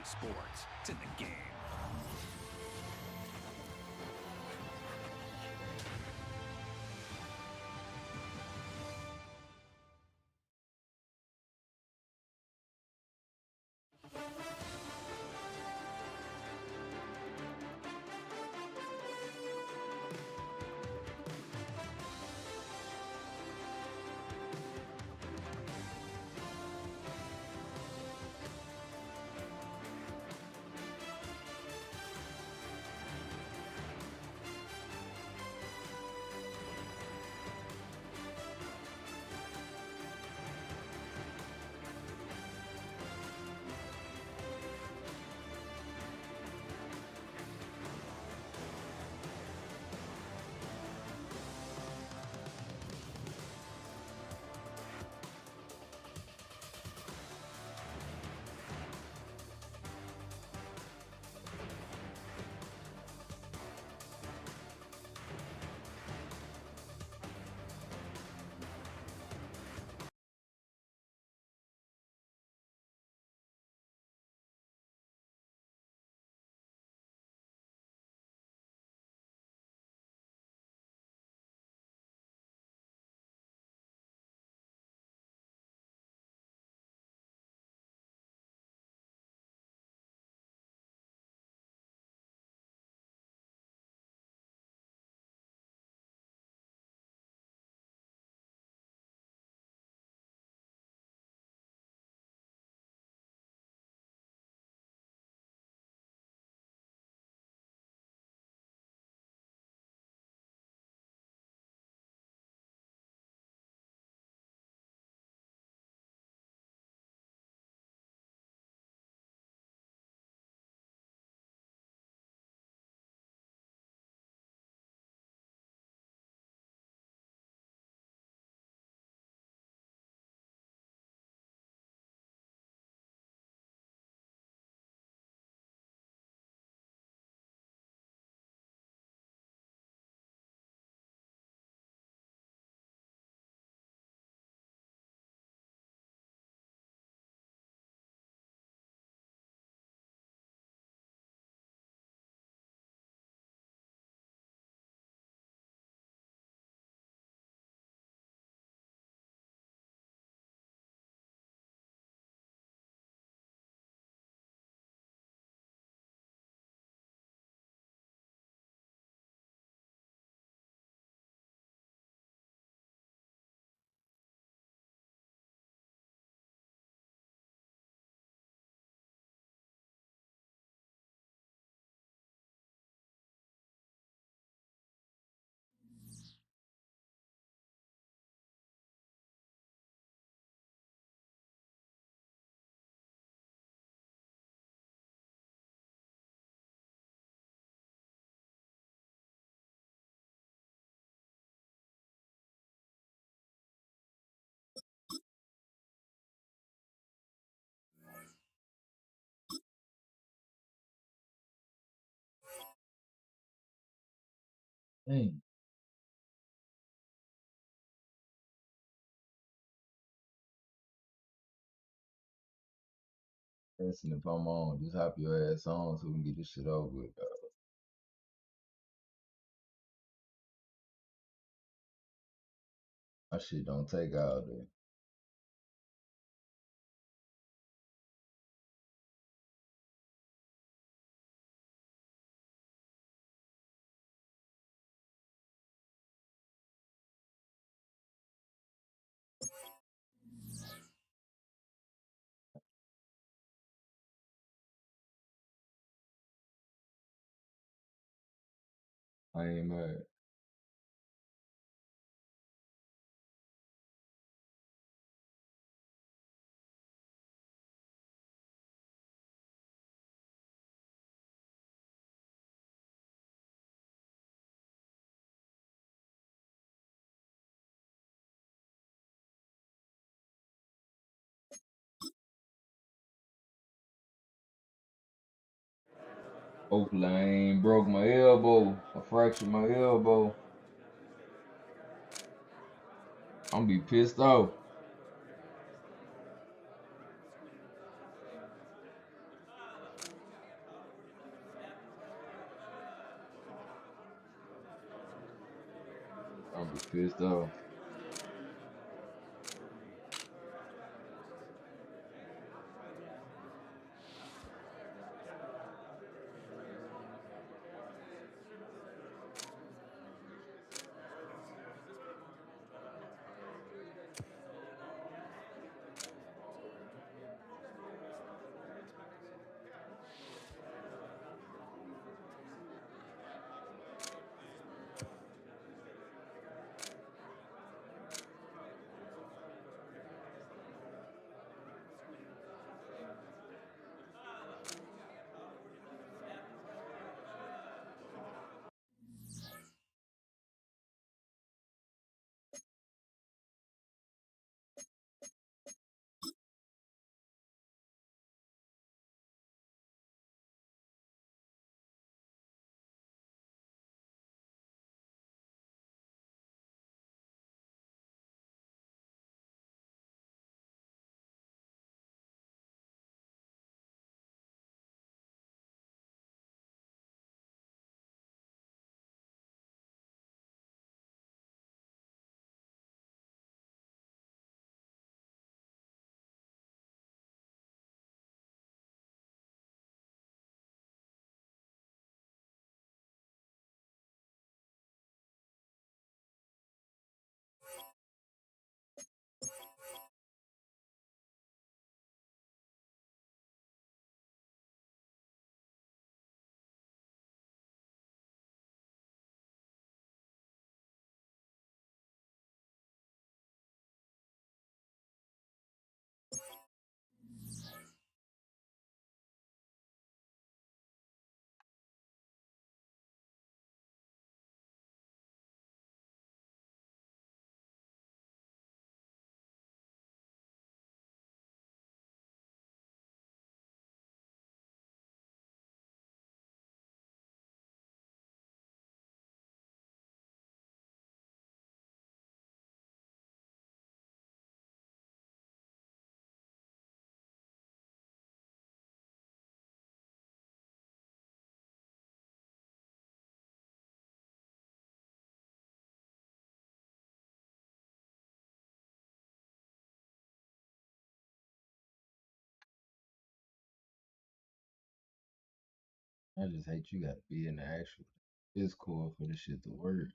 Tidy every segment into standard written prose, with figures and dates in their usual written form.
sports. It's in the game. Dang, listen, if I'm on, just hop your ass on so we can get this shit over with. My shit don't take all day. I ain't mad. Hopefully I ain't broke my elbow. I fractured my elbow. I'm gonna be pissed off. stuff. I just hate you gotta be in the actual Discord for this shit to work.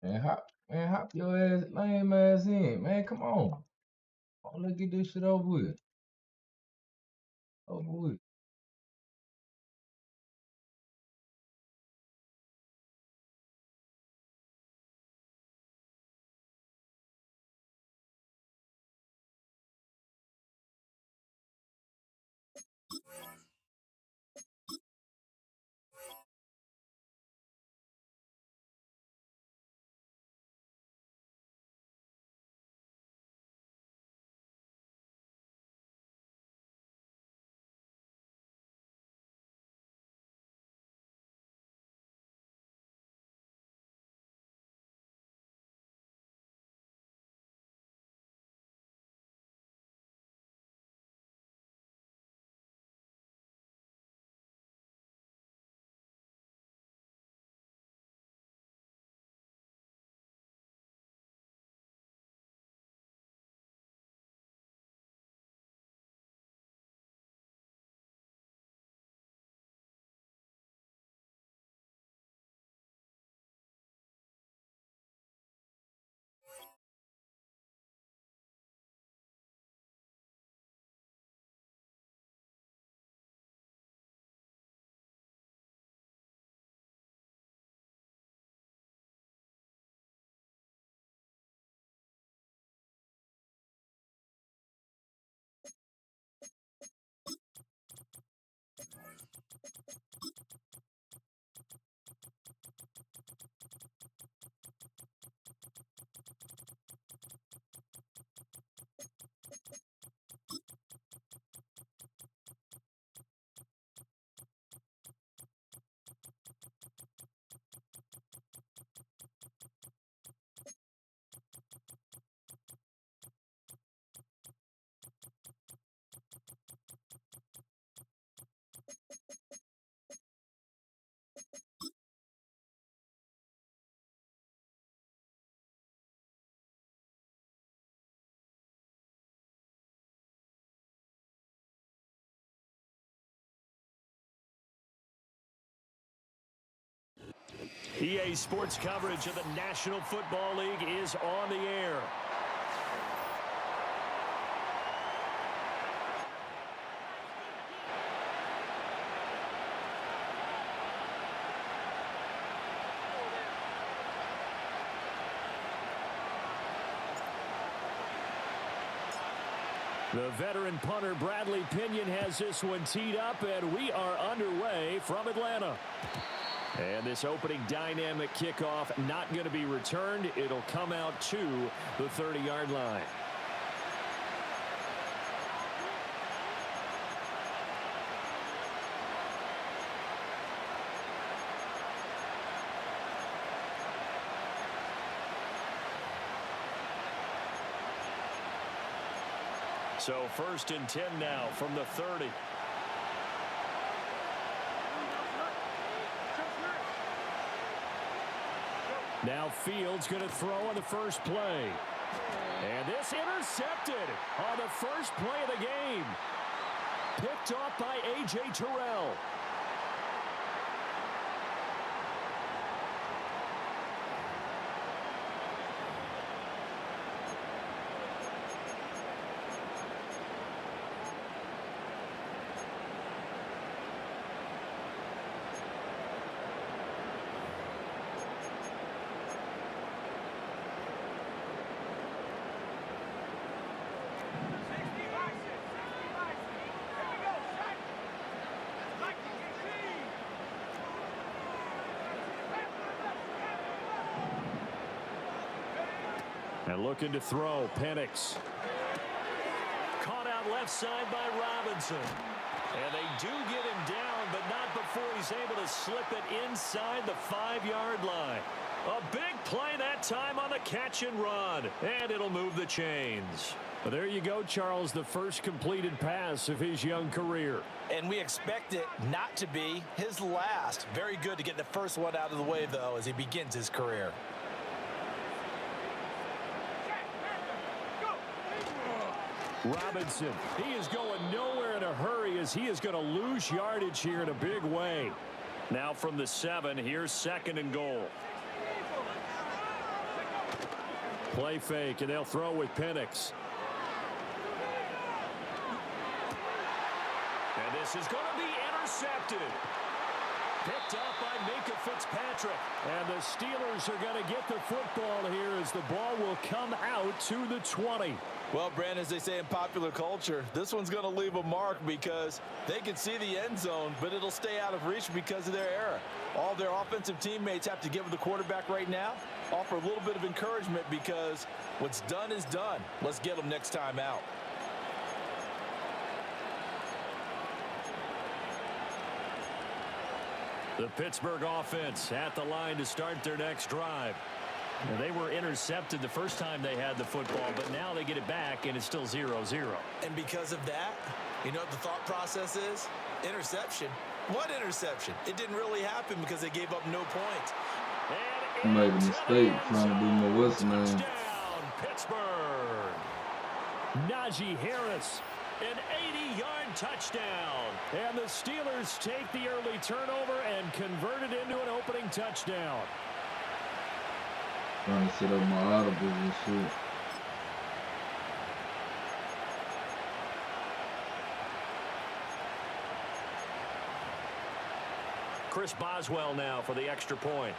Man, hop your ass, lame ass in, man. Come on. Let's get this shit over with. Over with. EA Sports coverage of the National Football League is on the air. The veteran punter Bradley Pinion has this one teed up, and we are underway from Atlanta. And this opening dynamic kickoff not going to be returned. It'll come out to the 30-yard line. So 1st and 10 now from the 30. Now Fields going to throw on the first play. And this intercepted on the first play of the game. Picked off by A.J. Terrell. And looking to throw, Penix. Caught out left side by Robinson. And they do get him down, but not before he's able to slip it inside the 5-yard line. A big play that time on the catch and run. And it'll move the chains. Well, there you go, Charles, the first completed pass of his young career. And we expect it not to be his last. Very good to get the first one out of the way, though, as he begins his career. Robinson, he is going nowhere in a hurry as he is going to lose yardage here in a big way. Now from the 7, here's 2nd and goal. Play fake, and they'll throw with Penix. And this is going to be intercepted. Picked up by Minka Fitzpatrick. And the Steelers are going to get the football here as the ball will come out to the 20. Well, Brandon, as they say in popular culture, this one's going to leave a mark because they can see the end zone, but it'll stay out of reach because of their error. All their offensive teammates have to give the quarterback right now, offer a little bit of encouragement because what's done is done. Let's get them next time out. The Pittsburgh offense at the line to start their next drive. And they were intercepted the first time they had the football, but now they get it back, and it's still 0-0. And because of that, you know what the thought process is? Interception. What interception? It didn't really happen because they gave up no points. I made a mistake trying to do my what's name. Touchdown, Pittsburgh. Najee Harris, an 80-yard touchdown. And the Steelers take the early turnover and convert it into an opening touchdown. Trying to set up my audibles and shit. Chris Boswell now for the extra point.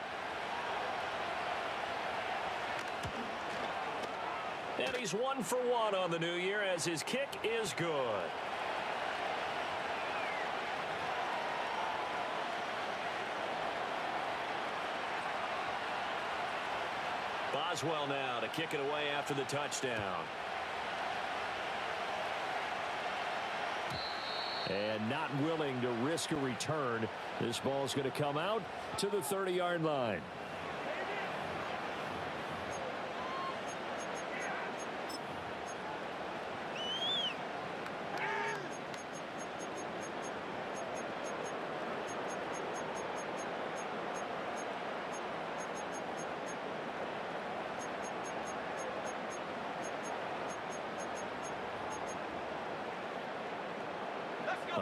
And he's 1 for 1 on the new year as his kick is good. Boswell now to kick it away after the touchdown. And not willing to risk a return. This ball's going to come out to the 30-yard line.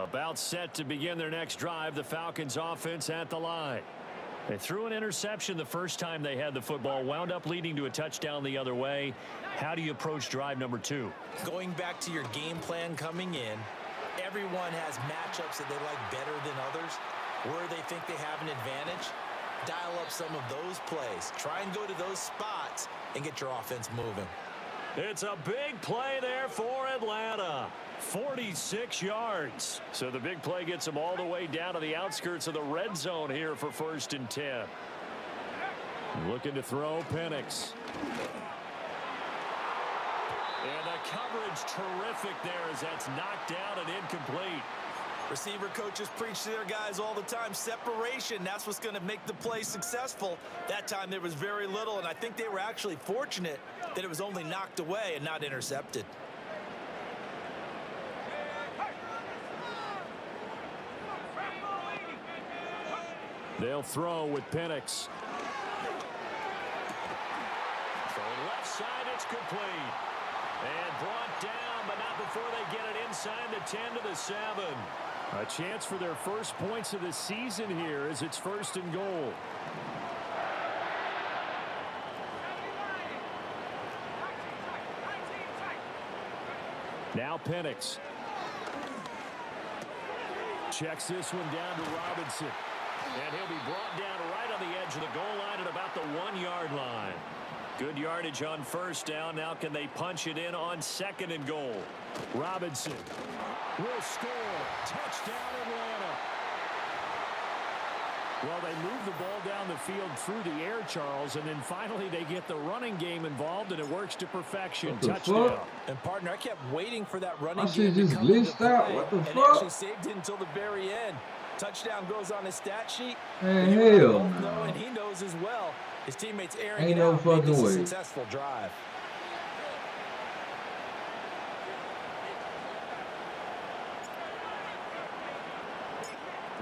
About set to begin their next drive, the Falcons offense at the line. They threw an interception the first time they had the football, wound up leading to a touchdown the other way. How do you approach drive number 2? Going back to your game plan coming in, everyone has matchups that they like better than others. Where they think they have an advantage, dial up some of those plays. Try and go to those spots and get your offense moving. It's a big play there for Atlanta. 46 yards. So the big play gets them all the way down to the outskirts of the red zone here for 1st and 10. Looking to throw, Penix. And the coverage terrific there as that's knocked down and incomplete. Receiver coaches preach to their guys all the time. Separation, that's what's going to make the play successful. That time there was very little, and I think they were actually fortunate that it was only knocked away and not intercepted. They'll throw with Penix. Throwing left side, it's complete. And brought down, but not before they get it inside the 10 to the 7. A chance for their first points of the season here as it's 1st and goal. Now Penix. Checks this one down to Robinson. And he'll be brought down right on the edge of the goal line at about the 1-yard line. Good yardage on 1st down. Now can they punch it in on 2nd and goal? Robinson will score. Touchdown Atlanta. Well, they move the ball down the field through the air, Charles, and then finally they get the running game involved, and it works to perfection. Touchdown. Fuck? And, partner, I kept waiting for that running I game should to just come into glitched out. play, What the and fuck? actually saved it until the very end. Touchdown goes on his stat sheet. Man, and you and I hell both know, no. and he knows as well. His teammates airing Ain't it no out made fucking this a way. successful drive.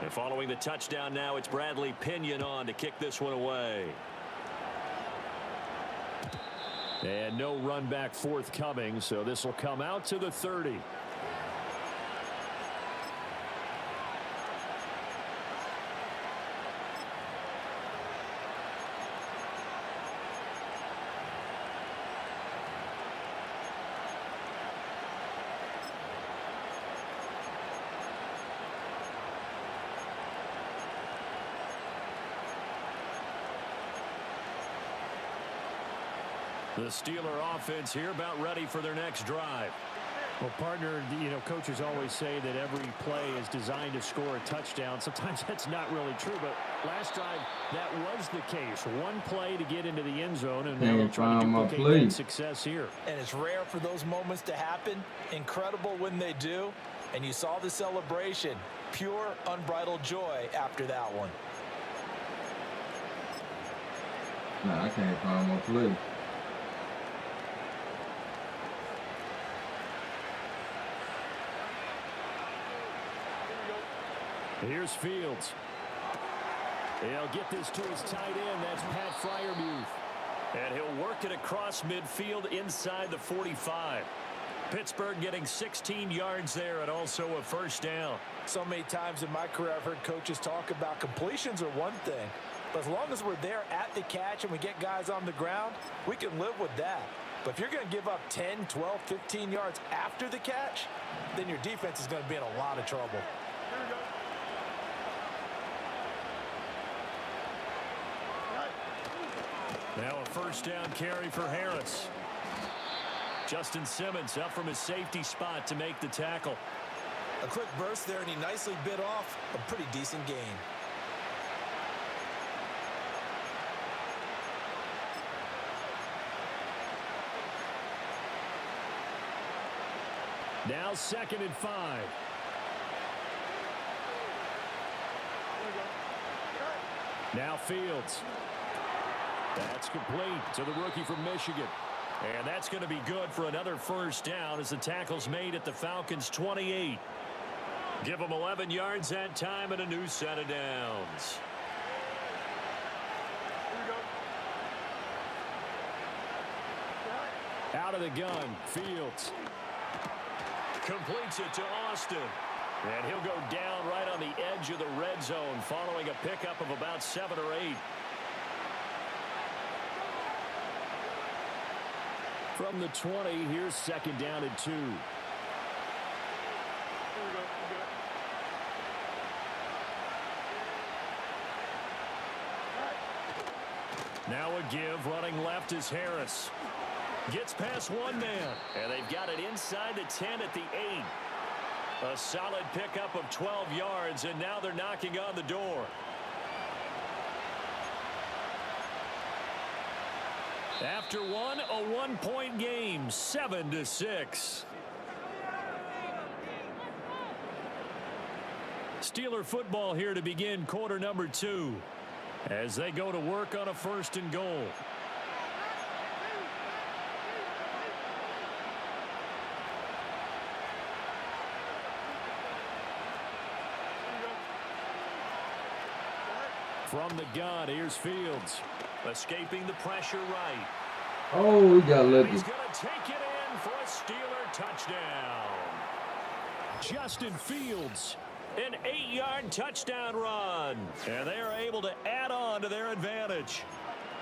And following the touchdown now, it's Bradley Pinion on to kick this one away. And no run back forthcoming, so this will come out to the 30. The Steeler offense here about ready for their next drive. Well, partner, you know, coaches always say that every play is designed to score a touchdown. Sometimes that's not really true, but last drive that was the case. One play to get into the end zone, and now they'll try to duplicate that success here. And it's rare for those moments to happen. Incredible when they do. And you saw the celebration. Pure, unbridled joy after that one. Nah, I can't find my play. Here's Fields. He'll get this to his tight end. That's Pat Freiermuth. And he'll work it across midfield inside the 45. Pittsburgh getting 16 yards there and also a 1st down. So many times in my career I've heard coaches talk about completions are one thing. But as long as we're there at the catch and we get guys on the ground, we can live with that. But if you're going to give up 10, 12, 15 yards after the catch, then your defense is going to be in a lot of trouble. Now a 1st down carry for Harris. Justin Simmons up from his safety spot to make the tackle. A quick burst there, and he nicely bit off a pretty decent gain. Now 2nd and 5. Now Fields. That's complete to the rookie from Michigan. And that's going to be good for another 1st down as the tackle's made at the Falcons' 28. Give them 11 yards that time and a new set of downs. Out of the gun, Fields. Completes it to Austin. And he'll go down right on the edge of the red zone following a pickup of about 7 or 8. From the 20, here's 2nd down and 2. Now a give, running left is Harris. Gets past one man, and they've got it inside the 10 at the 8. A solid pickup of 12 yards, and now they're knocking on the door. After one, a one-point game, 7-6. Steeler football here to begin quarter number 2 as they go to work on a 1st and goal. From the gun, here's Fields. Escaping the pressure right. Oh, he got lucky. He's going to take it in for a Steeler touchdown. Justin Fields, an 8-yard touchdown run. And they are able to add on to their advantage.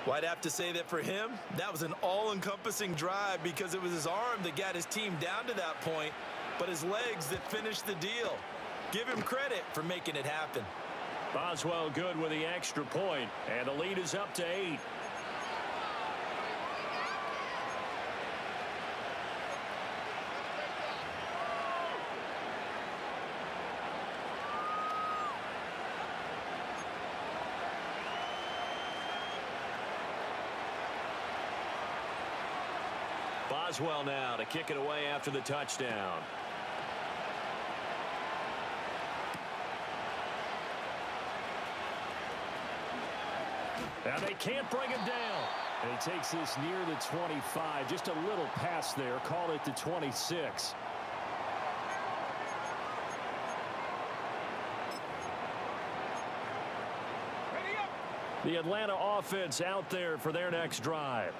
Well, I'd have to say that for him, that was an all-encompassing drive because it was his arm that got his team down to that point, but his legs that finished the deal. Give him credit for making it happen. Boswell good with the extra point, and the lead is up to 8. Boswell now to kick it away after the touchdown. Now they can't bring him down. And he takes this near the 25. Just a little pass there. Call it the 26. The Atlanta offense out there for their next drive.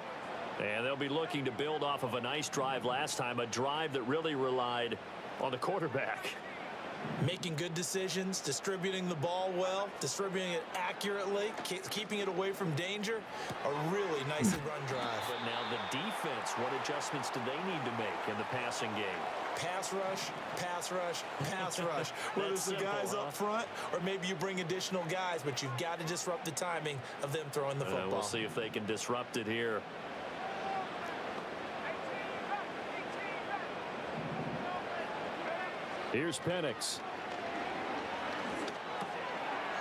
And they'll be looking to build off of a nice drive last time. A drive that really relied on the quarterback. Making good decisions, distributing the ball well, distributing it accurately, keeping it away from danger. A really nicely run drive. But now the defense, what adjustments do they need to make in the passing game? Pass rush, pass rush, pass rush. Whether it's the guys up front or maybe you bring additional guys, but you've got to disrupt the timing of them throwing the football. We'll see if they can disrupt it here. Here's Penix.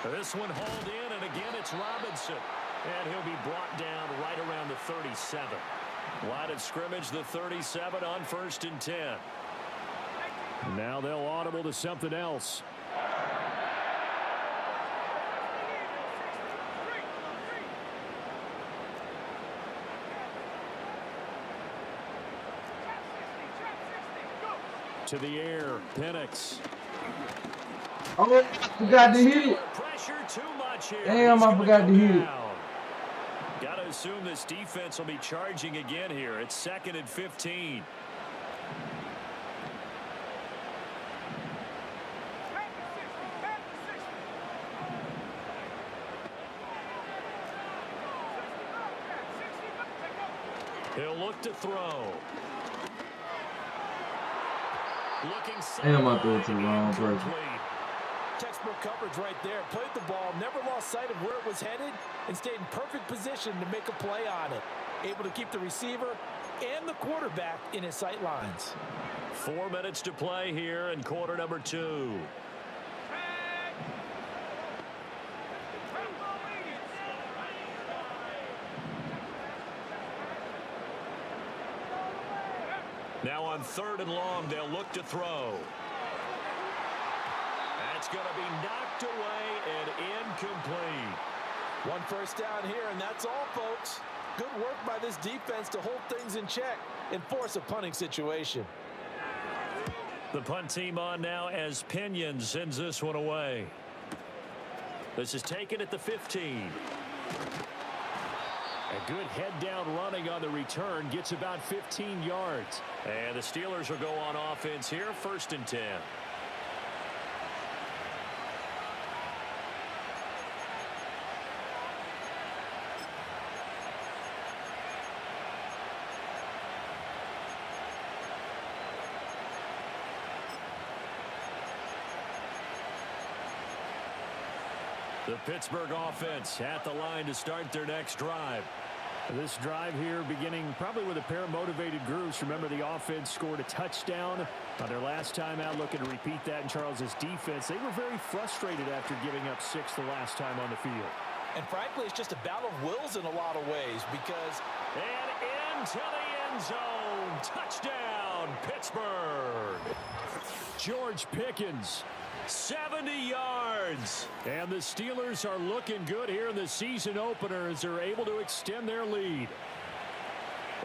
This one hauled in, and again it's Robinson. And he'll be brought down right around the 37. Line of scrimmage, the 37 on 1st and 10. Now they'll audible to something else. To the air, Penix. Oh, I forgot to hit it. Pressure too much here. Damn, I forgot to hit it. Got to assume this defense will be charging again here. It's 2nd and 15. He'll look to throw. Damn, I threw it to the wrong person. Textbook coverage right there. Played the ball, never lost sight of where it was headed, and stayed in perfect position to make a play on it. Able to keep the receiver and the quarterback in his sight lines. 4 minutes to play here in quarter number 2. Now on 3rd and long, they'll look to throw. That's going to be knocked away and incomplete. 1 first down here, and that's all, folks. Good work by this defense to hold things in check and force a punting situation. The punt team on now as Pinion sends this one away. This is taken at the 15. A good head-down running on the return gets about 15 yards. And the Steelers will go on offense here, 1st and 10. The Pittsburgh offense at the line to start their next drive. This drive here beginning probably with a pair of motivated groups. Remember, the offense scored a touchdown on their last time out, looking to repeat that in Charles's defense. They were very frustrated after giving up 6 the last time on the field. And frankly, it's just a battle of wills in a lot of ways because... And into the end zone. Touchdown, Pittsburgh. George Pickens, 70 yards. And the Steelers are looking good here in the season opener as they're able to extend their lead.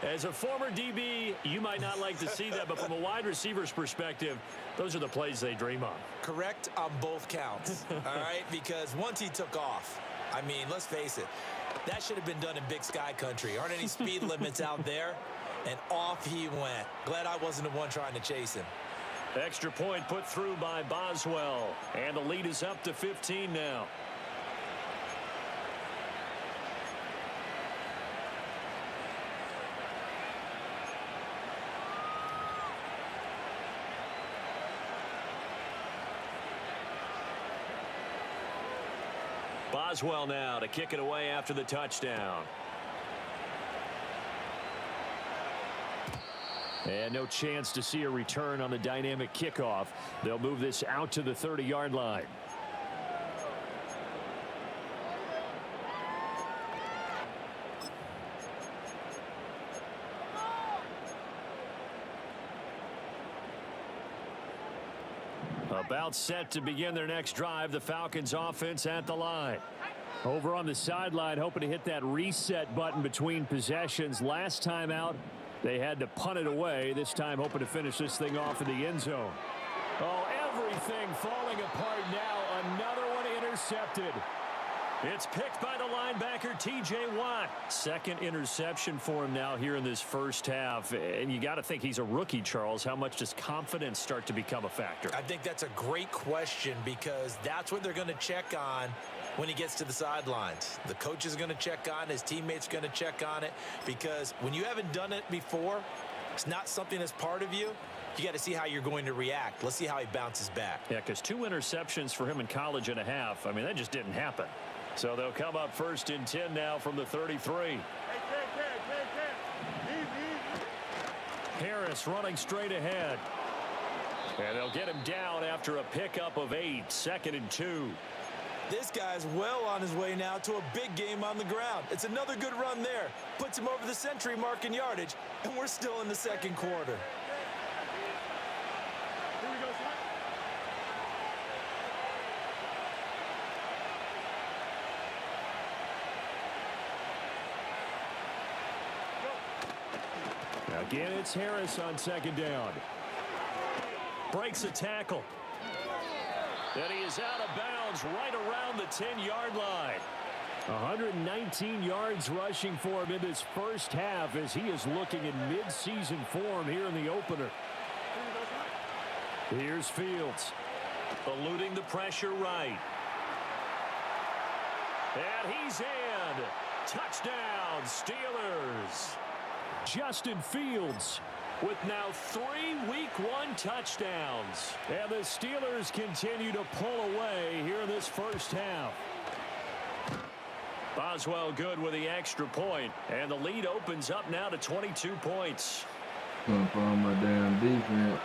As a former DB, you might not like to see that, but from a wide receiver's perspective, those are the plays they dream of. Correct on both counts, all right? Because once he took off, I mean, let's face it, that should have been done in Big Sky country. Aren't any speed limits out there? And off he went. Glad I wasn't the one trying to chase him. Extra point put through by Boswell. And the lead is up to 15 now. Boswell now to kick it away after the touchdown. And no chance to see a return on the dynamic kickoff. They'll move this out to the 30-yard line. About set to begin their next drive. The Falcons offense at the line. Over on the sideline, hoping to hit that reset button between possessions. Last time out, they had to punt it away. This time hoping to finish this thing off in the end zone. Oh, everything falling apart now. Another one intercepted. It's picked by the linebacker, T.J. Watt. Second interception for him now here in this first half. And you got to think he's a rookie, Charles. How much does confidence start to become a factor? I think that's a great question because that's what they're going to check on when he gets to the sidelines. The coach is going to check on, his teammates going to check on it, because when you haven't done it before, it's not something that's part of you. You got to see how you're going to react. Let's see how he bounces back. Yeah, because 2 interceptions for him in college and a half. I mean, that just didn't happen. So they'll come up first and 10 now from the 33. Harris running straight ahead. And they'll get him down after a pickup of 8. 2nd and 2. This guy's well on his way now to a big game on the ground. It's another good run there. Puts him over the century mark in yardage, and we're still in the second quarter. Again, it's Harris on 2nd down. Breaks a tackle. And he is out of bounds right around the 10-yard line. 119 yards rushing for him in this first half as he is looking in mid-season form here in the opener. Here's Fields. Eluding the pressure right. And he's in. Touchdown, Steelers. Justin Fields with now 3 Week 1 touchdowns. And the Steelers continue to pull away here in this first half. Boswell good with the extra point. And the lead opens up now to 22 points. Come from my damn defense.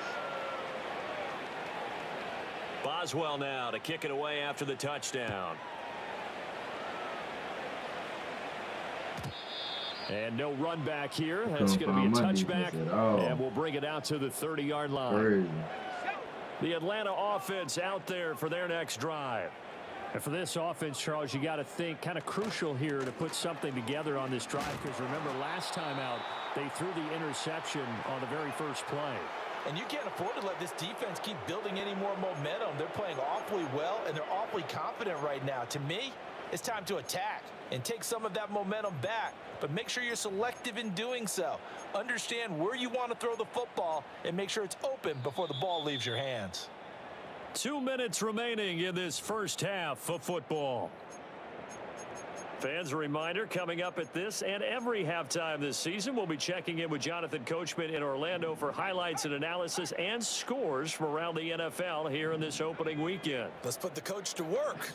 Boswell now to kick it away after the touchdown. And no run back here. That's going to be a touchback. And we'll bring it out to the 30-yard line. Crazy. The Atlanta offense out there for their next drive. And for this offense, Charles, you got to think kind of crucial here to put something together on this drive. Because remember, last time out, they threw the interception on the very first play. And you can't afford to let this defense keep building any more momentum. They're playing awfully well, and they're awfully confident right now. To me, it's time to attack and take some of that momentum back. But make sure you're selective in doing so. Understand where you want to throw the football and make sure it's open before the ball leaves your hands. 2 minutes remaining in this first half of football. Fans, a reminder, coming up at this and every halftime this season, we'll be checking in with Jonathan Coachman in Orlando for highlights and analysis and scores from around the NFL here in this opening weekend. Let's put the coach to work.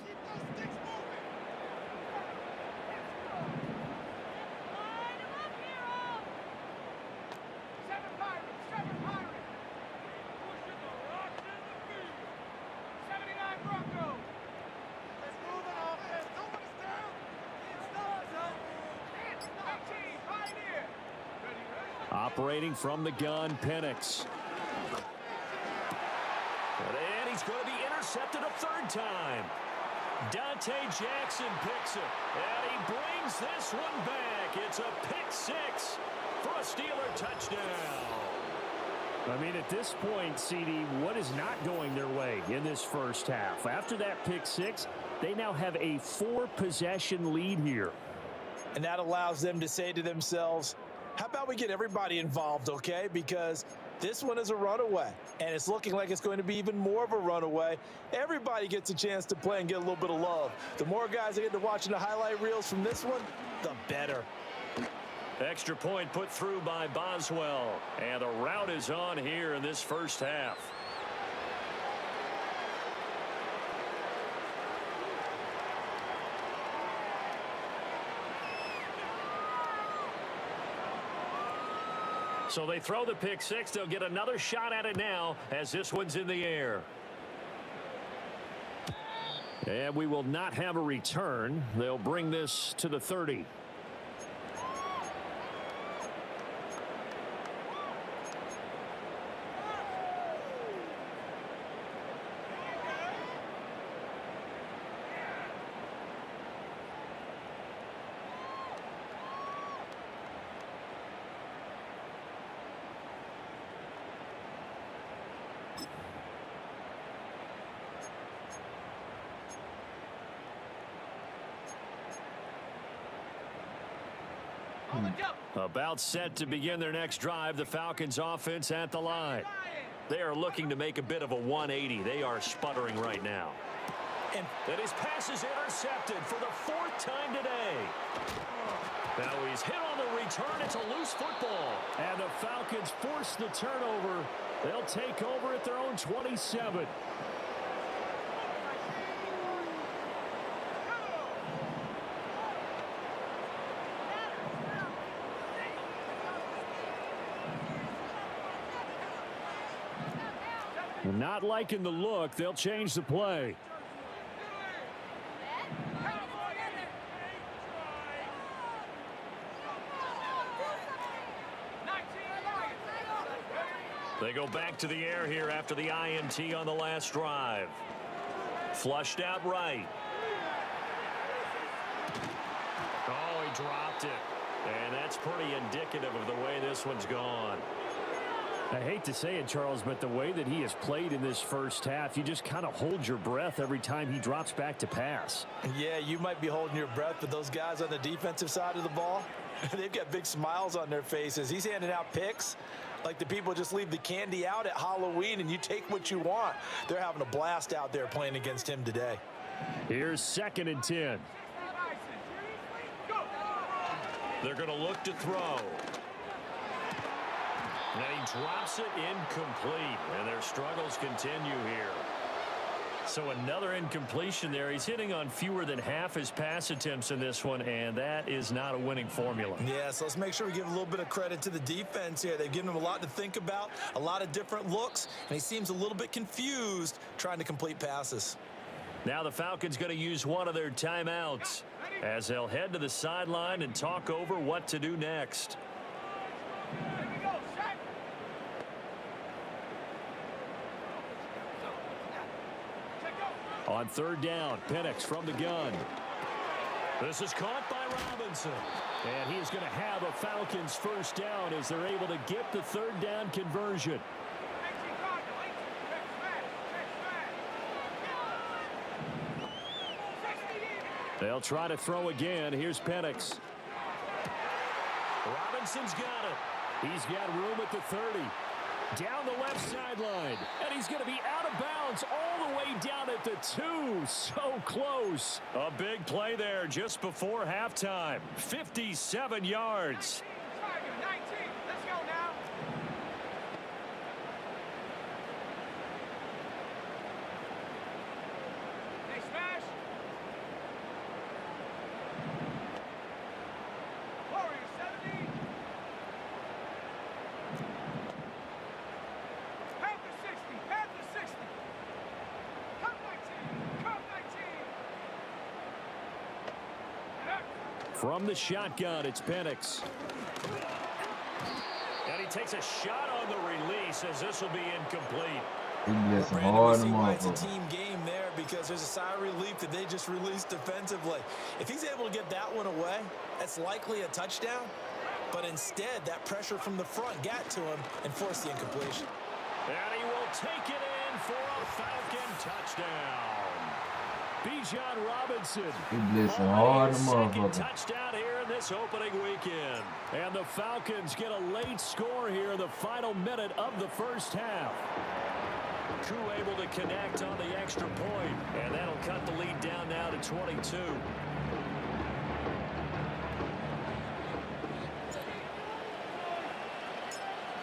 Operating from the gun, Penix. And he's going to be intercepted a third time. Dante Jackson picks it, and he brings this one back. It's a pick six for a Steeler touchdown. I mean, at this point, CD, what is not going their way in this first half? After that pick six, they now have a 4-possession lead here. And that allows them to say to themselves, how about we get everybody involved, okay? Because this one is a runaway, and it's looking like it's going to be even more of a runaway. Everybody gets a chance to play and get a little bit of love. The more guys that get to watching the highlight reels from this one, the better. Extra point put through by Boswell. And the route is on here in this first half. So they throw the pick six. They'll get another shot at it now as this one's in the air. And we will not have a return. They'll bring this to the 30. About set to begin their next drive, the Falcons offense at the line. They are looking to make a bit of a 180. They are sputtering right now. And his pass is intercepted for the 4th time today. Now he's hit on the return. It's a loose football. And the Falcons force the turnover. They'll take over at their own 27. Not liking the look. They'll change the play. They go back to the air here after the INT on the last drive. Flushed out right. Oh, he dropped it. And that's pretty indicative of the way this one's gone. I hate to say it, Charles, but the way that he has played in this first half, you just kind of hold your breath every time he drops back to pass. Yeah, you might be holding your breath, but those guys on the defensive side of the ball, they've got big smiles on their faces. He's handing out picks like the people just leave the candy out at Halloween and you take what you want. They're having a blast out there playing against him today. Here's 2nd and 10. They're going to look to throw. And he drops it incomplete, and their struggles continue here. So another incompletion there. He's hitting on fewer than half his pass attempts in this one, and that is not a winning formula. Yeah, so let's make sure we give a little bit of credit to the defense here. They've given him a lot to think about, a lot of different looks, and he seems a little bit confused trying to complete passes. Now the Falcons going to use one of their timeouts as they'll head to the sideline and talk over what to do next. On 3rd down, Penix from the gun. This is caught by Robinson. And he's going to have a Falcons first down as they're able to get the 3rd down conversion. They'll try to throw again. Here's Penix. Robinson's got it. He's got room at the 30. Down the left sideline. And he's going to be out of bounds all the way down at the 2. So close. A big play there just before halftime. 57 yards. Let's go now. They smash. Warriors 70. Panther 60. Panther 60. Cup 19. Cup 19. From the shotgun, it's Penix. takes a shot on the release as this will be incomplete. He blessing Brandon, hard we in see the why it's a motherfucker. team game there because there's a sigh of relief that they just released defensively. If he's able to get that one away, that's likely a touchdown. But instead, that pressure from the front got to him and forced the incompletion. And he will take it in for a Falcon touchdown. Bijan Robinson. He blessing hard in the Second motherfucker. touchdown here in this opening weekend. And the Falcons get a late score here in the final minute of the first half. Crew able to connect on the extra point, and that'll cut the lead down now to 22.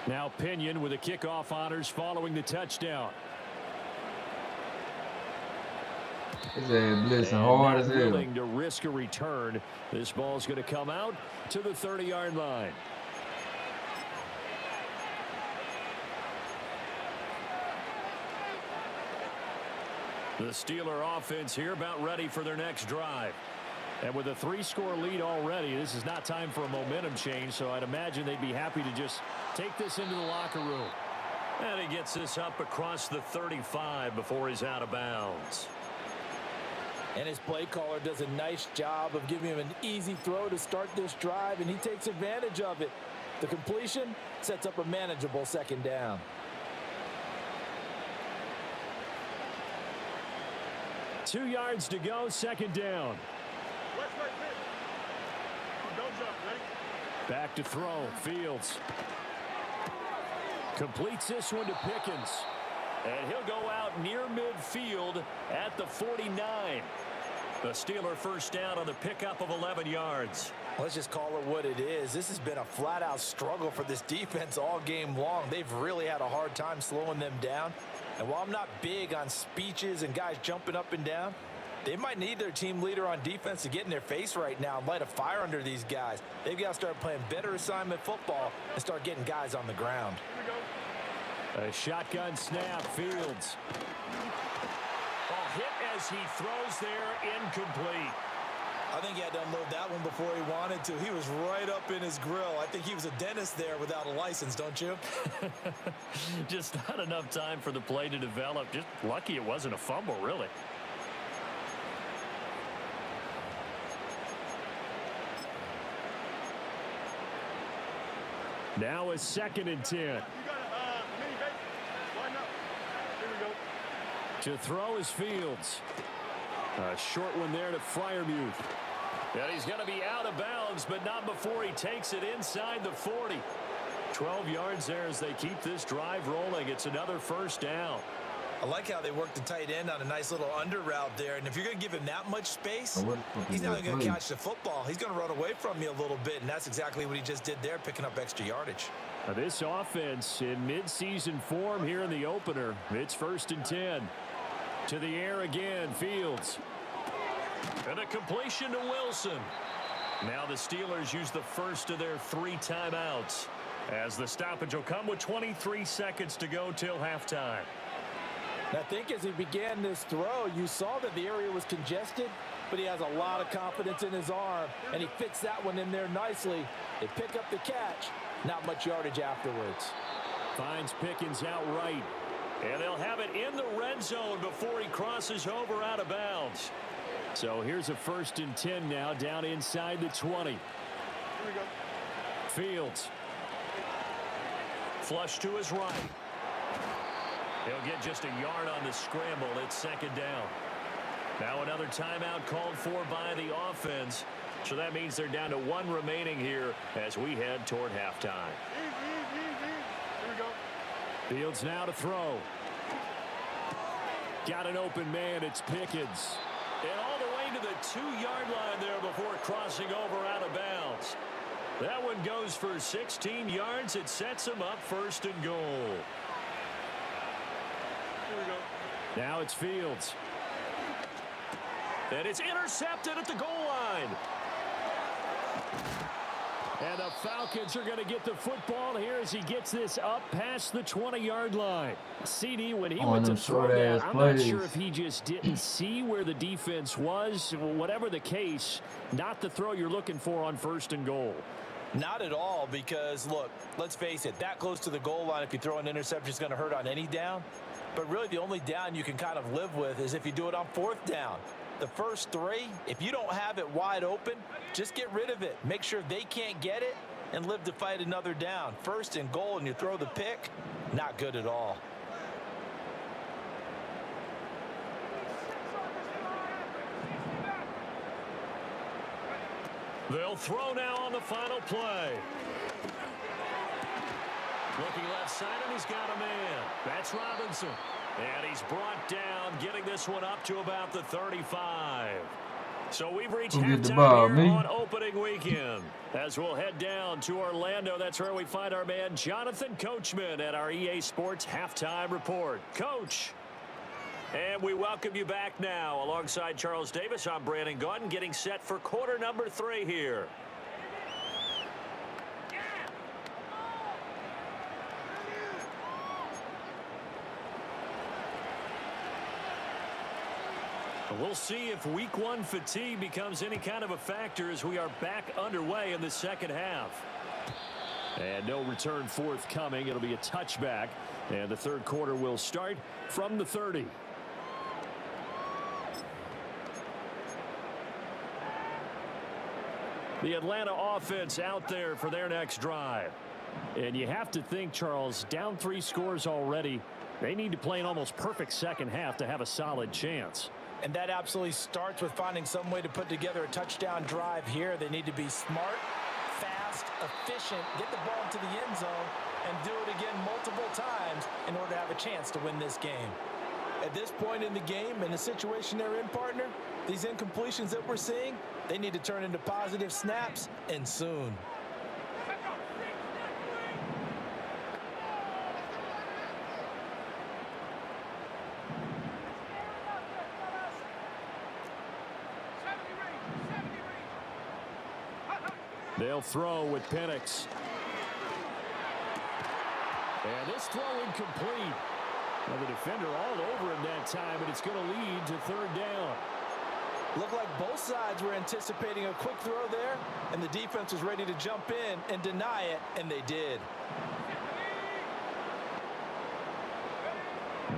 Now Pinion with the kickoff honors following the touchdown. His ass blessing And hard not as hell. willing to risk a return. This ball's going to come out to the 30-yard line. The Steeler offense here about ready for their next drive. And with a 3-score lead already, this is not time for a momentum change, so I'd imagine they'd be happy to just take this into the locker room. And he gets this up across the 35 before he's out of bounds. And his play caller does a nice job of giving him an easy throw to start this drive, and he takes advantage of it. The completion sets up a manageable second down. Two yards to go, second down. Back to throw, Fields. Completes this one to Pickens. And he'll go out near midfield at the 49. The Steeler first down on the pickup of 11 yards. Let's just call it what it is. This has been a flat-out struggle for this defense all game long. They've really had a hard time slowing them down. And while I'm not big on speeches and guys jumping up and down, they might need their team leader on defense to get in their face right now and light a fire under these guys. They've got to start playing better assignment football and start getting guys on the ground. A shotgun snap, Fields. A hit as he throws there, incomplete. I think he had to unload that one before he wanted to. He was right up in his grill. I think he was a dentist there without a license, don't you? Just not enough time for the play to develop. Just lucky it wasn't a fumble, really. Now a 2nd and 10. To throw is Fields. A short one there to Freiermuth. And he's going to be out of bounds, but not before he takes it inside the 40. 12 yards there as they keep this drive rolling. It's another first down. I like how they work the tight end on a nice little under route there. And if you're going to give him that much space, he's not going to catch the football. He's going to run away from you a little bit, and that's exactly what he just did there, picking up extra yardage. Now this offense in midseason form here in the opener. It's 1st and 10. To the air again, Fields. And a completion to Wilson. Now the Steelers use the first of their 3 timeouts, as the stoppage will come with 23 seconds to go till halftime. And I think as he began this throw, you saw that the area was congested, but he has a lot of confidence in his arm, and he fits that one in there nicely. They pick up the catch, not much yardage afterwards. Finds Pickens outright, and they'll have it in the red zone before he crosses over out of bounds. So here's a 1st and 10 now, down inside the 20. Here we go. Fields. Flush to his right. He'll get just a yard on the scramble. It's 2nd down. Now another timeout called for by the offense. So that means they're down to 1 remaining here as we head toward halftime. Here we go. Fields now to throw. Got an open man. It's Pickens. And all the way to the 2-yard line there before crossing over out of bounds. That one goes for 16 yards. It sets him up 1st and goal. Here we go. Now it's Fields. And it's intercepted at the goal line. And the Falcons are going to get the football here as he gets this up past the 20-yard line. CD, when he went to throw that, I'm not sure if he just didn't see where the defense was. Whatever the case, not the throw you're looking for on 1st and goal. Not at all, because, look, let's face it, that close to the goal line, if you throw an interception, is going to hurt on any down. But really, the only down you can kind of live with is if you do it on 4th down. The first 3, if you don't have it wide open, just get rid of it. Make sure they can't get it and live to fight another down. 1st and goal, and you throw the pick, not good at all. They'll throw now on the final play. Looking left side, and he's got a man. That's Robinson. And he's brought down, getting this one up to about the 35. So we've reached halftime here on opening weekend. As we'll head down to Orlando, that's where we find our man Jonathan Coachman at our EA Sports Halftime Report. Coach. And we welcome you back now. Alongside Charles Davis, I'm Brandon Gaudin, getting set for quarter number 3 here. We'll see if week 1 fatigue becomes any kind of a factor as we are back underway in the second half. And no return forthcoming. It'll be a touchback. And the third quarter will start from the 30. The Atlanta offense out there for their next drive. And you have to think, Charles, down 3 scores already. They need to play an almost perfect second half to have a solid chance. And that absolutely starts with finding some way to put together a touchdown drive here. They need to be smart, fast, efficient, get the ball into the end zone, and do it again multiple times in order to have a chance to win this game. At this point in the game, in the situation they're in, partner, these incompletions that we're seeing, they need to turn into positive snaps, and soon. They'll throw with Penix. And this throw incomplete. Now the defender all over him that time, but it's going to lead to 3rd down. Looked like both sides were anticipating a quick throw there, and the defense was ready to jump in and deny it, and they did.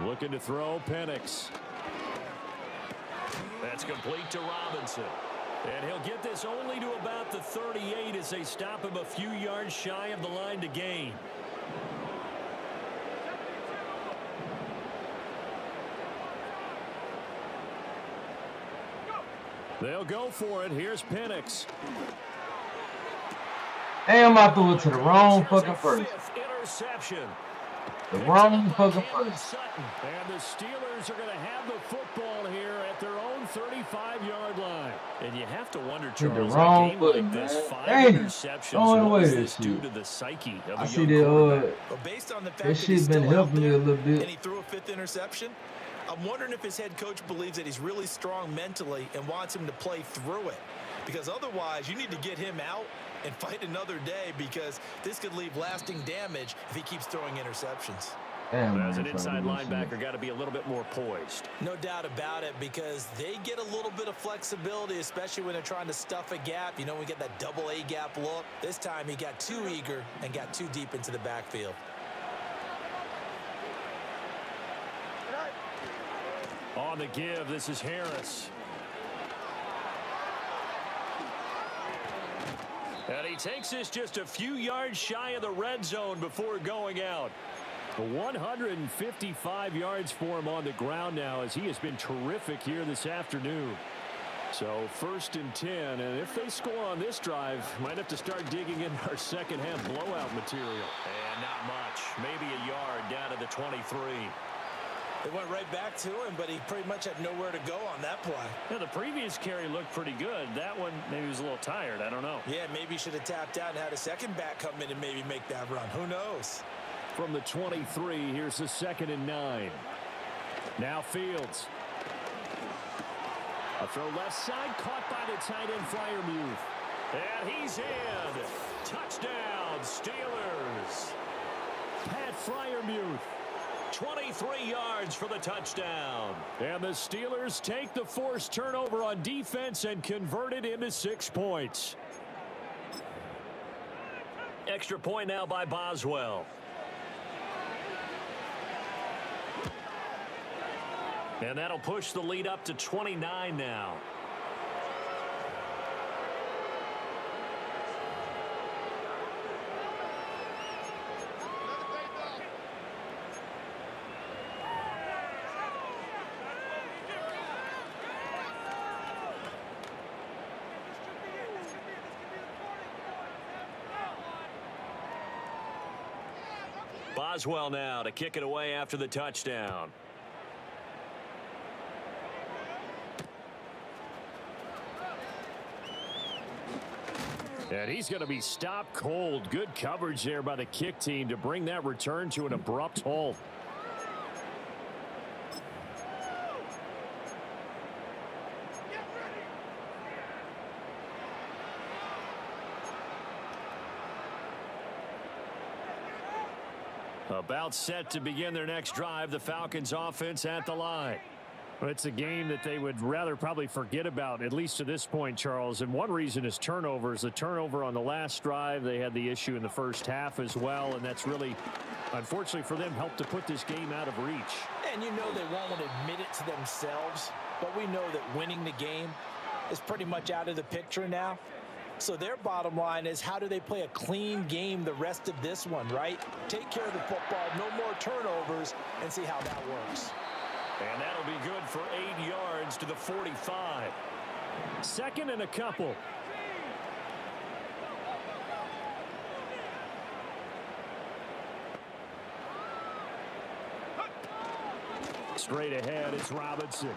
Looking to throw, Penix. That's complete to Robinson. And he'll get this only to about the 38 as they stop him a few yards shy of the line to gain. They'll go for it. Here's Penix. Damn, I threw it to the wrong fucking person. Interception. The wrong fucking person. And the Steelers are going to have the football here at their own 35-yard line. And you have to wonder, Charles, the wrong a game foot, like this, man. 5 Dang, interceptions, what is this due to the psyche of I a see young that, Well, based on the fact that that he's shit's been still out helping me there, a little bit. and he threw a 5th interception, I'm wondering if his head coach believes that he's really strong mentally and wants him to play through it. Because otherwise, you need to get him out and fight another day, because this could leave lasting damage if he keeps throwing interceptions. Damn, as an inside linebacker, got to be a little bit more poised. No doubt about it, because they get a little bit of flexibility, especially when they're trying to stuff a gap. You know, we get that double A gap look. This time he got too eager and got too deep into the backfield. On the give, this is Harris. And he takes this just a few yards shy of the red zone before going out. 155 yards for him on the ground now, as he has been terrific here this afternoon. So 1st and 10, and if they score on this drive, might have to start digging in our second half blowout material. And not much, maybe a yard down to the 23. They went right back to him, but he pretty much had nowhere to go on that play. Yeah, the previous carry looked pretty good. That one, maybe he was a little tired. I don't know. Yeah, maybe he should have tapped out and had a second back come in and maybe make that run. Who knows? From the 23, here's the 2nd and 9. Now Fields. A throw left side, caught by the tight end Freiermuth. And he's in. Touchdown, Steelers. Pat Freiermuth. 23 yards for the touchdown. And the Steelers take the forced turnover on defense and convert it into 6 points. Extra point now by Boswell. And that'll push the lead up to 29 now. Boswell now to kick it away after the touchdown. And he's going to be stopped cold. Good coverage there by the kick team to bring that return to an abrupt halt. About set to begin their next drive. The Falcons offense at the line. Well, it's a game that they would rather probably forget about, at least to this point, Charles. And one reason is turnovers. The turnover on the last drive, they had the issue in the first half as well. And that's really, unfortunately for them, helped to put this game out of reach. And you know they won't admit it to themselves, but we know that winning the game is pretty much out of the picture now. So their bottom line is, how do they play a clean game the rest of this one, right? Take care of the football, no more turnovers, and see how that works. And that'll be good for 8 yards to the 45. Second and a couple. Straight ahead, it's Robinson.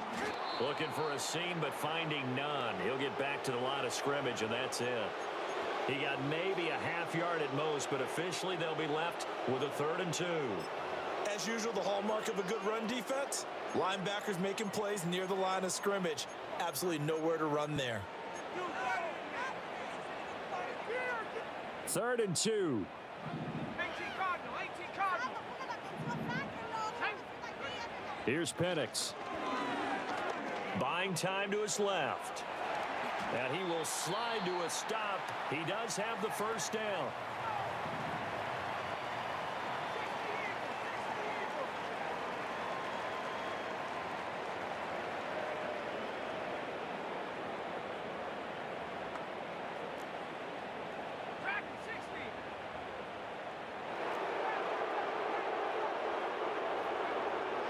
Looking for a seam, but finding none. He'll get back to the line of scrimmage, and that's it. He got maybe a half yard at most, but officially they'll be left with a 3rd and 2. As usual, the hallmark of a good run defense, linebackers making plays near the line of scrimmage. Absolutely nowhere to run there. 3rd and 2. Here's Penix. Buying time to his left. And he will slide to a stop. He does have the first down.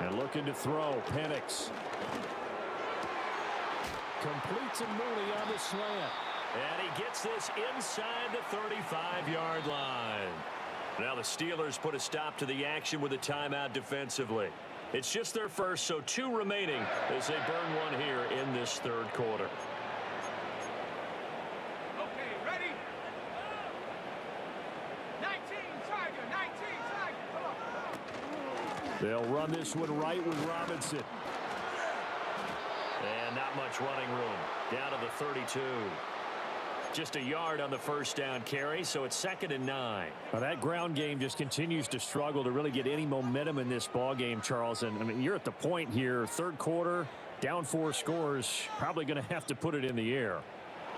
And looking to throw, Penix. Completes a Mooney on the slant. And he gets this inside the 35-yard line. Now the Steelers put a stop to the action with a timeout defensively. It's just their first, so 2 remaining as they burn one here in this 3rd quarter. Okay, ready? 19, Tiger, 19, Tiger. Come on. They'll run this one right with Robinson. And not much running room. Down to the 32. Just a yard on the first down carry, so it's 2nd and 9. Well, that ground game just continues to struggle to really get any momentum in this ball game, Charles. And I mean, you're at the point here, 3rd quarter, down 4 scores, probably going to have to put it in the air.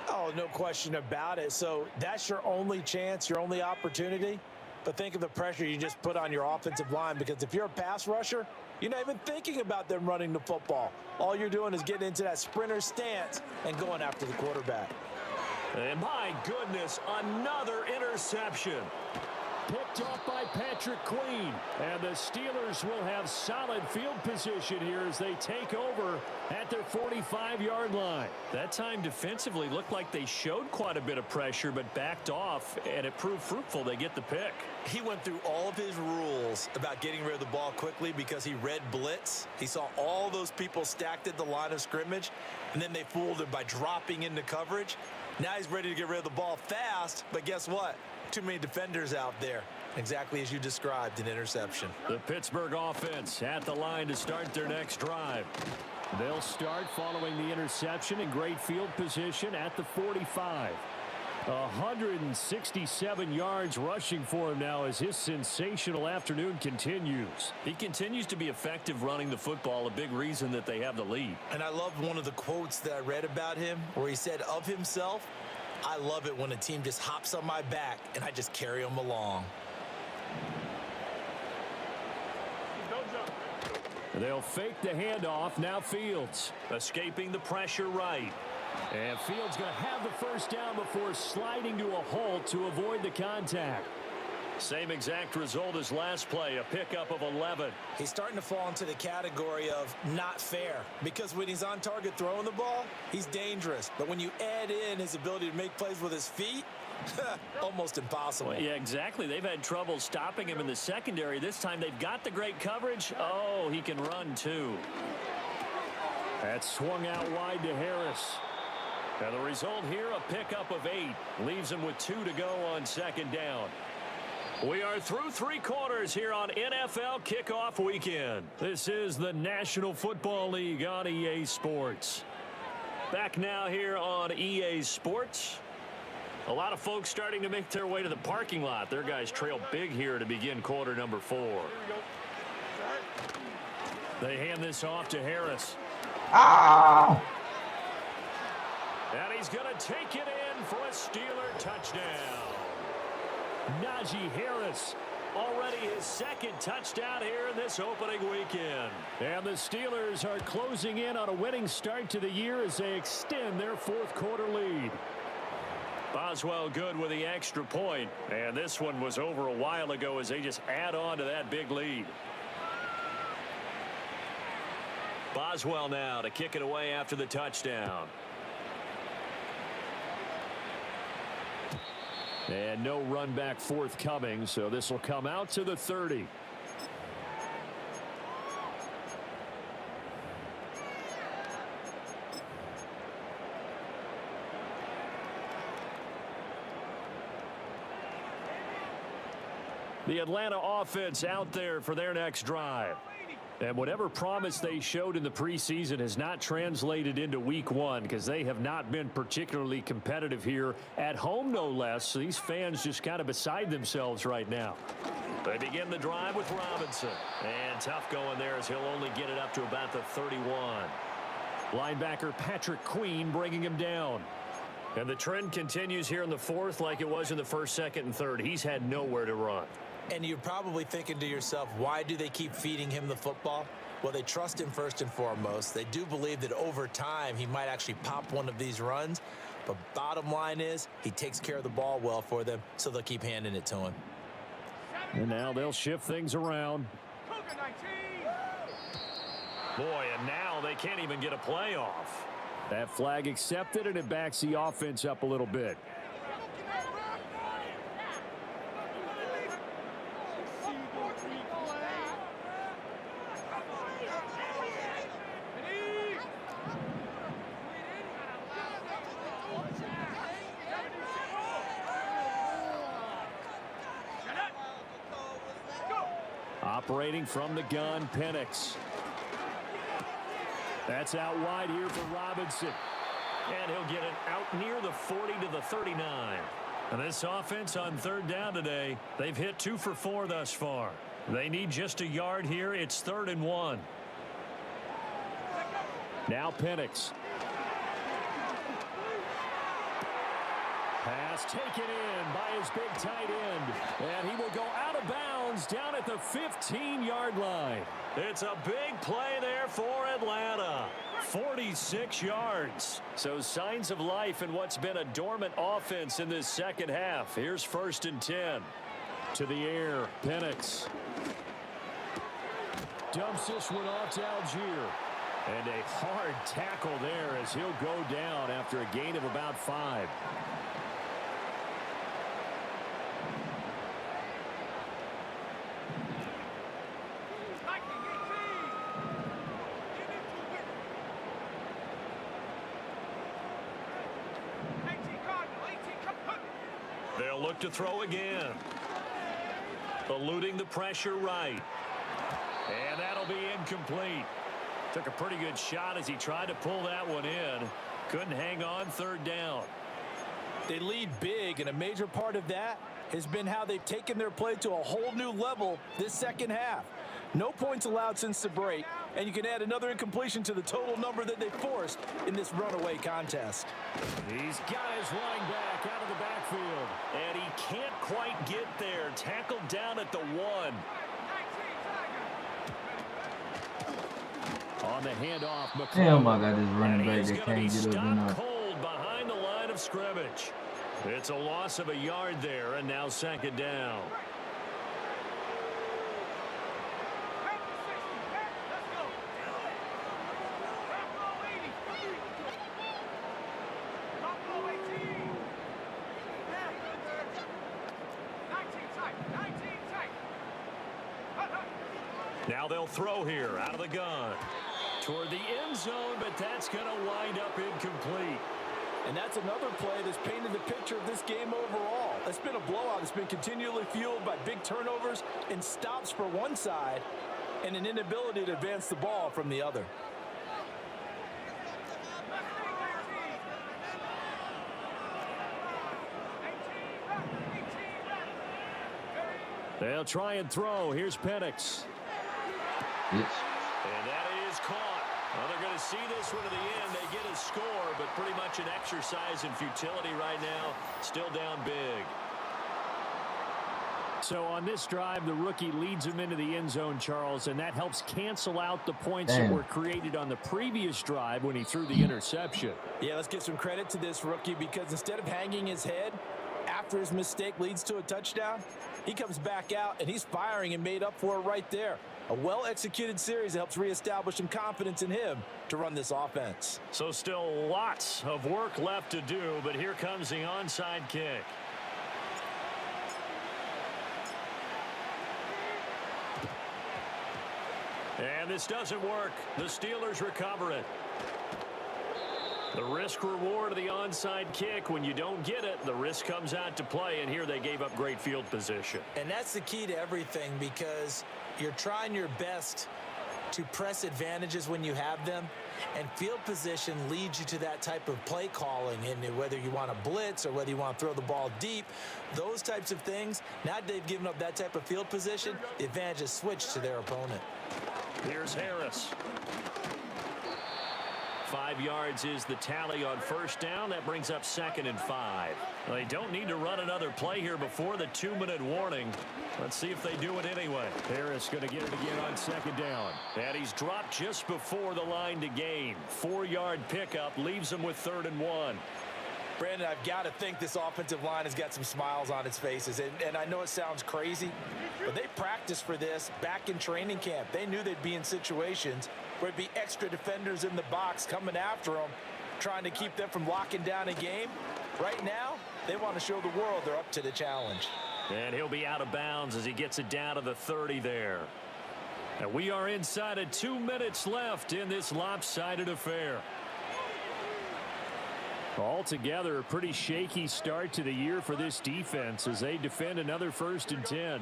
Oh, no question about it. So that's your only chance, your only opportunity. But think of the pressure you just put on your offensive line, because if you're a pass rusher, you're not even thinking about them running the football. All you're doing is getting into that sprinter stance and going after the quarterback. And my goodness, another interception. Picked off by Patrick Queen. And the Steelers will have solid field position here as they take over at their 45-yard line. That time defensively looked like they showed quite a bit of pressure but backed off, and it proved fruitful. They get the pick. He went through all of his rules about getting rid of the ball quickly because he read blitz. He saw all those people stacked at the line of scrimmage, and then they fooled him by dropping into coverage. Now he's ready to get rid of the ball fast, but guess what? Too many defenders out there. Exactly as you described, an interception. The Pittsburgh offense at the line to start their next drive. They'll start following the interception in great field position at the 45. 167 yards rushing for him now as his sensational afternoon continues. He continues to be effective running the football, a big reason that they have the lead. And I love one of the quotes that I read about him where he said of himself, I love it when a team just hops on my back and I just carry them along. They'll fake the handoff. Now Fields escaping the pressure right. And Fields going to have the first down before sliding to a halt to avoid the contact. Same exact result as last play, a pickup of 11. He's starting to fall into the category of not fair, because when he's on target throwing the ball, he's dangerous. But when you add in his ability to make plays with his feet, almost impossible. Well, yeah, exactly. They've had trouble stopping him in the secondary. This time they've got the great coverage. Oh, he can run too. That's swung out wide to Harris. And the result here, a pickup of 8. Leaves him with 2 to go on second down. We are through 3 quarters here on NFL Kickoff Weekend. This is the National Football League on EA Sports. Back now here on EA Sports. A lot of folks starting to make their way to the parking lot. Their guys trail big here to begin quarter number 4. They hand this off to Harris. Ah! And he's going to take it in for a Steeler touchdown. Najee Harris, already his second touchdown here in this opening weekend. And the Steelers are closing in on a winning start to the year as they extend their 4th quarter lead. Boswell good with the extra point. And this one was over a while ago as they just add on to that big lead. Boswell now to kick it away after the touchdown. And no run back forthcoming, so this will come out to the 30. The Atlanta offense out there for their next drive. And whatever promise they showed in the preseason has not translated into week 1 because they have not been particularly competitive here at home, no less. So these fans just kind of beside themselves right now. They begin the drive with Robinson. And tough going there as he'll only get it up to about the 31. Linebacker Patrick Queen bringing him down. And the trend continues here in the 4th like it was in the 1st, 2nd, and 3rd. He's had nowhere to run. And you're probably thinking to yourself, why do they keep feeding him the football? Well, they trust him first and foremost. They do believe that over time he might actually pop one of these runs. But bottom line is he takes care of the ball well for them, so they'll keep handing it to him. And now they'll shift things around. Boy, and now they can't even get a play off. That flag accepted, and it backs the offense up a little bit. Operating from the gun, Penix. That's out wide here for Robinson. And he'll get it out near the 40 to the 39. And this offense on 3rd down today, they've hit 2 for 4 thus far. They need just a yard here. It's 3rd and 1. Now Penix. Pass taken in by his big tight end. And he will go out of bounds down at the 15-yard line. It's a big play there for Atlanta. 46 yards. So signs of life in what's been a dormant offense in this second half. Here's 1st and 10. To the air, Penix. Dumps this one off to Algier. And a hard tackle there as he'll go down after a gain of about 5. They'll look to throw again. Eluding the pressure right. And that'll be incomplete. Took a pretty good shot as he tried to pull that one in. Couldn't hang on 3rd down. They lead big, and a major part of that has been how they've taken their play to a whole new level this second half. No points allowed since the break, and you can add another incompletion to the total number that they forced in this runaway contest. He's got his running back out of the backfield. And he can't quite get there. Tackled down at the 1. On the handoff, McCall. Damn, I got this running back He's that going to can't be get up and stopped up. cold behind the line of scrimmage. It's a loss of a yard there, and now 2nd down. Now they'll throw here out of the gun toward the end zone, but that's going to wind up incomplete. And that's another play that's painted the picture of this game overall. It's been a blowout. It's been continually fueled by big turnovers and stops for one side and an inability to advance the ball from the other. They'll try and throw. Here's Penix. Bitch. And that is caught. Well, they're going to see this one to the end. They get a score, but pretty much an exercise in futility right now. Still down big. So on this drive, the rookie leads him into the end zone, Charles, and that helps cancel out the points that were created on the previous drive when he threw the interception. Yeah, let's give some credit to this rookie because instead of hanging his head after his mistake leads to a touchdown, he comes back out and he's firing and made up for it right there. A well-executed series that helps reestablish some confidence in him to run this offense. So still lots of work left to do, but here comes the onside kick. And this doesn't work. The Steelers recover it. The risk reward of the onside kick, when you don't get it, the risk comes out to play, and here they gave up great field position. And that's the key to everything, because you're trying your best to press advantages when you have them, and field position leads you to that type of play calling. And whether you want to blitz or whether you want to throw the ball deep, those types of things, now that they've given up that type of field position, the advantage is switched to their opponent. Here's Harris. 5 yards is the tally on first down. That brings up 2nd and 5. Well, they don't need to run another play here before the 2-minute warning. Let's see if they do it anyway. Harris going to get it again on 2nd down. And he's dropped just before the line to gain. 4-yard pickup leaves him with 3rd and 1. Brandon, I've got to think this offensive line has got some smiles on its faces. And I know it sounds crazy, but they practiced for this back in training camp. They knew they'd be in situations where it'd be extra defenders in the box coming after them, trying to keep them from locking down a game. Right now, they want to show the world they're up to the challenge. And he'll be out of bounds as he gets it down to the 30 there. And we are inside of 2 minutes left in this lopsided affair. Altogether, a pretty shaky start to the year for this defense as they defend another 1st and 10.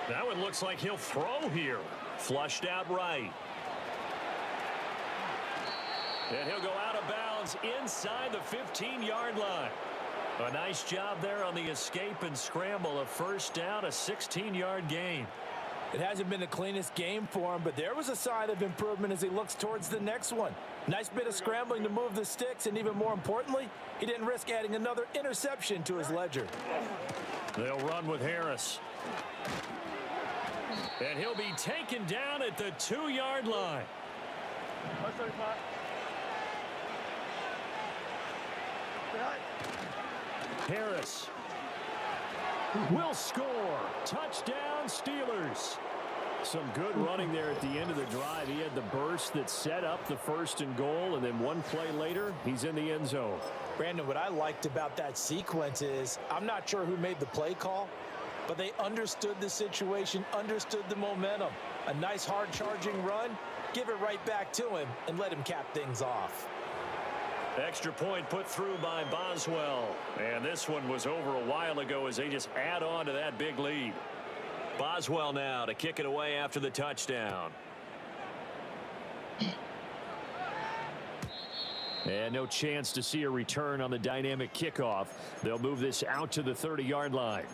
That one looks like he'll throw here. Flushed out right. And he'll go out of bounds inside the 15-yard line. A nice job there on the escape and scramble. A 1st down, a 16-yard gain. It hasn't been the cleanest game for him, but there was a sign of improvement as he looks towards the next one. Nice bit of scrambling to move the sticks, and even more importantly, he didn't risk adding another interception to his ledger. They'll run with Harris. And he'll be taken down at the 2-yard line. Harris will score. Touchdown, Steelers. Some good running there at the end of the drive. He had the burst that set up the 1st and goal, and then one play later, he's in the end zone. Brandon, what I liked about that sequence is I'm not sure who made the play call, but they understood the situation, understood the momentum. A nice hard-charging run, give it right back to him, and let him cap things off. Extra point put through by Boswell. And this one was over a while ago as they just add on to that big lead. Boswell now to kick it away after the touchdown. And no chance to see a return on the dynamic kickoff. They'll move this out to the 30-yard line.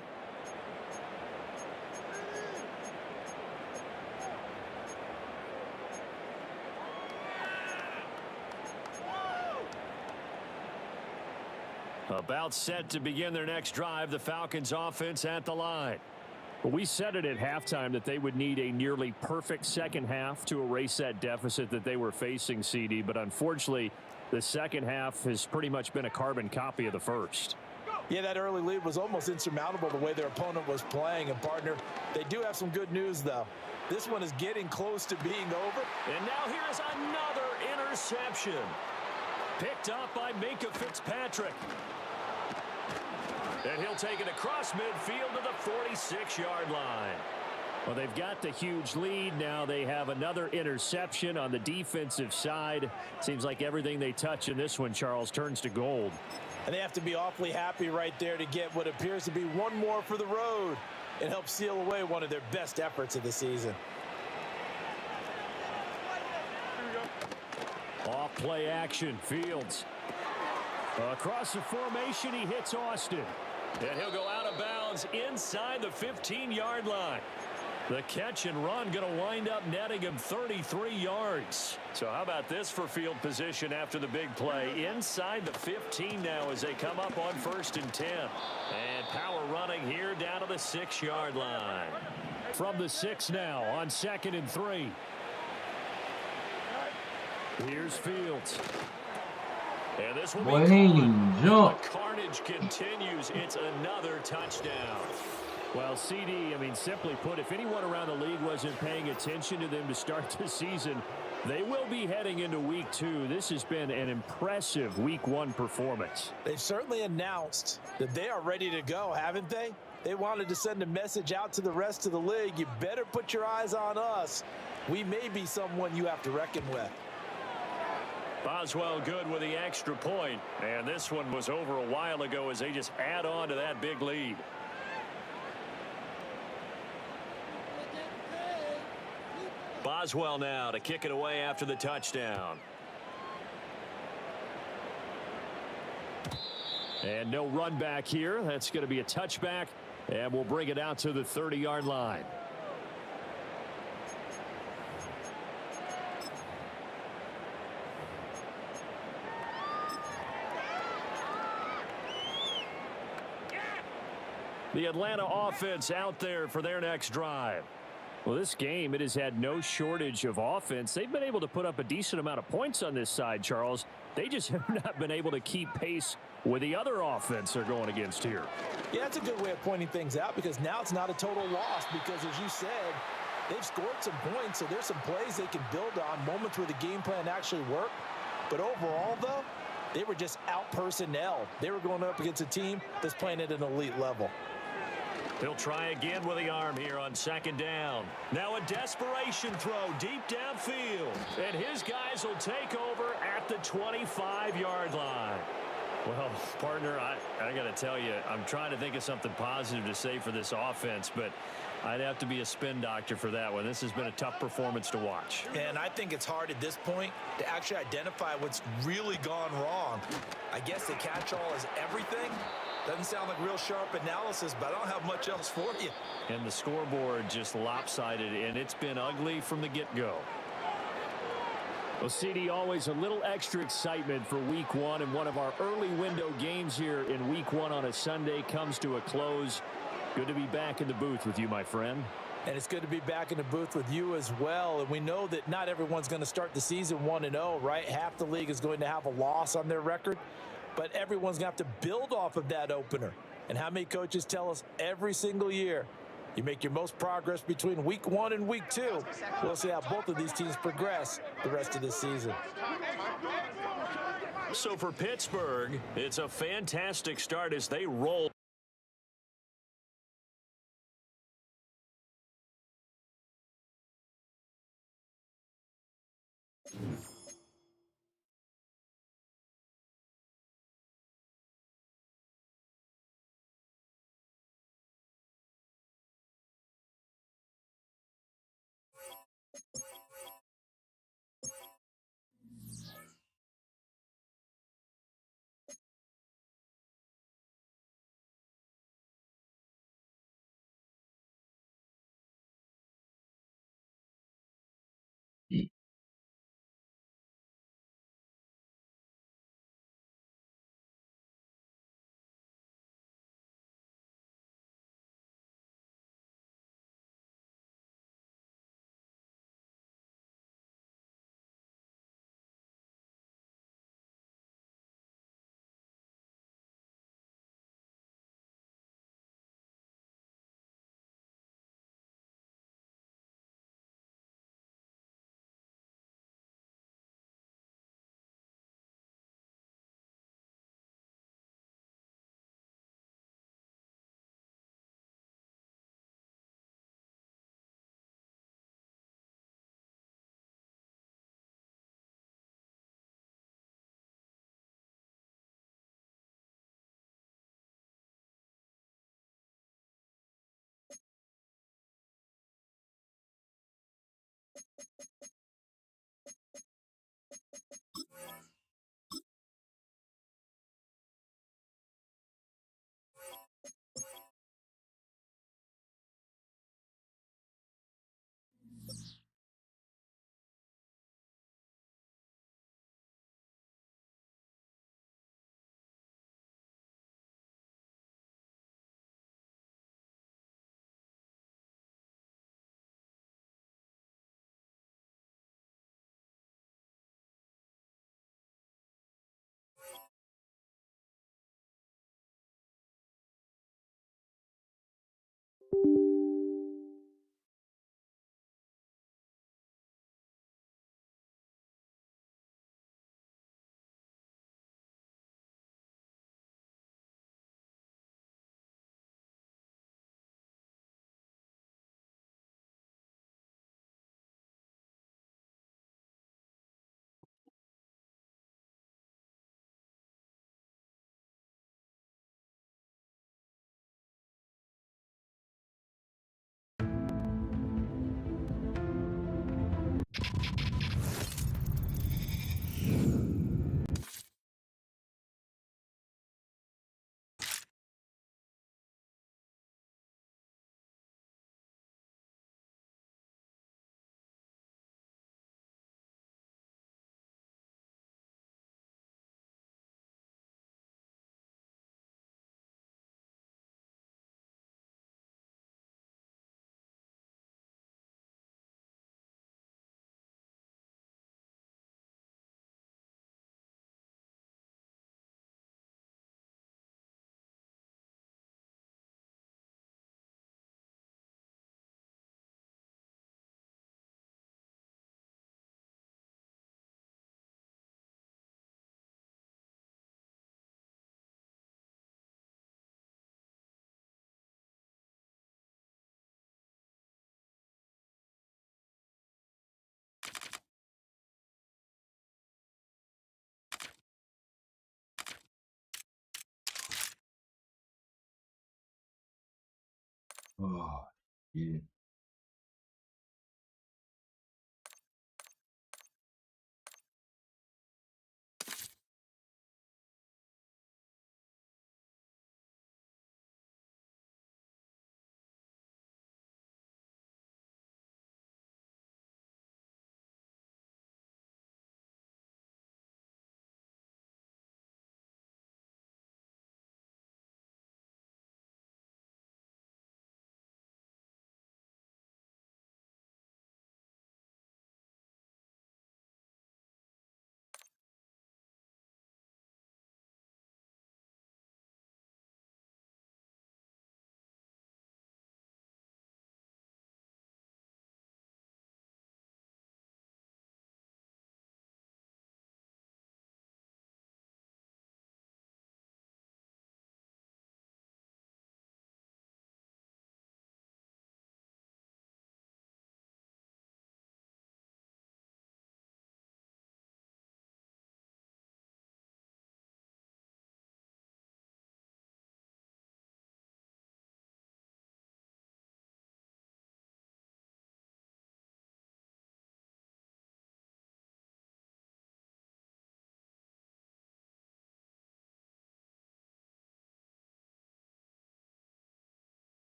About set to begin their next drive, the Falcons offense at the line. Well, we said it at halftime that they would need a nearly perfect second half to erase that deficit that they were facing, CD. But unfortunately, the second half has pretty much been a carbon copy of the first. Yeah, that early lead was almost insurmountable the way their opponent was playing. And, partner, they do have some good news, though. This one is getting close to being over. And now here's another interception. Picked up by Minka Fitzpatrick. And he'll take it across midfield to the 46-yard line. Well, they've got the huge lead. Now they have another interception on the defensive side. Seems like everything they touch in this one, Charles, turns to gold. And they have to be awfully happy right there to get what appears to be one more for the road. It helps seal away one of their best efforts of the season. Off play action, Fields. Across the formation, he hits Austin. And he'll go out of bounds inside the 15-yard line. The catch and run going to wind up netting him 33 yards. So how about this for field position after the big play? Inside the 15 now as they come up on 1st and 10. And power running here down to the 6-yard line. From the 6 now on 2nd and 3. Here's Fields. And this will be jump. the carnage continues. It's another touchdown. Well, CD, I mean, simply put, if anyone around the league wasn't paying attention to them to start the season, they will be heading into week 2. This has been an impressive week 1 performance. They've certainly announced that they are ready to go, haven't they? They wanted to send a message out to the rest of the league. You better put your eyes on us. We may be someone you have to reckon with. Boswell good with the extra point. And this one was over a while ago as they just add on to that big lead. Boswell now to kick it away after the touchdown. And no run back here. That's going to be a touchback. And we'll bring it out to the 30-yard line. The Atlanta offense out there for their next drive. Well, this game, it has had no shortage of offense. They've been able to put up a decent amount of points on this side, Charles. They just have not been able to keep pace with the other offense they're going against here. Yeah, that's a good way of pointing things out because now it's not a total loss because, as you said, they've scored some points, so there's some plays they can build on, moments where the game plan actually worked. But overall, though, they were just out-personnel. They were going up against a team that's playing at an elite level. He'll try again with the arm here on 2nd down. Now a desperation throw deep downfield. And his guys will take over at the 25-yard line. Well, partner, I got to tell you, I'm trying to think of something positive to say for this offense, but I'd have to be a spin doctor for that one. This has been a tough performance to watch. And I think it's hard at this point to actually identify what's really gone wrong. I guess the catch-all is everything. Doesn't sound like real sharp analysis, but I don't have much else for you. And the scoreboard just lopsided, and it's been ugly from the get-go. Well, CD, always a little extra excitement for week 1, and one of our early window games here in week 1 on a Sunday comes to a close. Good to be back in the booth with you, my friend. And it's good to be back in the booth with you as well. And we know that not everyone's going to start the season 1-0, right? Half the league is going to have a loss on their record. But everyone's going to have to build off of that opener. And how many coaches tell us every single year, you make your most progress between week 1 and week 2. We'll see how both of these teams progress the rest of this season. So for Pittsburgh, it's a fantastic start as they roll. Oh, yeah.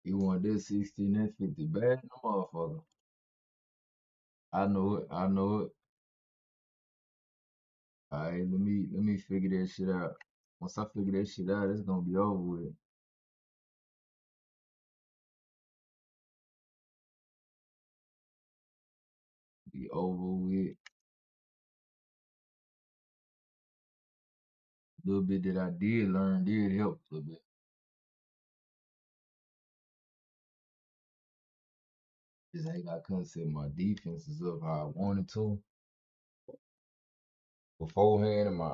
You want this 16 and 50 bad, no motherfucker. I know it. I know it. All right, let me figure that shit out. Once I figure that shit out, it's gonna be over with. Be over with. A little bit that I did learn did help a little bit. Just like I couldn't set my defenses up how I wanted to beforehand in my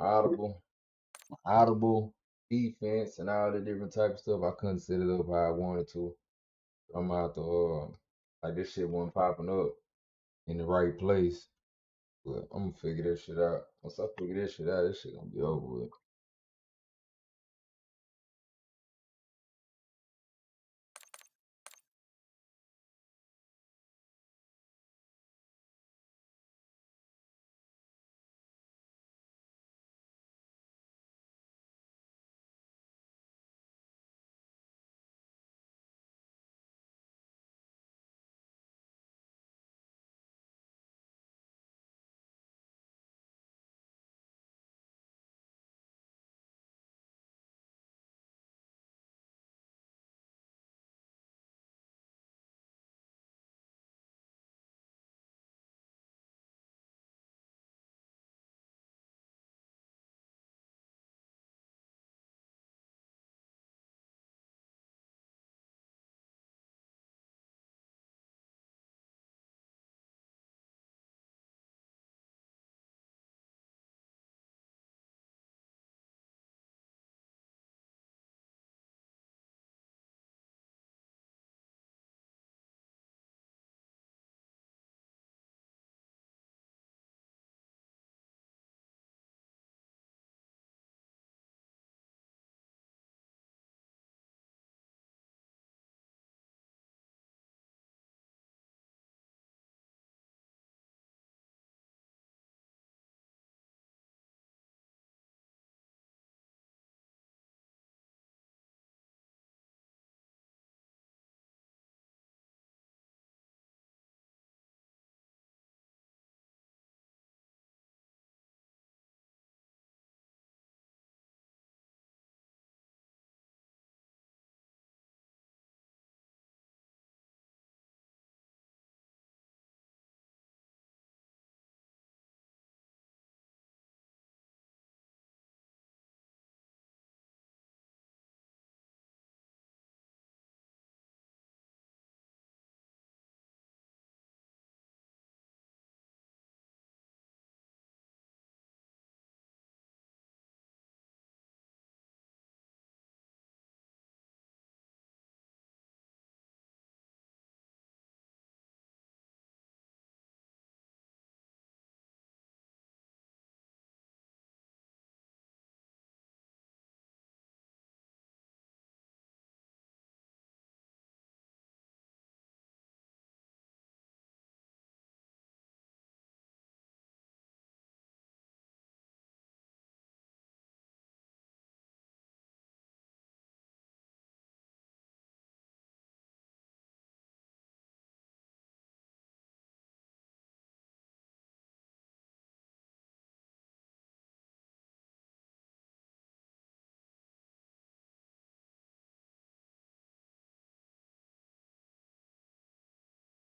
audible defense and all the different type of stuff. I couldn't set it up how I wanted to. I'm out the like this shit wasn't popping up. in the right place. But I'm gonna figure that shit out. Once I figure that shit out, this shit gonna be over with.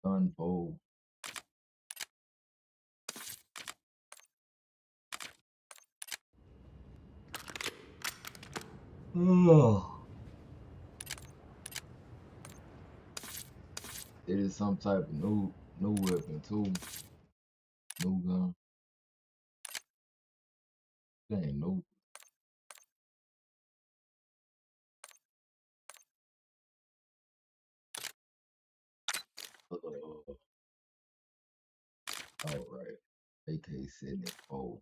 Unfold. Oh, it is some type of new weapon too. New gun. It ain't new. All right. AK-74.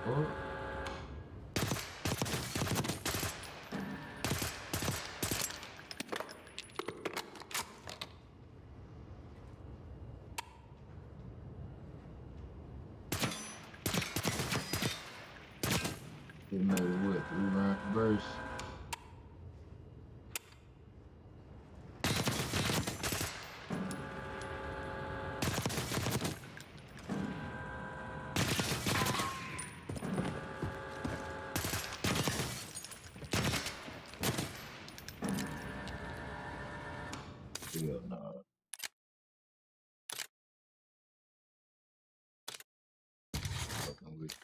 Oh, it made it what? 3-round conversion. Hell no. Fucking with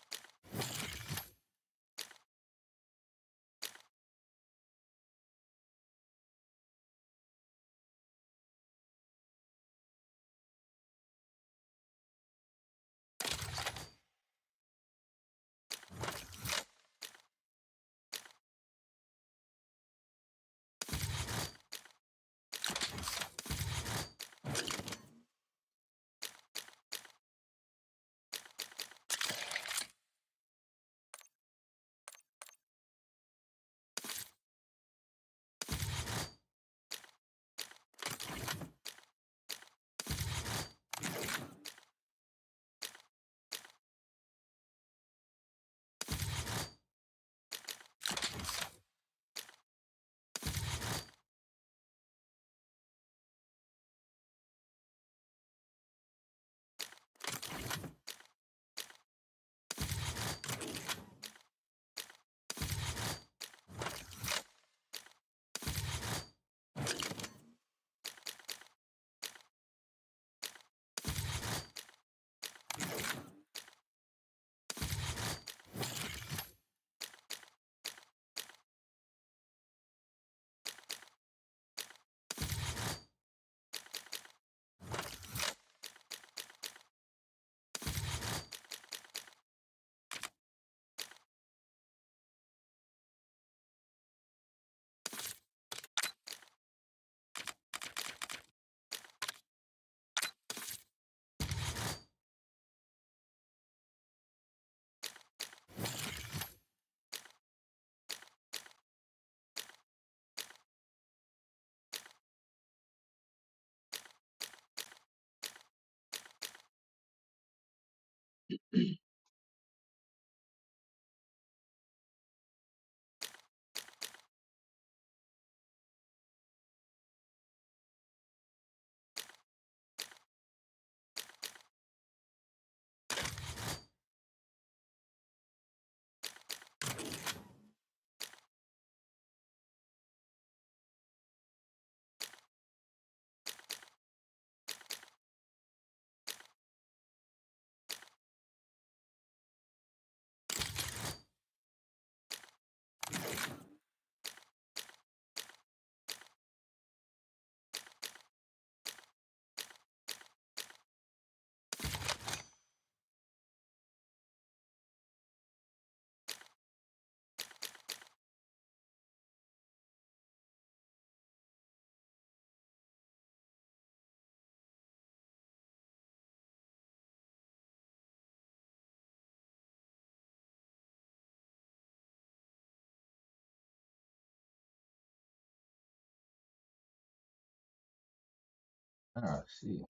ah shit.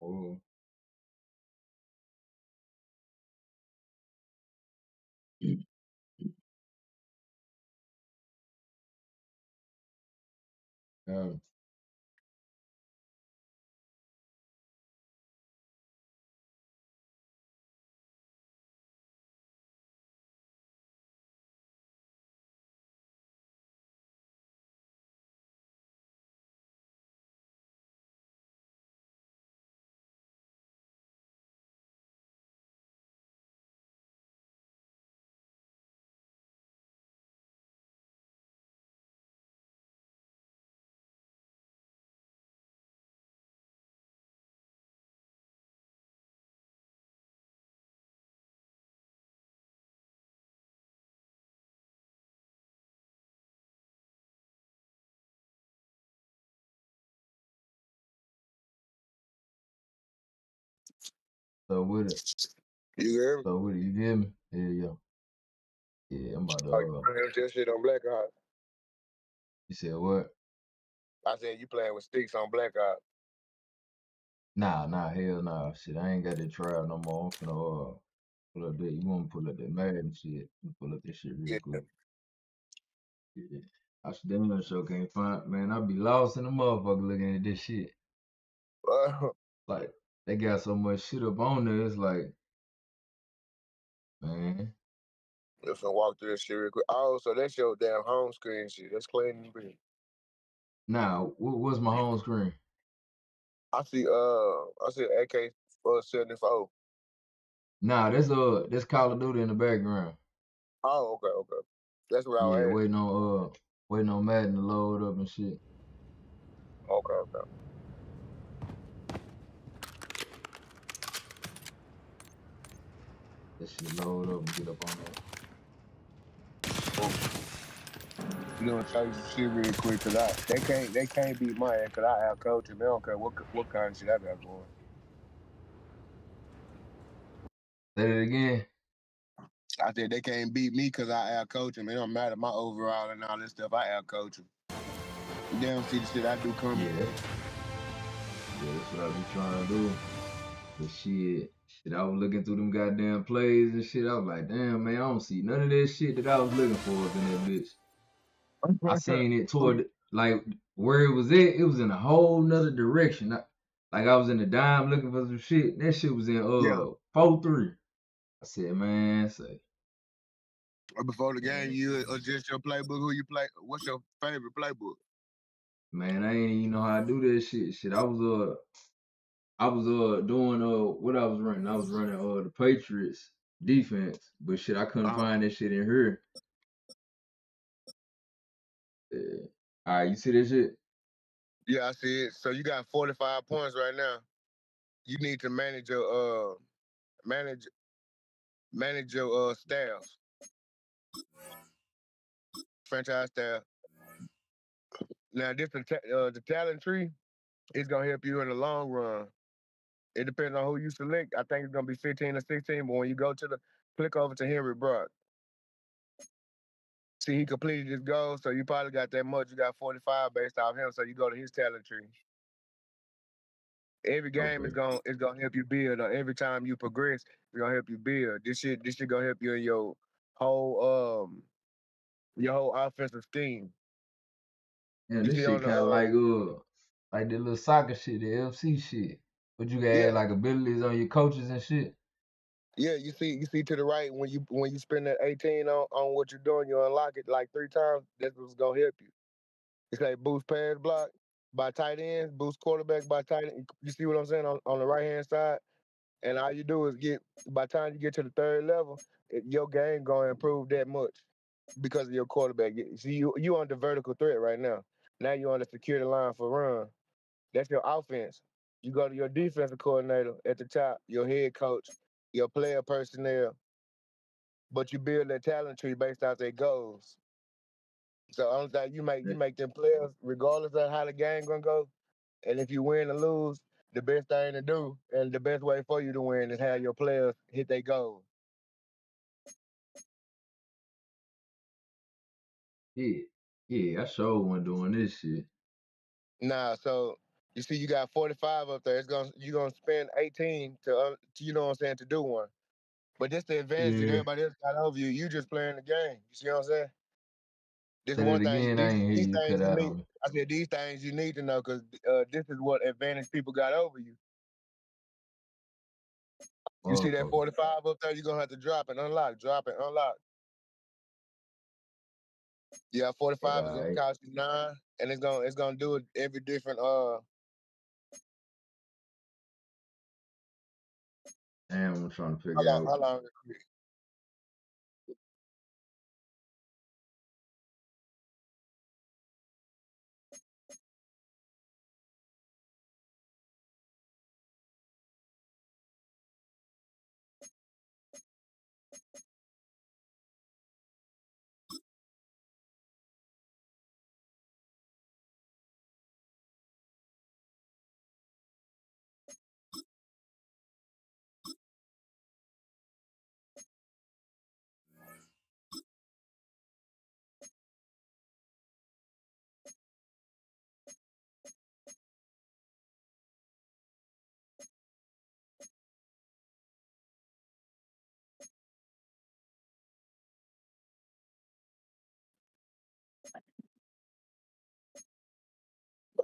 Oh, um, so with it. You hear me? So with it, you feel me? Yeah. Yeah, I'm about to. Oh, you playing that shit on Black Ops? You said what? I said you playing with sticks on Black Ops. Nah, hell nah. Shit, I ain't got that trial no more. I'm finna pull up that. You want to pull up that Madden shit? Pull up that shit real Yeah. quick. Yeah. I should damn sure can't find. Man, I be lost in the motherfucker looking at this shit. Like they got so much shit up on there. It's like, man, Just gonna walk through this shit real quick. Oh, so that's your damn home screen shit. That's clean and pretty. nah. What's my home screen? I see AK 74. Nah, that's Call of Duty in the background. Oh, okay. That's what I Yeah, was asking. waiting on Madden to load up and shit. Okay. That shit load up and get up on that. You gonna show you some shit real quick, cause they can't beat my ass, cause I out coach them. They don't care what kind of shit I got going. Say it again. I said they can't beat me cause I out coach them. It don't matter my overall and all this stuff. I out coach them. They don't see the shit I do coming. Yeah, that's what I be trying to do. But shit, I was looking through them goddamn plays and shit. I was like, damn, man, I don't see none of that shit that I was looking for up in that bitch. I seen it toward like where it was at. It was in a whole nother direction. Like I was in the dime looking for some shit. That shit was in Yeah. 4-3. I said, man, Before the game, man, you adjust your playbook. Who you play? What's your favorite playbook? man, I ain't even know how to do that shit. I was doing what I was running. I was running the Patriots defense, but shit, I couldn't find that shit in here. All right, you see this shit? Yeah, I see it. So you got 45 points right now. You need to manage your manage your staff, franchise staff. Now this the talent tree is gonna help you in the long run. It depends on who you select. I think it's gonna be 15 or 16, but when you go to click over to Henry Brock. See, he completed his goal, so you probably got that much. You got 45 based off him, so you go to his talent tree. Every game is Okay. gonna help you build. Or every time you progress, it's gonna help you build. This shit gonna help you in your whole offensive scheme. Yeah, You this see shit on the kind of like the little soccer shit, the FC shit. But you can add yeah. like abilities on your coaches and shit. Yeah, you see to the right when you spend that 18 on what you're doing, you unlock it like 3 times. That's what's gonna help you. It's like boost pass block by tight ends, boost quarterback by tight end. You see what I'm saying on the right hand side? And all you do is by the time you get to the third level, your game gonna improve that much because of your quarterback. See, you on the vertical threat right now. Now you on the security line for run. That's your offense. You go to your defensive coordinator at the top, your head coach, your player personnel, but you build that talent tree based off their goals. So only thing you make them players, regardless of how the game gonna go, and if you win or lose, the best thing to do and the best way for you to win is have your players hit their goals. Yeah, I sure wasn't doing this shit. Nah, so you see, you got 45 up there. You're gonna spend 18 to you know what I'm saying to do one. But this the advantage that Yeah. everybody else got over you. You just playing the game. You see what I'm saying? This Say that one thing. again. I These ain't hear these you things cut you out need. on me. I said these things you need to know because this is what advantage people got over you. You see that Motherfucker. 45 up there? You're gonna have to drop and unlock. Yeah, 45 is gonna Alright. cost you 9, and it's gonna do it every different. Damn, I'm trying to How figure long? out. How long?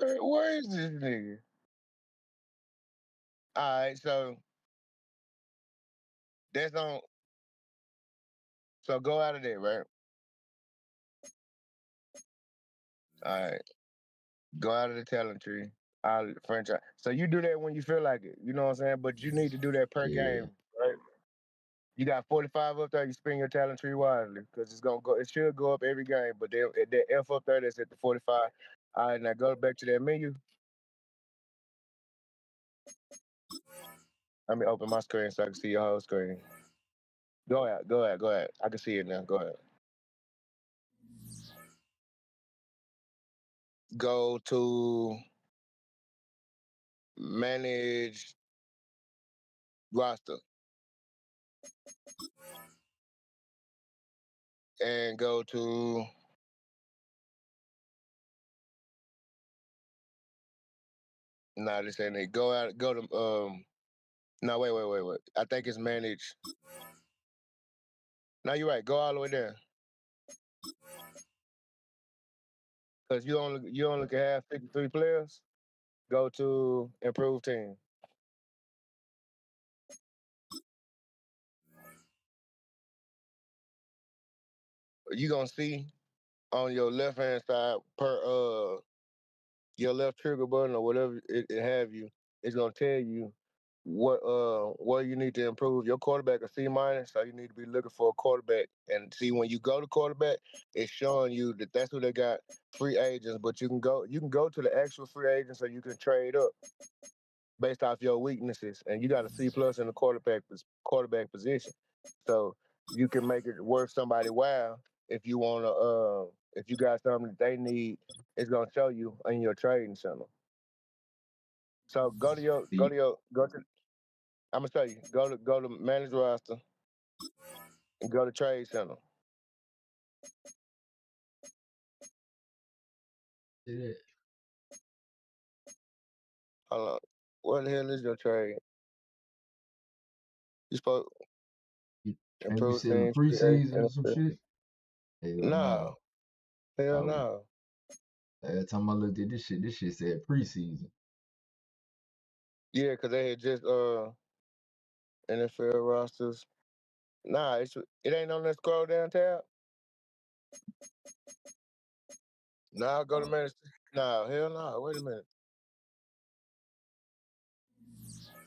Where is this nigga? All right, so that's on. So go out of there, right? All right, go out of the talent tree. Out of the franchise. So you do that when you feel like it. You know what I'm saying? But you need to do that per Yeah, game, right? You got 45 up there. You spin your talent tree wisely because it's gonna go. It should go up every game, but that F up there that's at the 45. All right, now go back to that menu. Let me open my screen so I can see your whole screen. Go ahead, go ahead, go ahead. I can see it now. Go ahead. Go to manage roster and go to this ain't it. Go out, go to no, wait. I think it's manage. No, you're right. Go all the way down. Because you only can have 53 players. Go to improve team. You're gonna see on your left hand side per your left trigger button or whatever it have you, it's gonna tell you what you need to improve. Your quarterback a C minus, so you need to be looking for a quarterback. And see when you go to quarterback, it's showing you that that's who they got free agents. But you can go to the actual free agents, so you can trade up based off your weaknesses. And you got a C plus in the quarterback position, so you can make it worth somebody while if you wanna if you got something that they need, it's gonna show you in your trading center. So see, go to. I'm gonna show you. Go to manage roster and go to trade center. see that. Hold on. What the hell is your trade? You supposed Ain't you improve selling teams, free agent, preseason or some NFL. shit? Hell No, no. hell Oh, no. last time I looked at this shit said preseason. Yeah, because they had just NFL rosters. Nah, it ain't on that scroll down tab. Nah, go to Oh, manage. Nah, hell no. Wait a minute.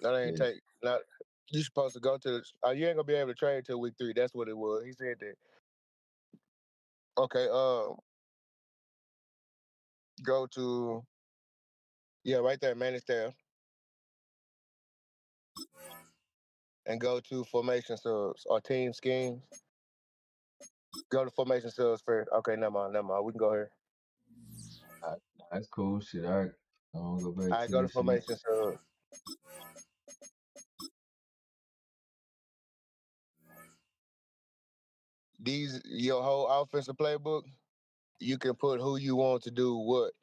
That ain't yeah, take. Not. You supposed to go to the. You ain't gonna be able to trade till week 3. That's what it was. He said that. Okay. Go to right there, manage tab, and go to formation subs or team schemes. Go to formation subs first. Okay, never mind. We can go here. I, that's cool shit. I don't go back All right, to go to this shit. formation subs. These your whole offensive playbook. You can put who you want to do what.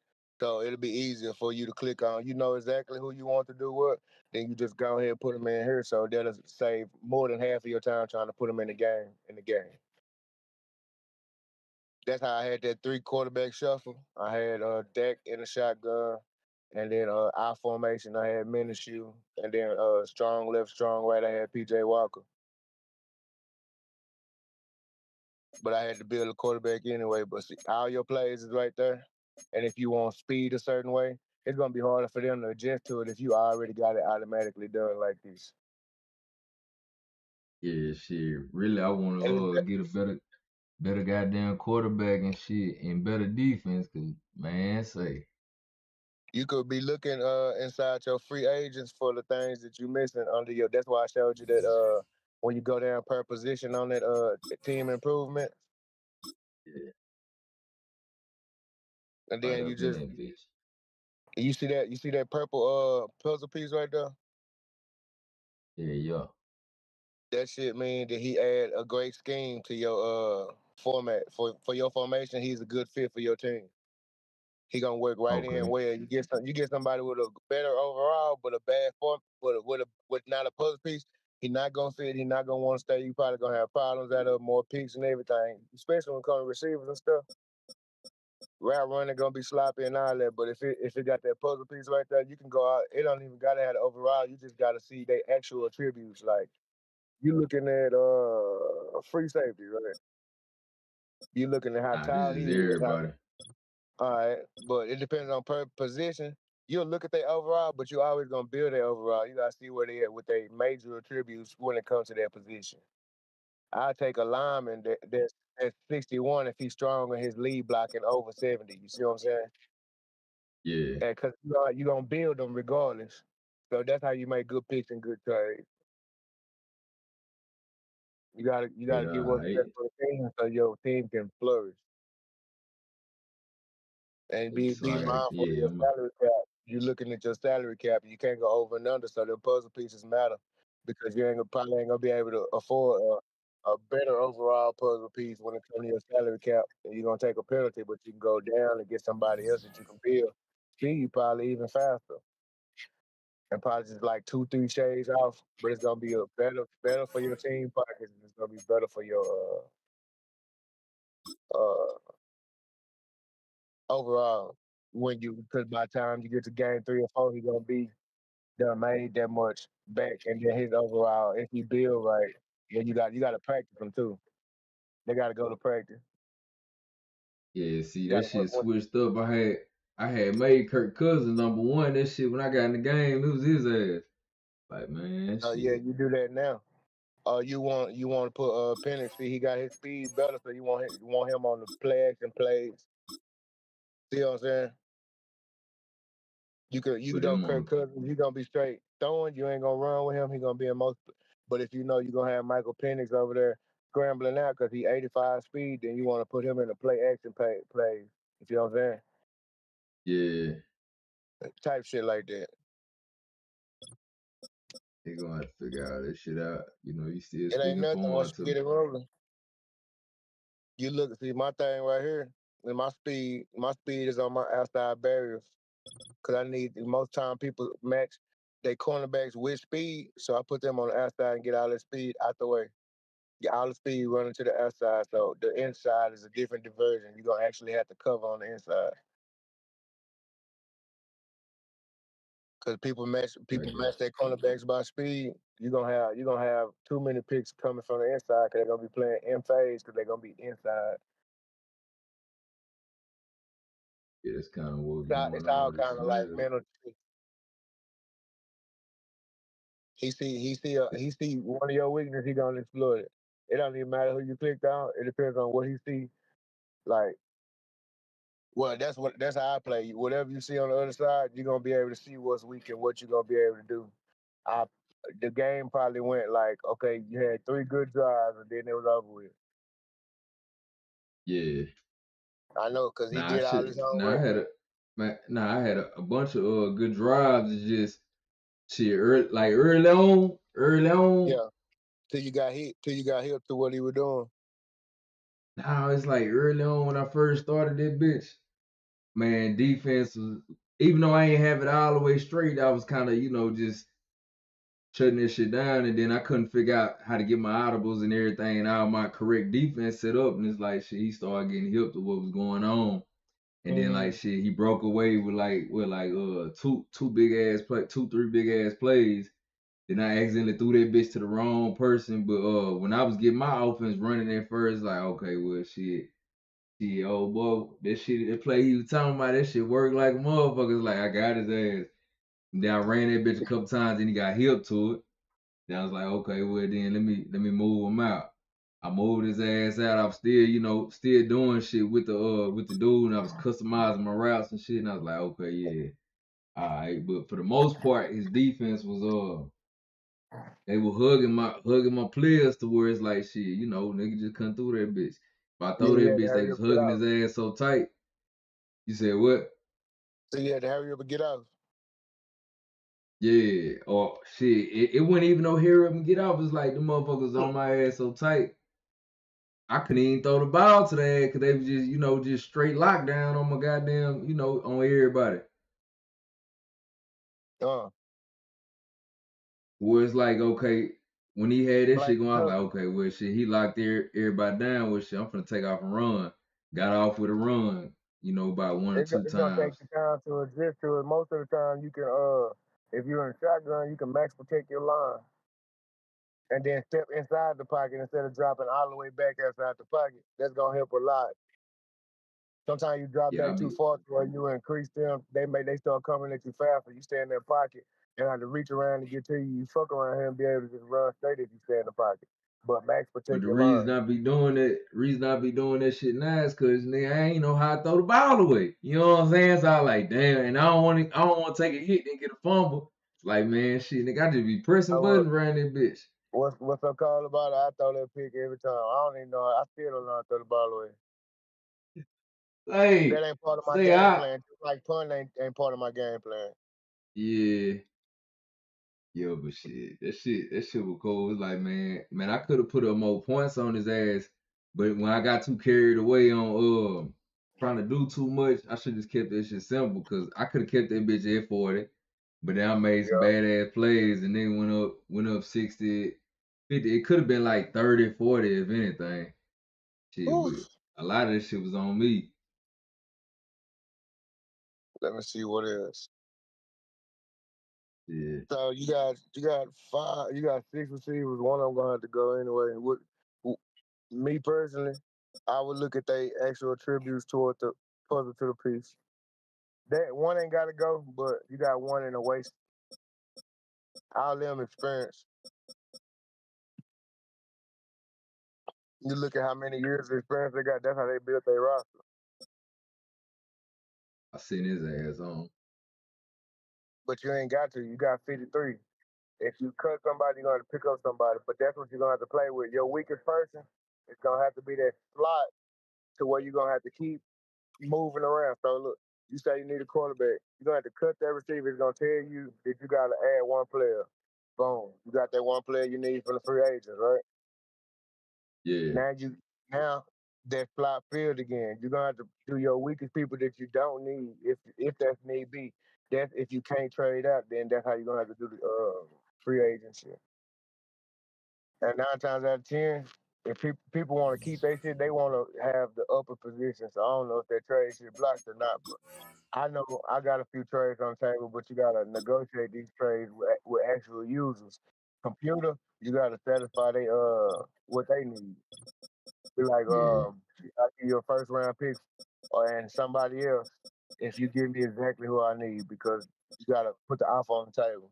So it'll be easier for you to click on. You know exactly who you want to do what. Then you just go ahead and put them in here. So that'll save more than half of your time trying to put them in the game. That's how I had that 3 quarterback shuffle. I had Dak in the shotgun, and then I formation. I had Minshew, and then strong left, strong right. I had PJ Walker. But I had to build a quarterback anyway. But see, all your plays is right there. And if you want speed a certain way, it's gonna be harder for them to adjust to it if you already got it automatically done like this. Yeah, shit. Really, I want And to get a better goddamn quarterback and shit, and better defense. Cause man, say you could be looking inside your free agents for the things that you missing under your. That's why I showed you that when you go down per position on that team improvement, yeah, and right then up in that bitch. you see that purple puzzle piece right there. Yeah, yeah. That shit mean that he add a great scheme to your format for your formation. He's a good fit for your team. He gonna work right in Okay. well. You get somebody with a better overall, but a bad form, with not a puzzle piece. He not gonna fit. He not gonna want to stay. You probably gonna have problems out of more picks and everything, especially when it comes to receivers and stuff. Route running gonna be sloppy and all that, but if it got that puzzle piece right there, you can go out. It don't even gotta have the overall. You just gotta see their actual attributes. Like you looking at free safety, right? You looking at how Nah, this tall he is is. everybody. All right, but it depends on per position. You'll look at their overall, but you always gonna build their overall. You gotta see where they at with their major attributes when it comes to their position. I take a lineman that's 61 if he's strong in his lead blocking over 70. You see what I'm saying? Yeah. Because you gonna build them regardless. So that's how you make good picks and good trades. You gotta But get what's best for the team so your team can flourish. And it's be like, mindful of yeah, your salary cap. You're looking at your salary cap. You can't go over and under, so the puzzle pieces matter because probably ain't gonna be able to afford a better overall puzzle piece when it comes to your salary cap. And you're gonna take a penalty, but you can go down and get somebody else that you can build. See you probably even faster and probably just like 2, 3 shades off. But it's gonna be a better for your team pockets. It's gonna be better for your overall because by the time you get to game 3 or 4, he's gonna be done made that much back, and then his overall, if he build right, then you got to practice him too. They got to go to practice. yeah. See, You got that to shit switched up. I had made Kirk Cousins #1. That shit when I got in the game, it was his ass. Like, man, yeah, shit. you do that now. You want to put Penix. See, he got his speed better, so you want him on the play action plays. See what I'm saying? You Put know him Kirk on. Cousins, he gonna be straight throwing. You ain't gonna run with him. He gonna be in most. But if you know you're gonna have Michael Penix over there scrambling out because he 85 speed, then you want to put him in the play action plays. You know what I'm Yeah, saying? Type shit like that. they gonna have to figure all that shit out. You know, you still It ain't speaking nothing foreign once to you me. get it rolling. You see my thing right here, and my speed is on my outside barriers. Cause I need most time people match they cornerbacks with speed. So I put them on the outside and get all the speed out the way. Get all the speed running to the outside. So the inside is a different diversion. You're gonna actually have to cover on the inside. Cause I people got match their you. cornerbacks by speed. You're gonna have too many picks coming from the inside because they're gonna be playing in phase because they're gonna be inside. Yeah, that's kind of what's It's going all on kind this of like Sunday. mental. He see one of your weaknesses, he gonna exploit it. It don't even matter who you clicked on. It depends on what he see. Like, well, that's how I play. Whatever you see on the other side, you're gonna be able to see what's weak and what you're gonna be able to do. I the game probably went like, okay, you had 3 good drives and then it was over with. Yeah. I know because he Nah, I did all should. his Nah, I homework. had a man. Nah, I had a bunch of good drives. It's just shit. Early on. Yeah, till you got hit to what he was doing. Nah, it's like early on when I first started that bitch. Man, defense was. Even though I ain't have it all the way straight, I was kind of just shutting this shit down, and then I couldn't figure out how to get my audibles and everything and all my correct defense set up, and it's like shit. He started getting hip to what was going on. And then like Mm-hmm. shit, he broke away with two big ass play, 2, 3 big ass plays. Then I accidentally threw that bitch to the wrong person. But when I was getting my offense running at first, like okay, well shit, old boy, that play he was talking about, that shit worked like a motherfucker. It's like I got his ass. And then I ran that bitch a couple times, and he got hip to it. Then I was like, okay, well then let me move him out. I moved his ass out. I was still doing shit with the dude, and I was customizing my routes and shit. And I was like, okay, yeah, all right. But for the most part, his defense was they were hugging my players to where it's like shit, nigga just couldn't throw that bitch. If I Yeah, throw you that had to bitch, they hurry was up and get hugging out. his ass so tight. You said what? So you had to hurry up and get out. Yeah, or shit, it wasn't even no hurry up and get off. It's like the motherfuckers on my ass so tight. I couldn't even throw the ball to that because they was just straight lockdown on my goddamn, on everybody. Uh, Where it's like, okay, when he had that Black shit going, I was like, Justice. okay, well, shit, he locked everybody down with shit. I'm finna take off and run. Got off with a run. about one or two It's gonna take times. you time to adjust to it. Most of the time, you can if you're in shotgun, you can max protect your line and then step inside the pocket instead of dropping all the way back outside the pocket. That's gonna help a lot. Sometimes you drop Yeah, I back too be far to where you increase them. They start coming at you faster. You stay in their pocket and have to reach around to get to you. You fuck around here and be able to just run straight if you stay in the pocket. But max but protect the your line. reason I be doing that shit now is cause nigga, I ain't know how to throw the ball away. You know what I'm saying? So I like, damn, and I don't want to take a hit and get a fumble. Like, man, shit, nigga, I just be pressing So buttons around that bitch. what's so called about it? I throw that pick every time. I don't even know. I still don't know how to throw the ball away. That Like, ain't part of my say game I, plan. Just like punt ain't part of my game plan. yeah. Yo, but that shit was cool. It's like, man, I could have put up more points on his ass, but when I got too carried away on trying to do too much, I should just kept that shit simple because I could have kept that bitch at 40, but then I made some Yeah. badass plays and then went up 60, 50. It could have been like 30, 40 if anything. Shit, Whew. but a lot of this shit was on me. Let me see what else. Yeah, So you got six receivers. One of them gonna have to go anyway. Me personally, I would look at their actual attributes toward the puzzle to the piece. That one ain't got to go, but you got one in a waste. I'll let them experience. You look at how many years of experience they got. That's how they built their roster. I seen his ass on. But you ain't got to. You got 53. If you cut somebody, you're gonna have to pick up somebody. But that's what you're gonna have to play with. Your weakest person is gonna have to be that slot to where you're gonna have to keep moving around. So look, you say you need a quarterback. You're gonna have to cut that receiver. It's gonna tell you that you gotta add one player. Boom. You got that one player you need for the free agents, right? Yeah, Now that flat field again. You're gonna have to do your weakest people that you don't need if that's need be. That's if you can't trade out, then that's how you're gonna have to do the free agency. And 9 times out of 10, if people want to keep their shit, they want to have the upper position. So I don't know if that trade shit blocked or not, but I know I got a few trades on the table, but you gotta negotiate these trades with actual users. Computer, you gotta satisfy they what they need. Be like, yeah. I give you a first round pick, or and somebody else if you give me exactly who I need because you gotta put the offer on the table.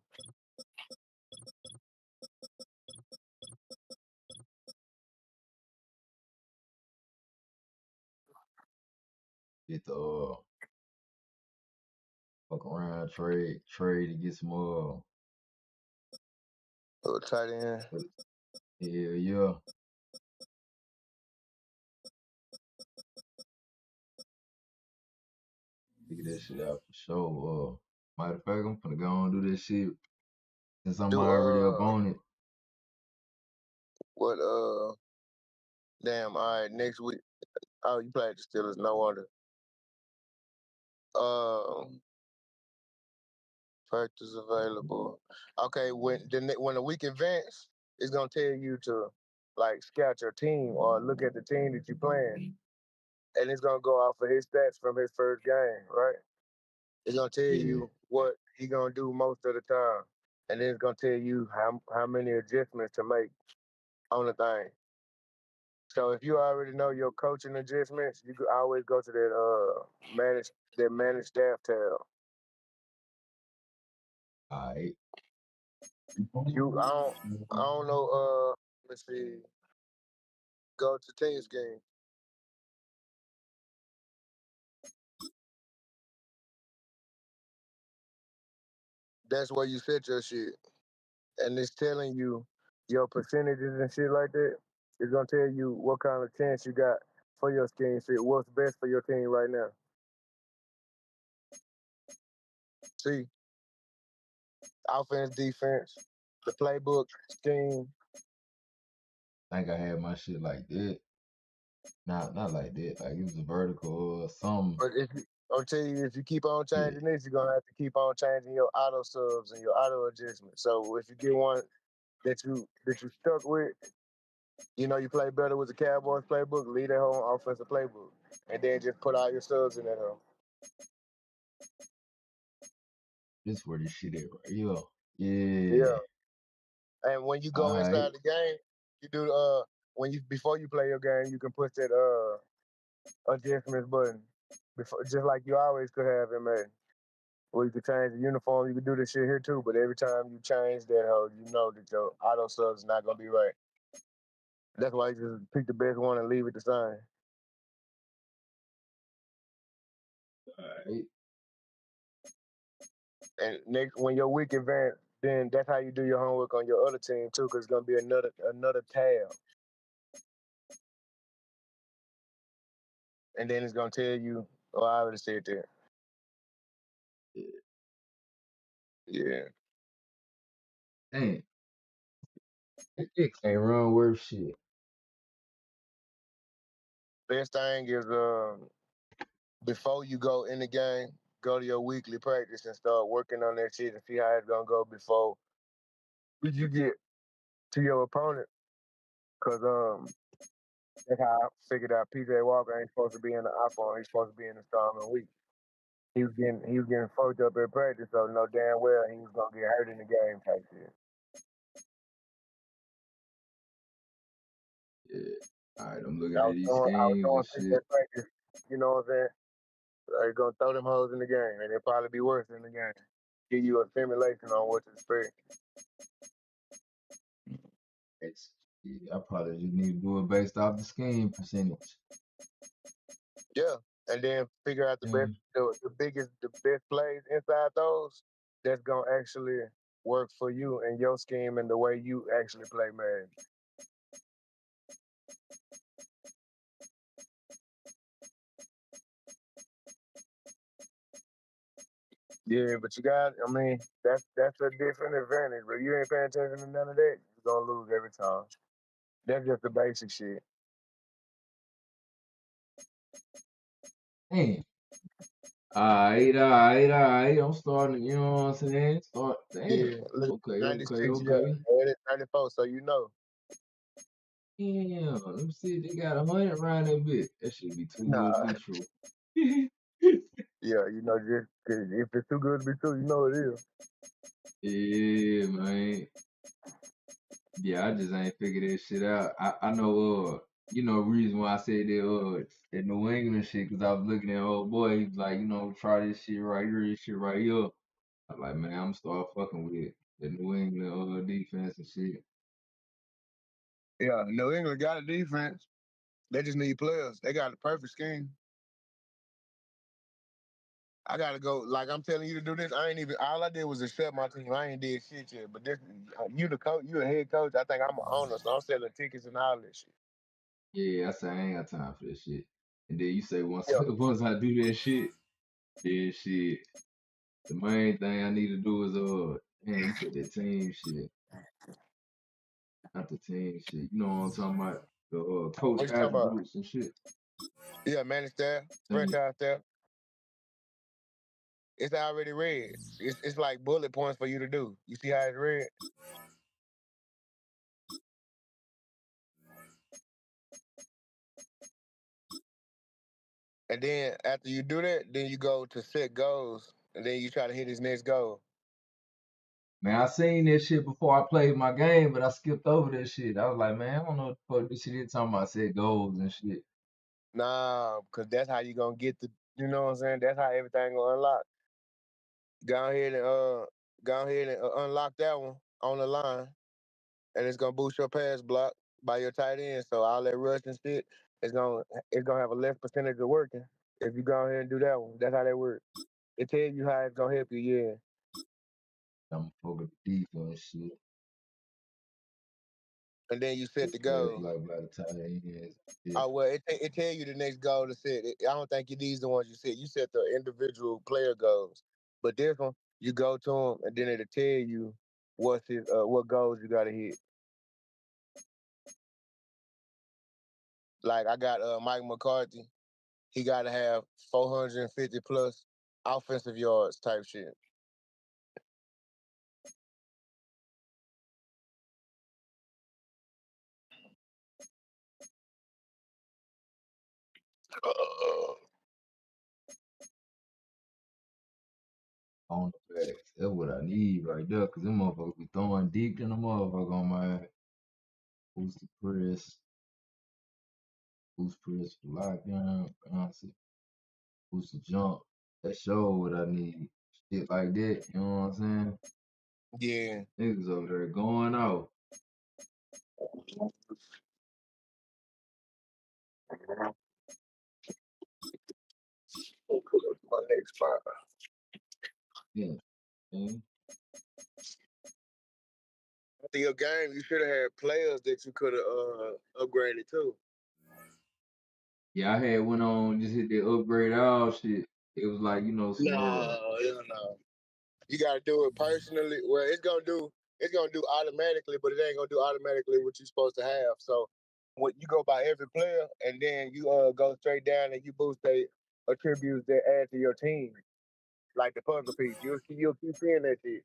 Get the fuck around, trade to get some So tight end. hell yeah. Figure that shit out for sure. Matter of fact, I'm finna go and do this shit since I'm Do already up on it. what damn, all right, next week. Oh, you played the Steelers, no wonder. Um Practice available. Okay, when the week advance, it's gonna tell you to like scout your team or look at the team that you're playing. And it's gonna go off of his stats from his first game, right? It's gonna tell Yeah, you what he gonna do most of the time. And then it's gonna tell you how many adjustments to make on the thing. So if you already know your coaching adjustments, you could always go to that manage staff tab. alright. I don't know let's see, go to teams game. That's where you set your shit. And it's telling you your percentages and shit like that. It's gonna tell you what kind of chance you got for your scheme fit, what's best for your team right now. See, offense, defense, the playbook, scheme. I think I had my shit like that. Not like that. Like it was a vertical or something. But I'll tell you, if you keep on Yeah. changing this, you're gonna have to keep on changing your auto subs and your auto adjustments. So if you get one that you stuck with, You know, you play better with the Cowboys playbook, lead their whole offensive playbook, and then just put all your subs in that hole. This where this shit at right here. Yeah. Yeah. And when you go Alright. inside the game, you do when you before you play your game, you can push that adjustments button before, just like you always could have in Madden. Or you could change the uniform. You could do this shit here too, but every time you change that hoe, you know that your auto subs is not gonna be right. That's why you just pick the best one and leave it the same. Alright. And next, when your week advance, then that's how you do your homework on your other team too, because it's gonna be another tab, and then it's gonna tell you. Oh, I already said that. Yeah. Damn. It can't run worth shit. Best thing is before you go in the game, go to your weekly practice and start working on that shit and see how it's gonna go before you get to your opponent. Cause that's how I figured out PJ Walker ain't supposed to be in the iPhone. He's supposed to be in the starting week. He was getting fucked up in practice, so no damn well he was gonna get hurt in the game type shit. Yeah. Alright, I'm looking I at was these doing I was schemes doing and things shit. at practice. You know what I'm saying? They're gonna throw them hoes in the game, and it'll probably be worse in the game. Give you a simulation on what to expect. Yeah, I probably just need to do it based off the scheme percentage. Yeah, and then figure out Yeah. the best plays inside those that's gonna actually work for you and your scheme and the way you actually play Madden. Yeah, but I mean, that's a different advantage. But you ain't paying attention to none of that, you're gonna lose every time. That's just the basic shit. Damn. Alright. I'm starting, you know what I'm saying? Damn. Yeah, look, Okay. 96, yeah, and it's 94, so you know. Damn. Let me see if they got 100 around that bit. That should be too good to Nah, be true. yeah, you know, just 'cause if it's too good to be true, you know it is. Yeah, man. Yeah, I just ain't figured that shit out. I know, reason why I said that New England shit, cause I was looking at old boy, he's like, try this shit right here, this shit right here. I'm like, man, I'm start fucking with the New England defense and shit. Yeah, New England got a defense. They just need players. They got the perfect scheme. I gotta go. Like I'm telling you to do this. I ain't even. All I did was accept my team. I ain't did shit yet. But this, you the coach. You a head coach. I think I'm an owner, so I'm selling tickets and all that shit. Yeah, I say I ain't got time for this shit. And then you say once Yeah, once I do that shit, then shit. The main thing I need to do is man, you said that team shit, not the team shit. You know what I'm talking about? The coach what you talking about? attributes and shit. Yeah, man, it's there. Team. Franchise there. It's already red. It's like bullet points for you to do. You see how it's red? And then after you do that, then you go to set goals, and then you try to hit his next goal. Man, I seen that shit before I played my game, but I skipped over that shit. I was like, man, I don't know what the fuck this shit is talking about. Set goals and shit. Nah, because that's how you gonna get the. You know what I'm saying? That's how everything gonna unlock. Go ahead and unlock that one on the line, and it's gonna boost your pass block by your tight end. So all that rush and shit, it's gonna have a less percentage of working if you go ahead and do that one. That's how that works. It tell you how it's gonna help you. Yeah. I'm focused defense shit. And then you set This the pass goal. block by the tight ends. Yeah. Oh well, it tell you the next goal to set. I don't think these the ones you set. You set the individual player goals, but this one you go to him and then it'll tell you what goals you got to hit. Like I got Mike McCarthy. He got to have 450 plus offensive yards type shit. Uh, On the backs. That's what I need right there, because them motherfuckers be throwing deep in the motherfucker on my ass. Boost the press. Boost press for lockdown. Honestly. Boost the jump. That show what I need. Shit like that. You know what I'm saying? yeah. Niggas over there going out. My next spot. Yeah. Man. After your game, you should have had players that you could have upgraded too. Yeah, I had went on just hit the upgrade all shit. It was like, some No. You gotta do it personally. Well, it's gonna do automatically, but it ain't gonna do automatically what you're supposed to have. So what you go by every player and then you go straight down and you boost the attributes that add to your team. Like the puzzle piece. You'll keep seeing that shit.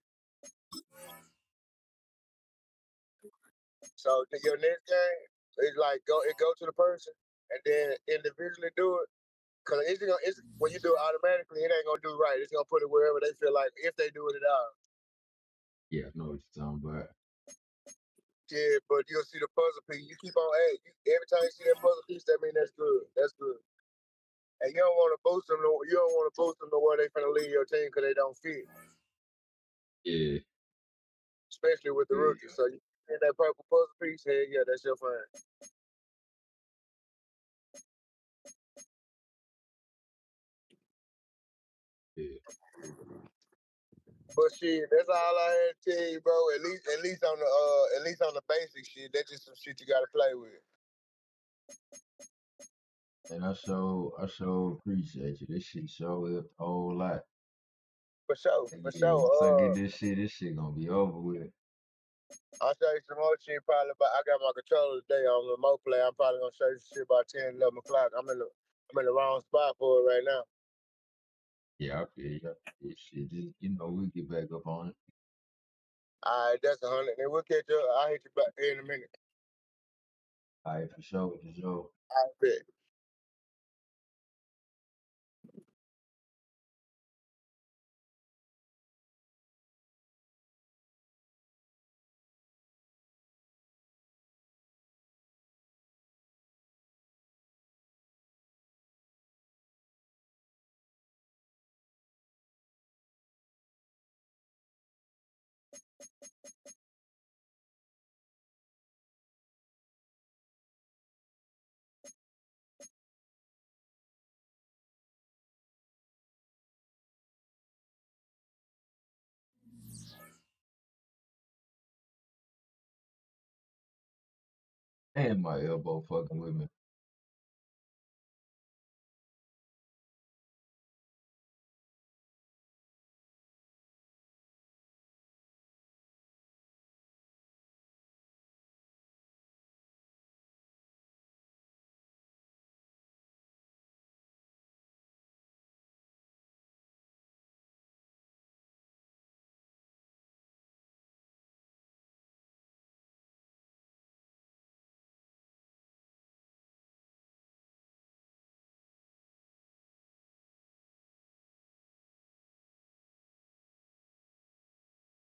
So your next game is like go to the person and then individually do it. Cause it's when you do it automatically, it ain't gonna do right. It's gonna put it wherever they feel like if they do it at all. yeah, I know what you're talking about. Yeah, but you'll see the puzzle piece. You keep on every time you see that puzzle piece, that means that's good. That's good. And you don't want to boost them. You don't want to boost them to where they finna leave your team because they don't fit, Yeah, especially with the yeah, rookies. So you get that purple puzzle piece, hey, yeah, that's your friend. yeah. But shit, that's all I had to tell you, bro. At least on the basic shit, that's just some shit you gotta play with. And I sure appreciate you. This shit sure helped a whole lot. For sure, And for yeah, sure. once I get this shit gonna be over with. I'll show you some more shit probably. But I got my controller today on remote play. I'm probably gonna show you some shit about 10, 11 o'clock. I'm in the wrong spot for it right now. Yeah, I feel you. Shit, just, we'll get back up on it. All right, that's 100. And we'll catch up. I'll hit you back in a minute. All right, for sure, for sure. I bet. And my elbow fucking with me.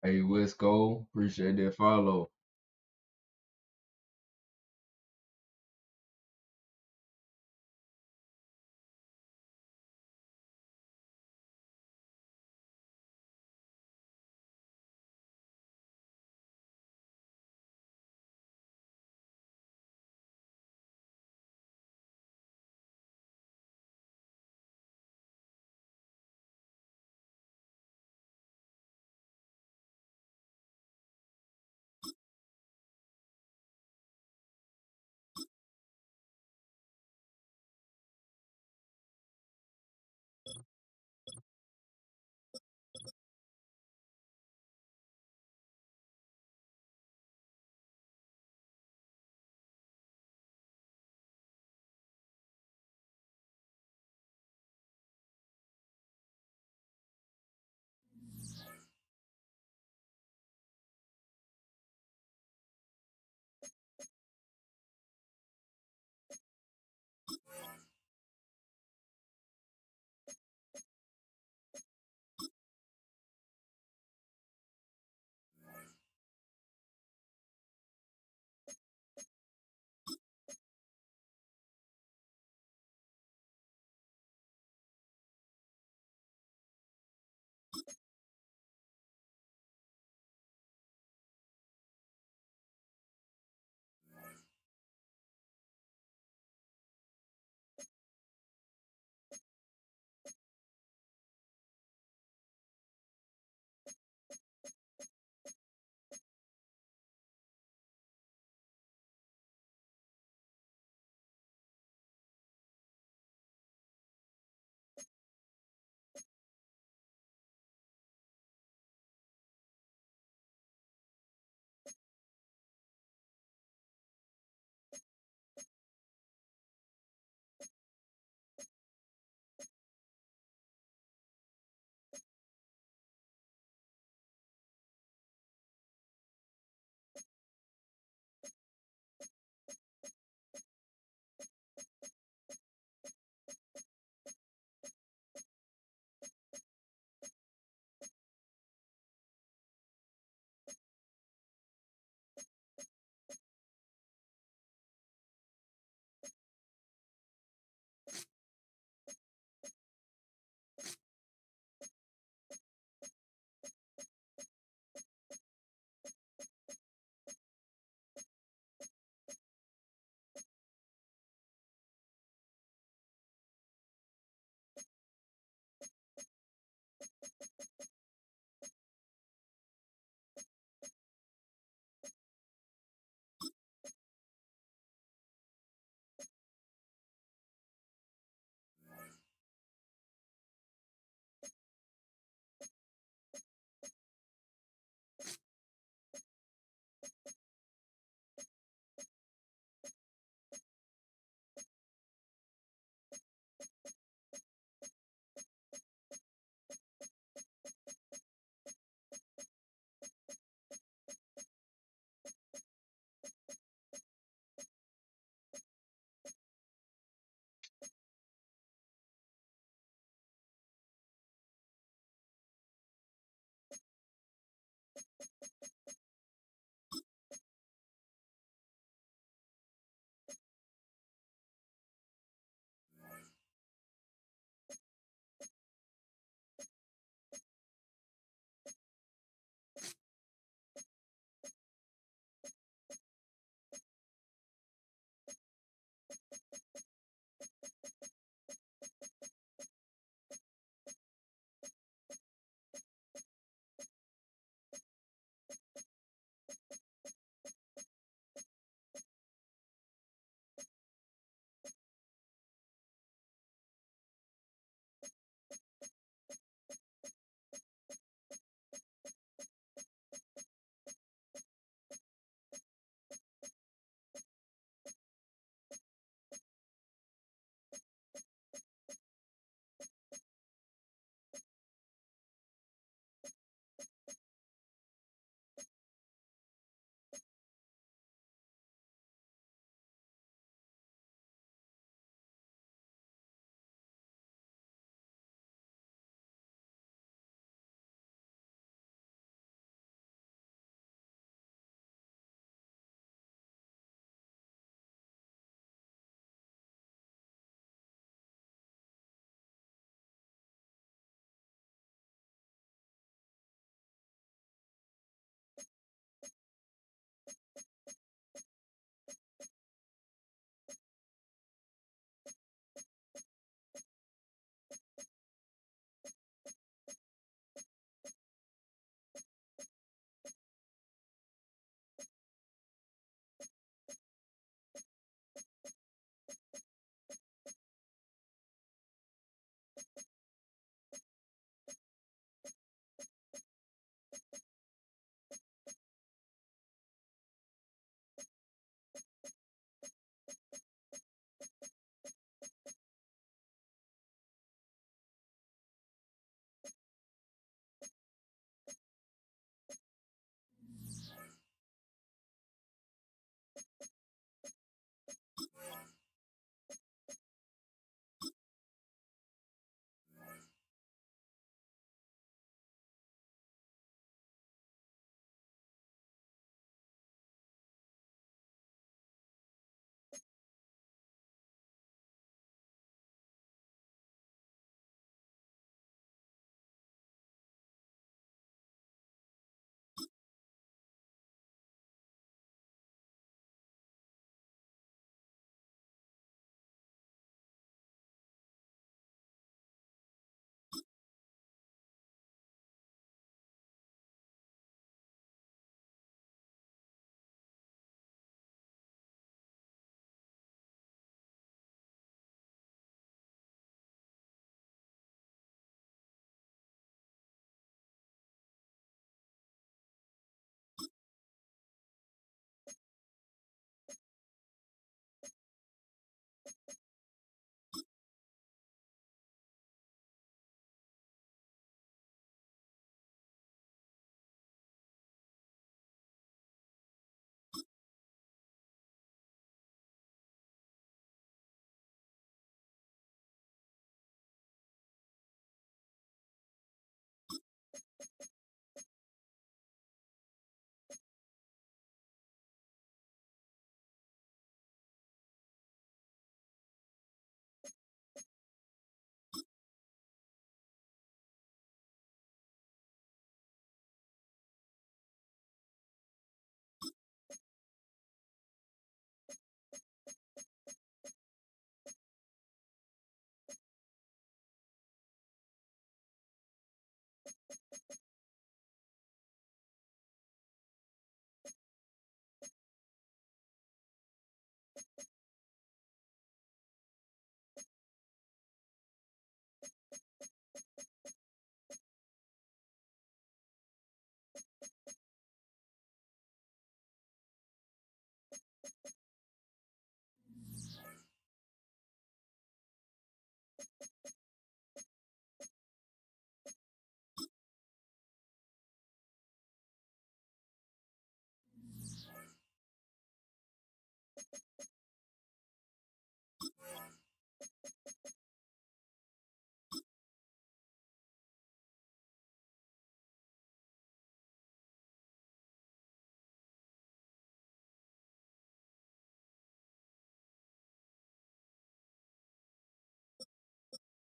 Hey, West Cole, appreciate that follow.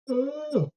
Oh.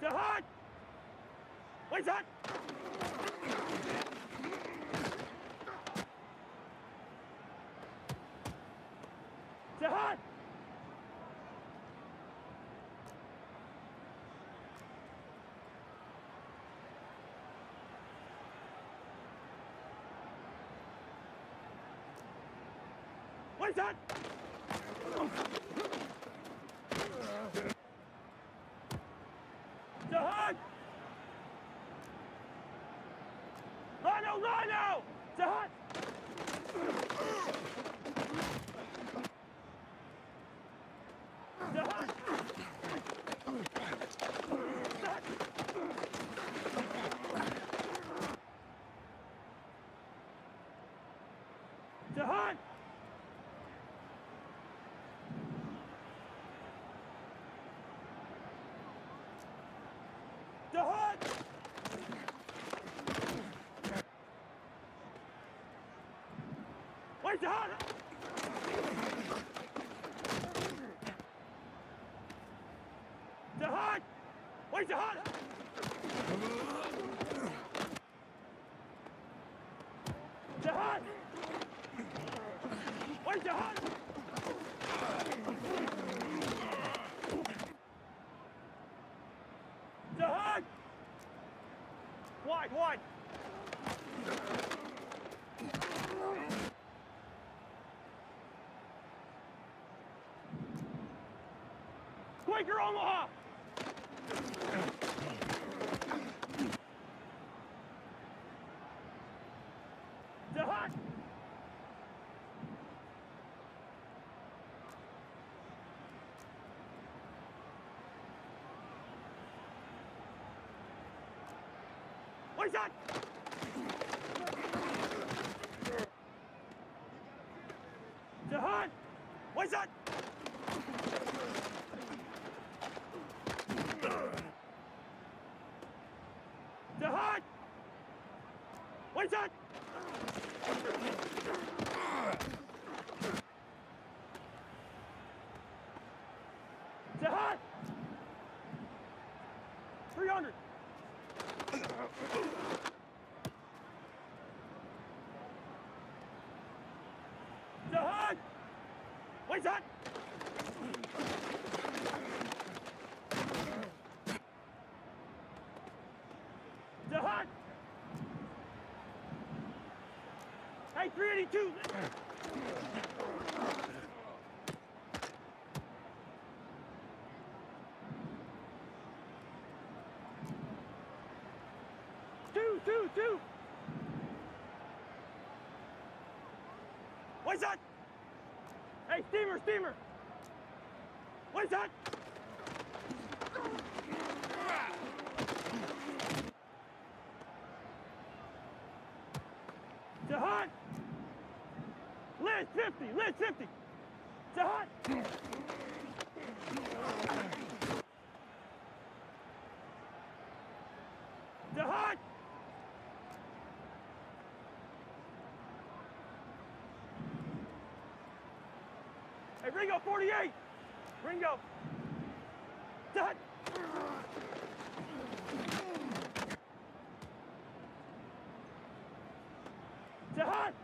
Hot! Wait, hot! Hot! Wait, hot! Hot! Rhino, Rhino! Hot! Hot! Hot! Wait, hot! Hot! Wait, hot! Hot! Where's the hunt? The hunt! Wide, wide. Quaker Omaha! The hunt! What's that? The hunt! What's that? The hunt! What's that? The hunt! 300! The hunt! What's that? The hunt! Hey, 382! Two! What's that? Hey, steamer! What's that? The hunt! Liz 50! The hunt! The hunt! Hey, Ringo 48! Ringo! The hunt! The hunt!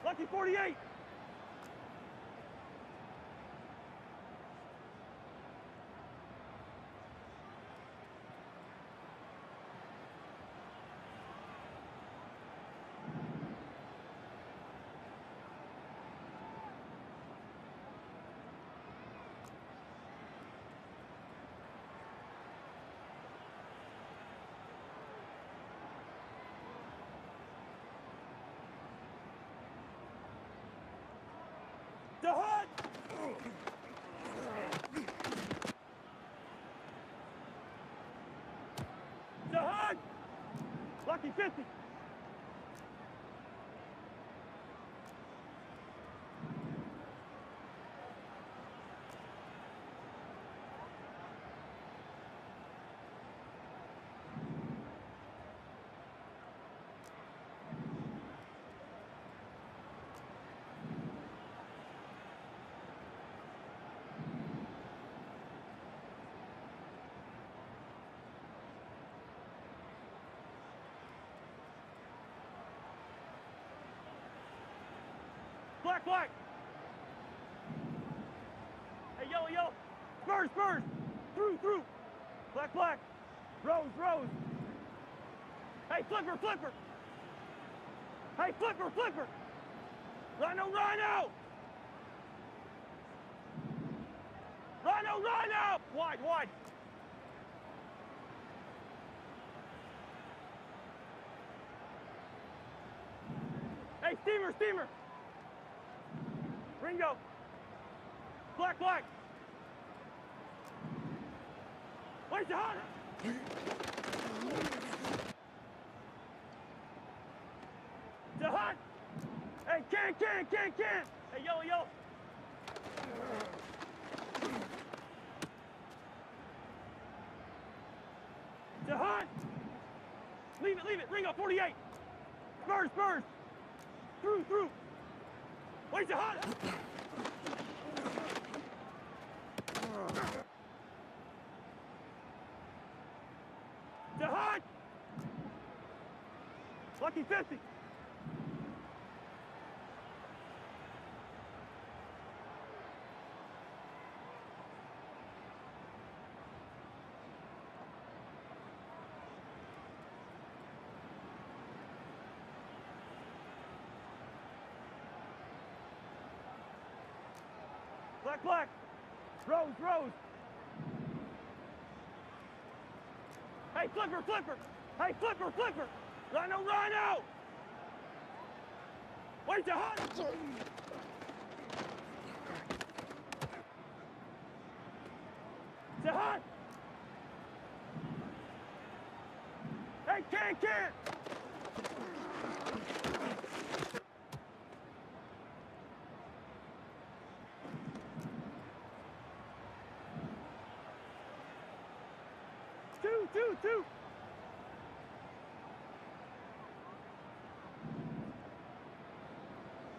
Lucky 48! The hunt! The hunt! Lucky 50! Black! Hey, yellow! Spurs! Through! Black! Rose! Hey, flipper! Hey, flipper! Rhino! Rhino! Wide! Hey, steamer! Ringo! Black! Where's the hunt? The hunt! Hey, can! Hey, yellow! The hunt! Leave it! Ringo 48! Spurs! Through! Where's the hunt? The hunt! Lucky 50! Black, black. Rose, rose. Hey, flipper, flipper. Hey, flipper, flipper. Rhino, rhino. Wait to hunt. To hunt. Hey, can. Two.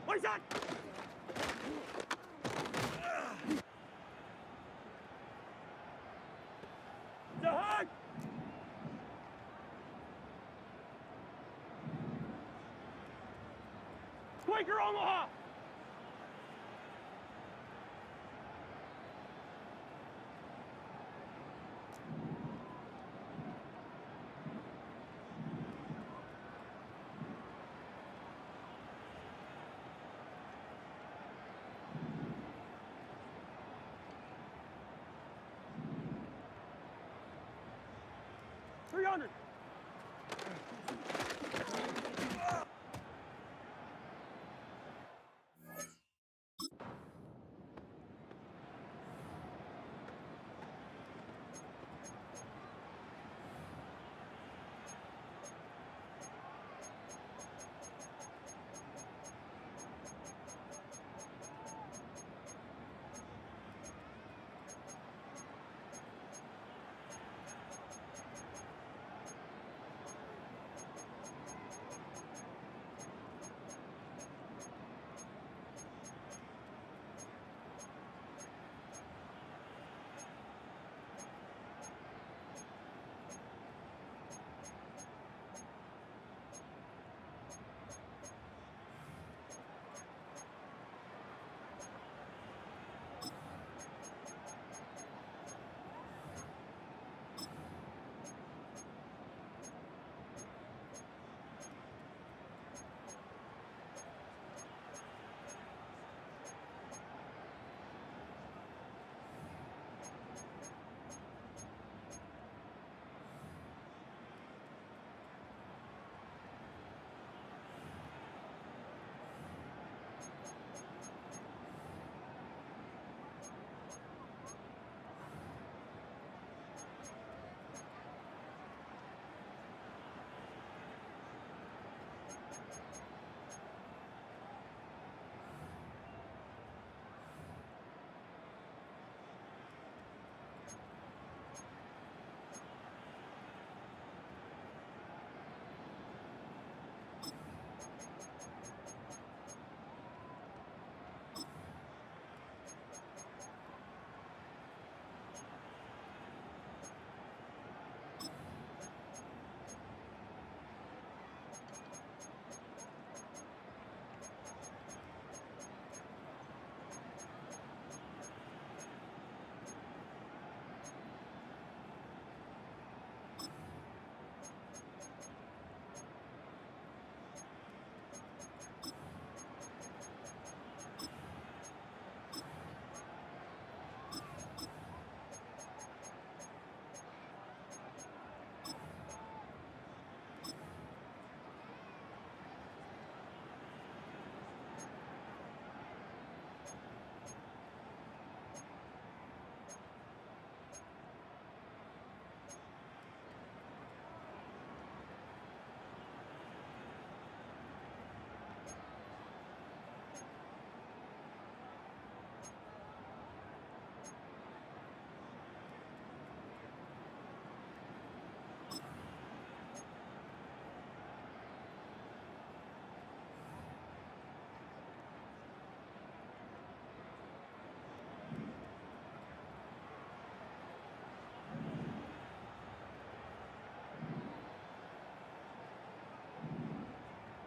What's that? The hug! Quaker Omaha! $300.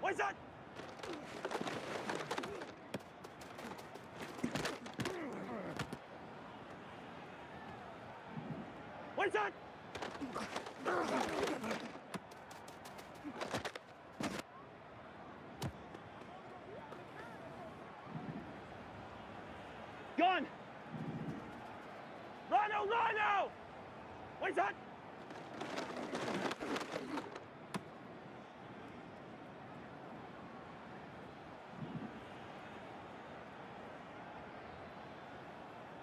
What's that? What's that? Gun! What's that?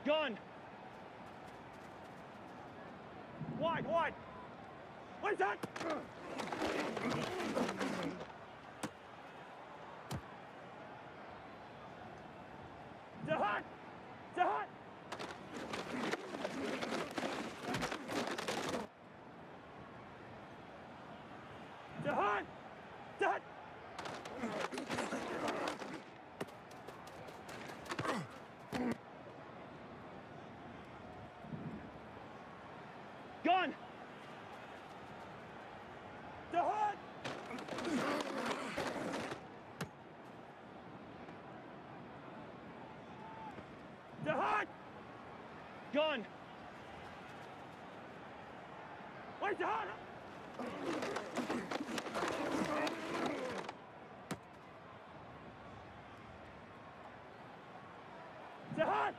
Gun. Wide, wide. What's that? Zahat! Zahat! Zahat! Zahat! Gun! Zahat! Zahat! Gun! Wait, Zahat! Zahat!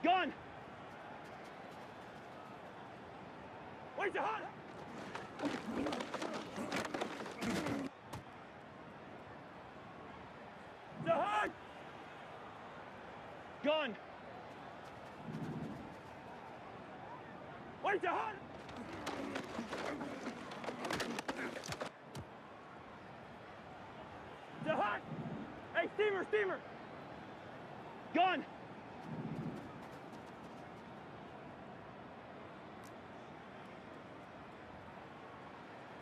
Gun! Wait, Zahat! Zahat! Gun! Wait, Zahat! Zahat! Hey, steamer, steamer! Gun!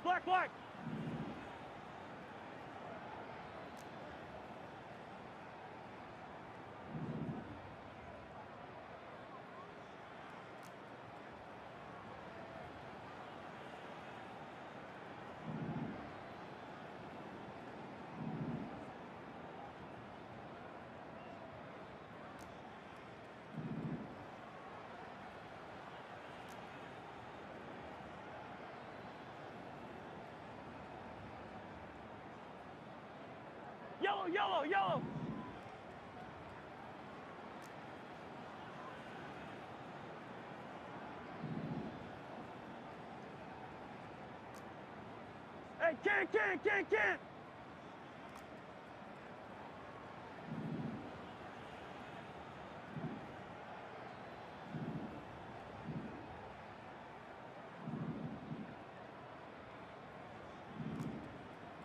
Black, black! Yellow, yellow, yellow! Hey, can't!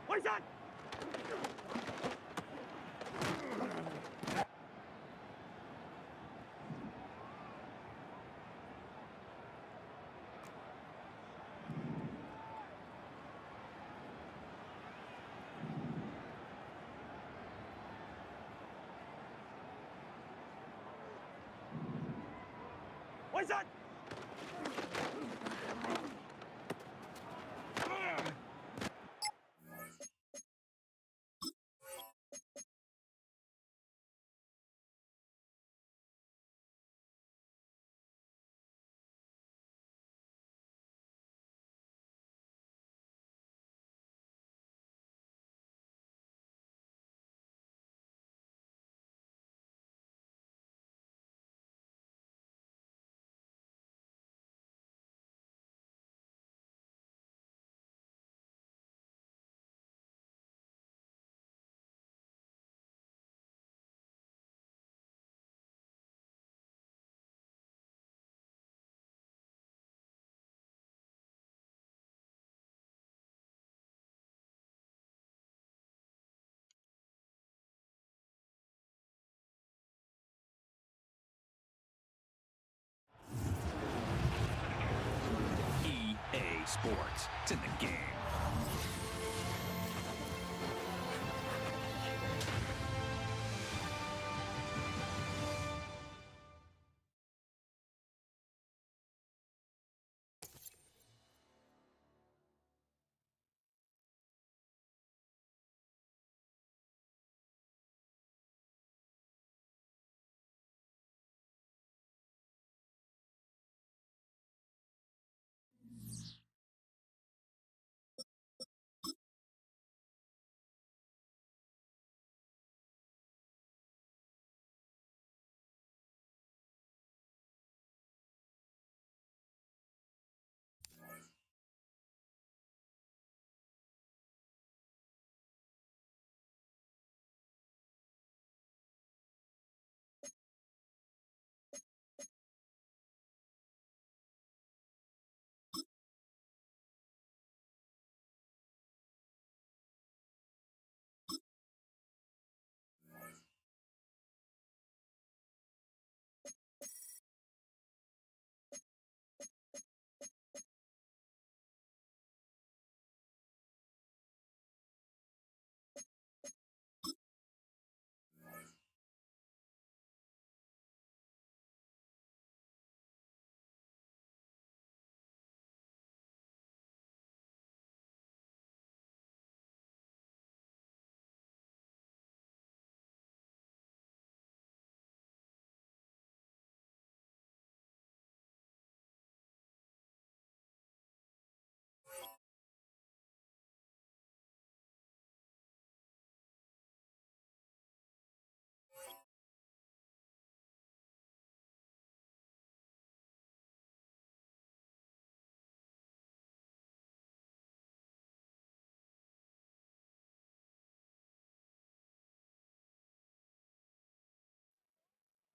What's that? What's that? EA Sports. It's in the game.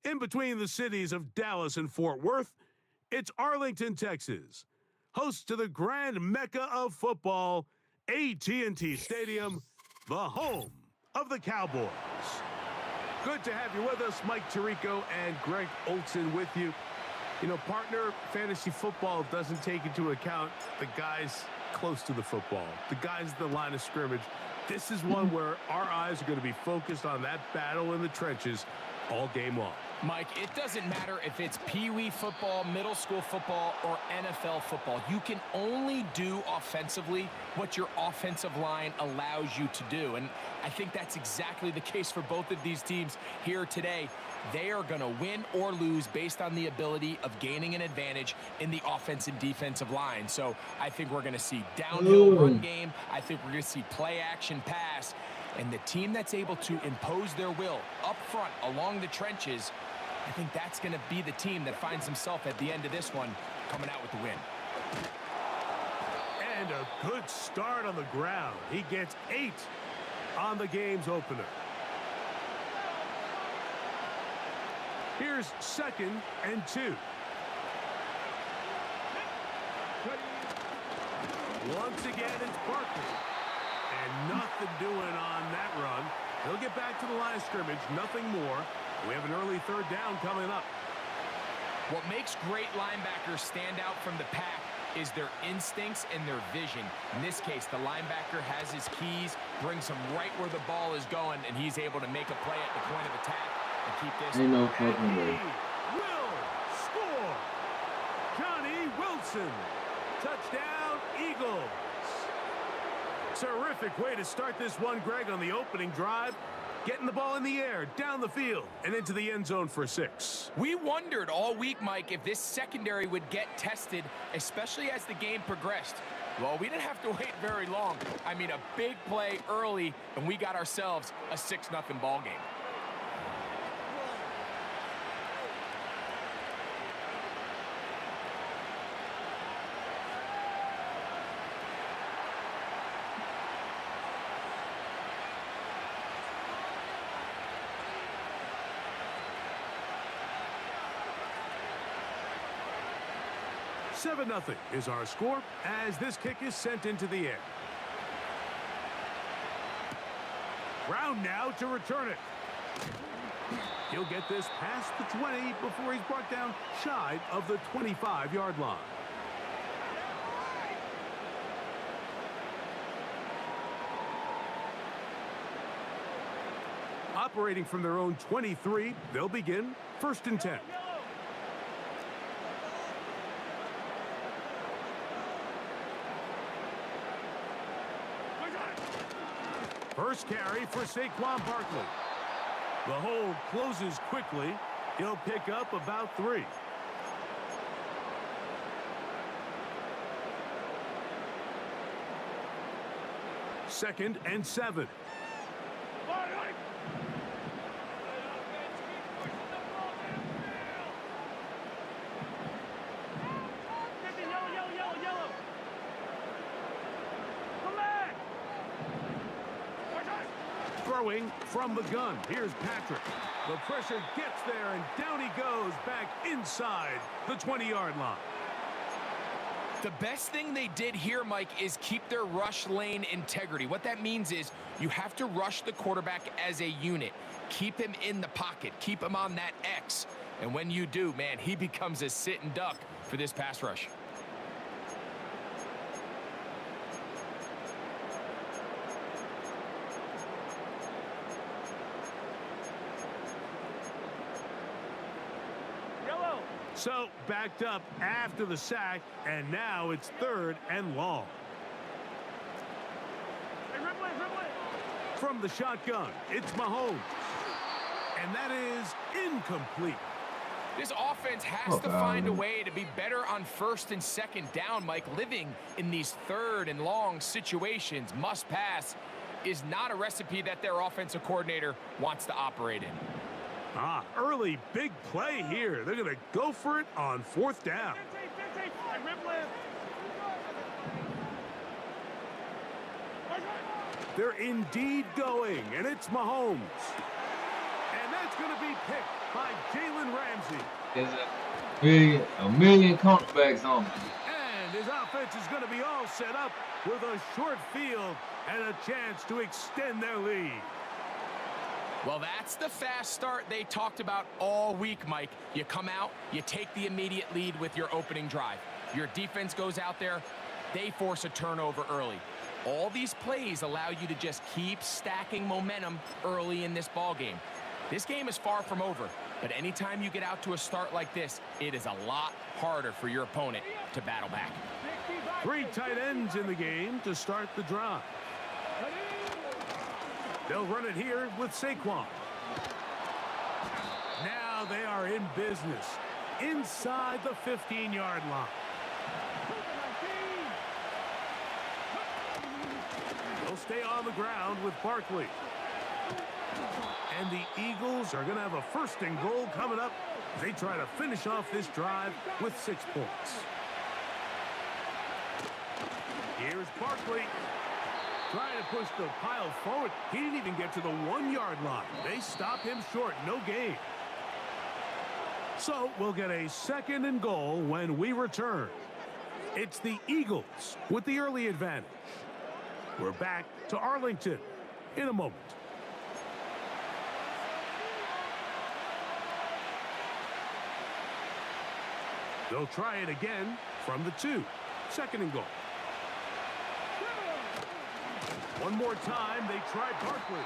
In between the cities of Dallas and Fort Worth, it's Arlington, Texas, host to the grand mecca of football, AT&T Stadium, the home of the Cowboys. Good to have you with us. Mike Tirico and Greg Olson with you. You know, partner, fantasy football doesn't take into account the guys close to the football, the guys at the line of scrimmage. This is one where our eyes are going to be focused on that battle in the trenches all game long. Mike, it doesn't matter if it's Pee-wee football, middle school football, or NFL football. You can only do offensively what your offensive line allows you to do. And I think that's exactly the case for both of these teams here today. They are going to win or lose based on the ability of gaining an advantage in the offense and defensive line. So I think we're going to see downhill run game. I think we're going to see play action pass. And the team that's able to impose their will up front along the trenches, I think that's going to be the team that finds himself at the end of this one coming out with the win. And a good start on the ground. He gets 8 on the game's opener. Here's 2nd and 2. Once again, it's Barkley. And nothing doing on that run. He'll get back to the line of scrimmage, nothing more. We have an early 3rd down coming up. What makes great linebackers stand out from the pack is their instincts and their vision. In this case, the linebacker has his keys, brings him right where the ball is going, and he's able to make a play at the point of attack and keep this. Ain't no fucking way. Will score. Johnny Wilson. Touchdown, Eagles. Terrific way to start this one, Greg, on the opening drive. Getting the ball in the air, down the field, and into the end zone for 6. We wondered all week, Mike, if this secondary would get tested, especially as the game progressed. Well, we didn't have to wait very long. I mean, a big play early, and we got ourselves a 6-0 ball game. Seven 0 is our score as this kick is sent into the air. Brown now to return it. He'll get this past the 20 before he's brought down shy of the 25-yard line. Operating from their own 23, they'll begin 1st and 10. First carry for Saquon Barkley. The hold closes quickly. He'll pick up about 3. Second and 7. Throwing from the gun. Here's Patrick. The pressure gets there, and down he goes back inside the 20-yard line. The best thing they did here, Mike, is keep their rush lane integrity. What that means is you have to rush the quarterback as a unit. Keep him in the pocket. Keep him on that X. And when you do, man, he becomes a sit and duck for this pass rush. So, backed up after the sack, and now it's 3rd and long. From the shotgun, it's Mahomes. And that is incomplete. This offense has to find a way to be better on 1st and 2nd down, Mike. Living in these 3rd and long situations, must pass, is not a recipe that their offensive coordinator wants to operate in. Early big play here. They're going to go for it on 4th down. They're indeed going, and it's Mahomes. And that's going to be picked by Jalen Ramsey. There's a million cornerbacks on him. And his offense is going to be all set up with a short field and a chance to extend their lead. Well, that's the fast start they talked about all week, Mike. You come out, you take the immediate lead with your opening drive. Your defense goes out there, they force a turnover early. All these plays allow you to just keep stacking momentum early in this ball game. This game is far from over, but anytime you get out to a start like this, it is a lot harder for your opponent to battle back. 3 tight ends in the game to start the drive. They'll run it here with Saquon. Now they are in business inside the 15-yard line. They'll stay on the ground with Barkley. And the Eagles are going to have a 1st and goal coming up. They try to finish off this drive with 6 points. Here's Barkley. Trying to push the pile forward. He didn't even get to the 1-yard line. They stop him short. No gain. So we'll get a 2nd and goal when we return. It's the Eagles with the early advantage. We're back to Arlington in a moment. They'll try it again from the 2. 2nd and goal. One more time, they try Barkley.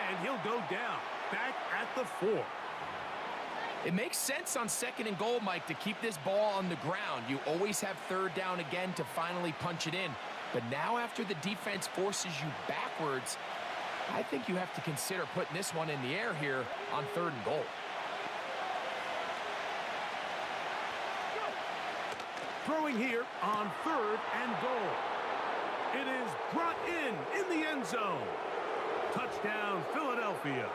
And he'll go down, back at the 4. It makes sense on 2nd and goal, Mike, to keep this ball on the ground. You always have 3rd down again to finally punch it in. But now after the defense forces you backwards, I think you have to consider putting this one in the air here on 3rd and goal. Throwing here on 3rd and goal. It is brought in the end zone. Touchdown, Philadelphia.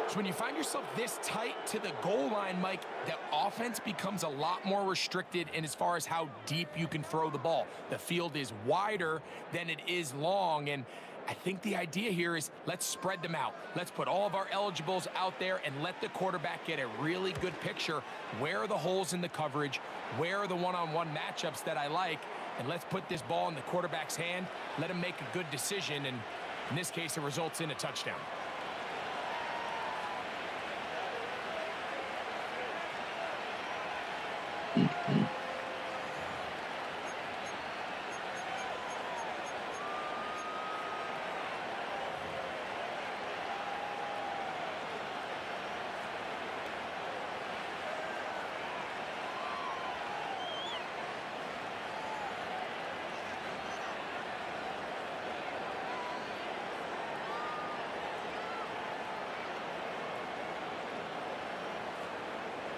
So when you find yourself this tight to the goal line, Mike, the offense becomes a lot more restricted in as far as how deep you can throw the ball. The field is wider than it is long, and I think the idea here is let's spread them out. Let's put all of our eligibles out there and let the quarterback get a really good picture. Where are the holes in the coverage? Where are the one-on-one matchups that I like? And let's put this ball in the quarterback's hand. Let him make a good decision, and in this case, it results in a touchdown.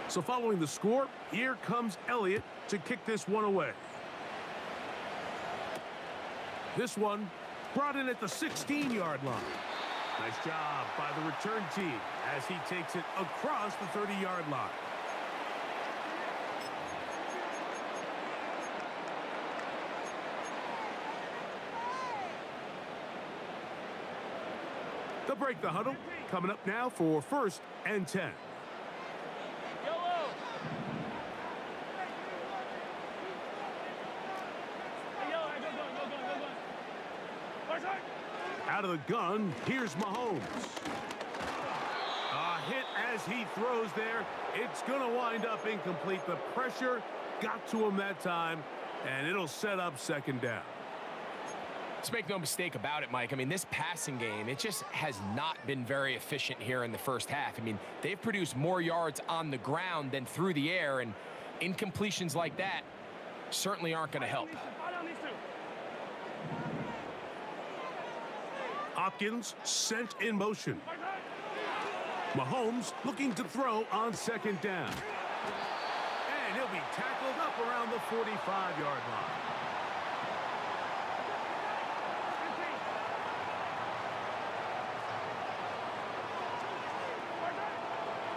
So following the score, here comes Elliott to kick this one away. This one brought in at the 16-yard line. Nice job by the return team as he takes it across the 30-yard line. They'll break the huddle. Coming up now for 1st and 10. Out of the gun, here's Mahomes. A hit as he throws there. It's going to wind up incomplete. The pressure got to him that time, and it'll set up 2nd down. Let's make no mistake about it, Mike. I mean, this passing game, it just has not been very efficient here in the first half. I mean, they've produced more yards on the ground than through the air, and incompletions like that certainly aren't going to help. Hopkins sent in motion. Mahomes looking to throw on 2nd down. And he'll be tackled up around the 45-yard line.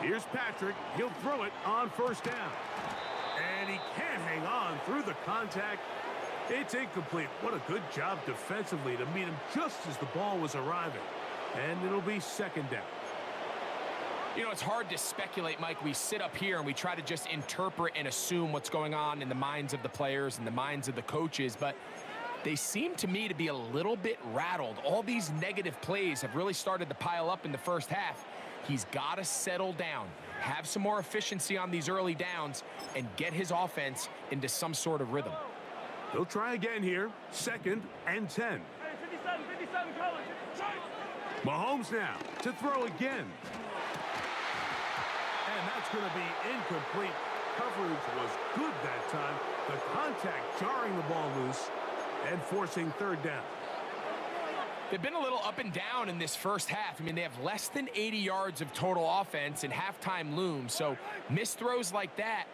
Here's Patrick. He'll throw it on 1st down. And he can't hang on through the contact. It's incomplete. What a good job defensively to meet him just as the ball was arriving. And it'll be 2nd down. You know, it's hard to speculate, Mike. We sit up here and we try to just interpret and assume what's going on in the minds of the players and the minds of the coaches, but they seem to me to be a little bit rattled. All these negative plays have really started to pile up in the first half. He's got to settle down, have some more efficiency on these early downs, and get his offense into some sort of rhythm. They'll try again here. 2nd and 10. Hey, 57, college. Mahomes now to throw again. And that's going to be incomplete. Coverage was good that time. The contact jarring the ball loose and forcing 3rd down. They've been a little up and down in this first half. I mean, they have less than 80 yards of total offense and halftime looms. So missed throws like that,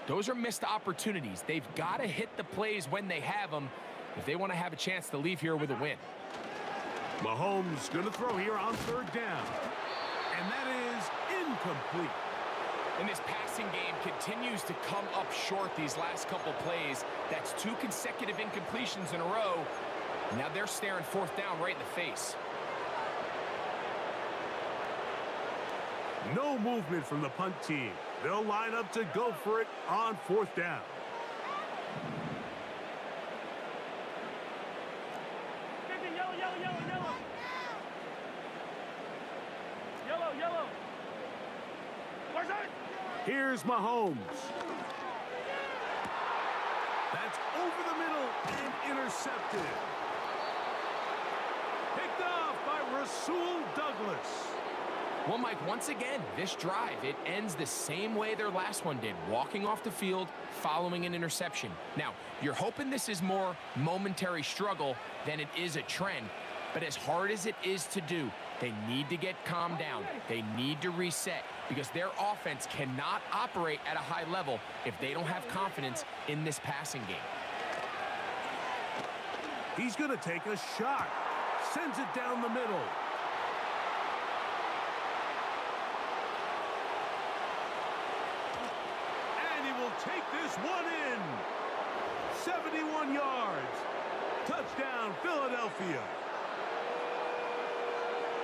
those are missed opportunities. They've got to hit the plays when they have them if they want to have a chance to leave here with a win. Mahomes going to throw here on 3rd down. And that is incomplete. And this passing game continues to come up short these last couple plays. That's 2 consecutive incompletions in a row. Now they're staring 4th down right in the face. No movement from the punt team. They'll line up to go for it on 4th down. Yellow. Here's Mahomes. That's over the middle and intercepted. Picked off by Rasul Douglas. Well, Mike, once again, this drive, it ends the same way their last one did, walking off the field, following an interception. Now, you're hoping this is more momentary struggle than it is a trend, but as hard as it is to do, they need to get calmed down. They need to reset because their offense cannot operate at a high level if they don't have confidence in this passing game. He's going to take a shot. Sends it down the middle. And he will take this one in. 71 yards. Touchdown, Philadelphia.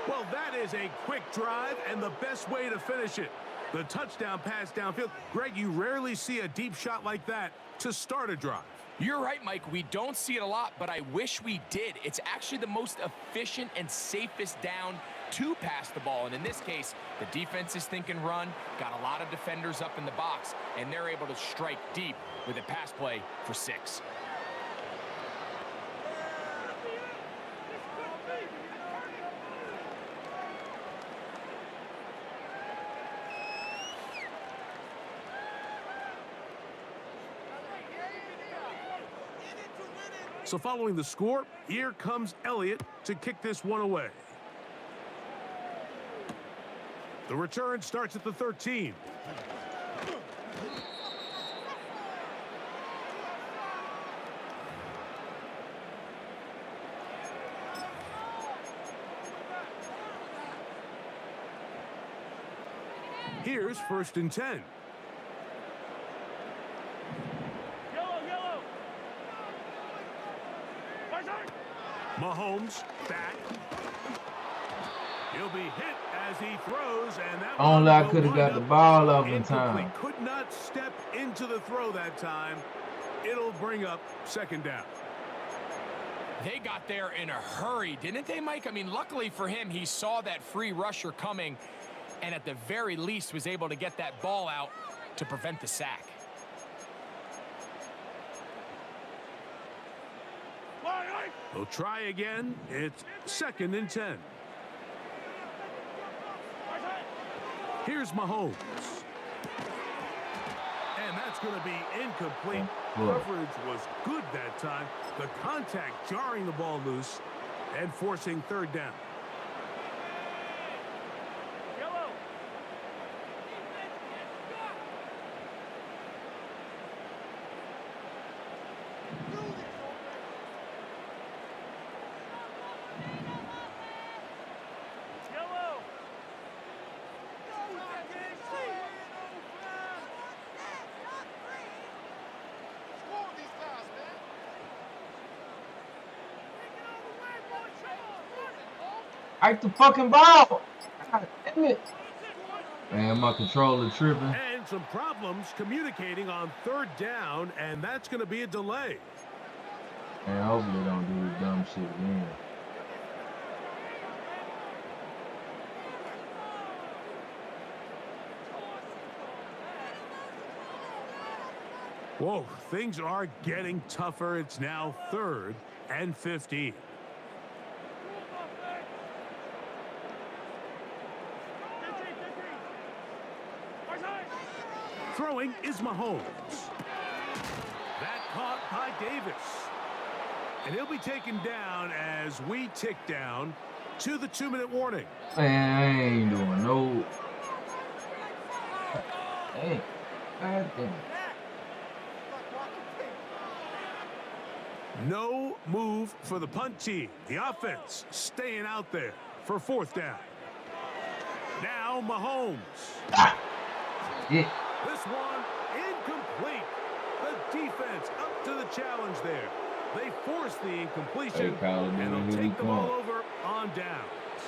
Well, that is a quick drive and the best way to finish it. The touchdown pass downfield. Greg, you rarely see a deep shot like that to start a drive. You're right, Mike. We don't see it a lot, but I wish we did. It's actually the most efficient and safest down to pass the ball. And in this case, the defense is thinking run, got a lot of defenders up in the box, and they're able to strike deep with a pass play for 6. So following the score, here comes Elliott to kick this one away. The return starts at the 13. Here's 1st and 10. Mahomes back. He'll be hit as he throws, and that only I could have got the ball off in time. Could not step into the throw that time. It'll bring up 2nd down. They got there in a hurry, didn't they, Mike? I mean, luckily for him, he saw that free rusher coming, and at the very least was able to get that ball out to prevent the sack. They'll try again. It's 2nd and 10. Here's Mahomes. And that's going to be incomplete. Coverage was good that time. The contact jarring the ball loose and forcing 3rd down. Ike the fucking ball. God damn it. Man, my controller tripping. And some problems communicating on third down, and that's going to be a delay. Man, hopefully they don't do this dumb shit again. Whoa, things are getting tougher. It's now 3rd and 15. Throwing is Mahomes. That caught by Davis. And he'll be taken down as we tick down to the 2-minute warning. Man, I ain't doing no. Hey, God damn. No move for the punt team. The offense staying out there for 4th down. Now Mahomes. Yeah. This one incomplete. The defense up to the challenge there. They force the incompletion, and they'll take the ball over on downs.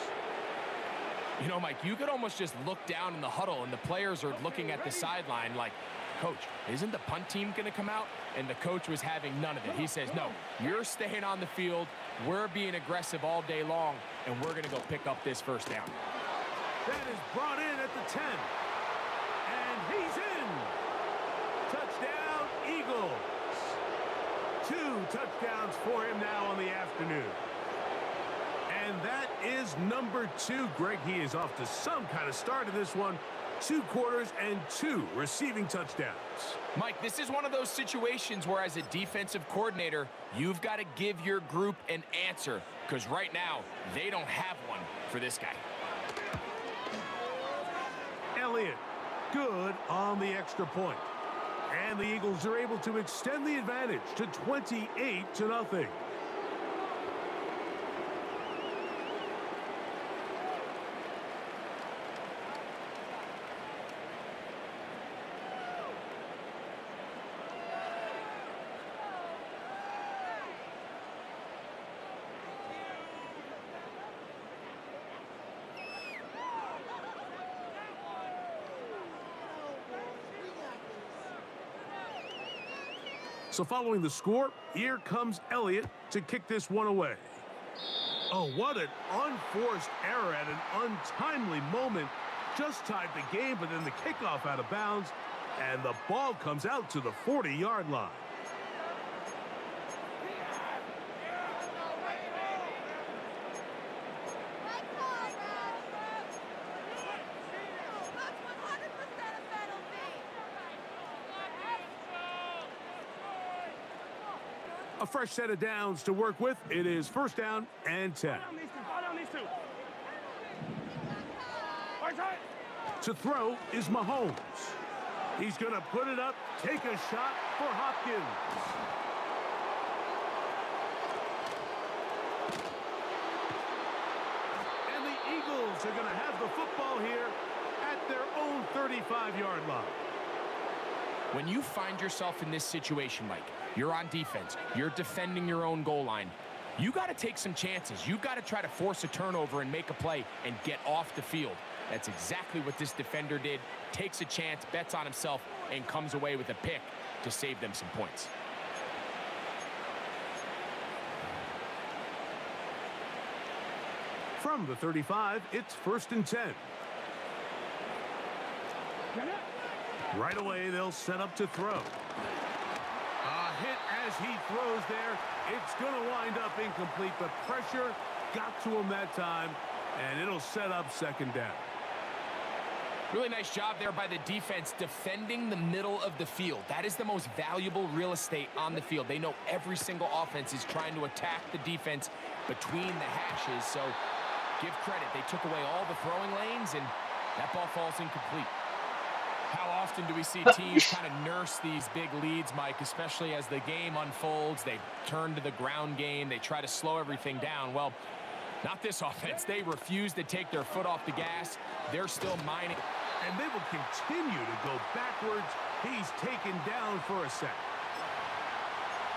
You know, Mike, you could almost just look down in the huddle, and the players are looking at the sideline like, Coach, isn't the punt team going to come out? And the coach was having none of it. He says, no, you're staying on the field. We're being aggressive all day long, and we're going to go pick up this 1st down. That is brought in at the 10. And he's in. Touchdown, Eagles. 2 touchdowns for him now on the afternoon. And that is number 2. Greg, he is off to some kind of start in this one. 2 quarters and 2 receiving touchdowns. Mike, this is one of those situations where as a defensive coordinator, you've got to give your group an answer, because right now they don't have one for this guy. Elliott, good on the extra point. And the Eagles are able to extend the advantage to 28-0. So following the score, here comes Elliott to kick this one away. Oh, what an unforced error at an untimely moment. Just tied the game, but then the kickoff out of bounds, and the ball comes out to the 40-yard line. A fresh set of downs to work with. It is 1st down and 10. To throw is Mahomes. He's going to put it up, take a shot for Hopkins. And the Eagles are going to have the football here at their own 35-yard line. When you find yourself in this situation, Mike, you're on defense, you're defending your own goal line, you got to take some chances. You got to try to force a turnover and make a play and get off the field. That's exactly what this defender did. Takes a chance, bets on himself, and comes away with a pick to save them some points. From the 35, it's 1st and 10. Right away, they'll set up to throw. A hit as he throws there. It's going to wind up incomplete, but pressure got to him that time, and it'll set up 2nd down. Really nice job there by the defense defending the middle of the field. That is the most valuable real estate on the field. They know every single offense is trying to attack the defense between the hashes, so give credit. They took away all the throwing lanes, and that ball falls incomplete. How often do we see teams kind of nurse these big leads, Mike, especially as the game unfolds? They turn to the ground game. They try to slow everything down. Well, not this offense. They refuse to take their foot off the gas. They're still mining. And they will continue to go backwards. He's taken down for a sack.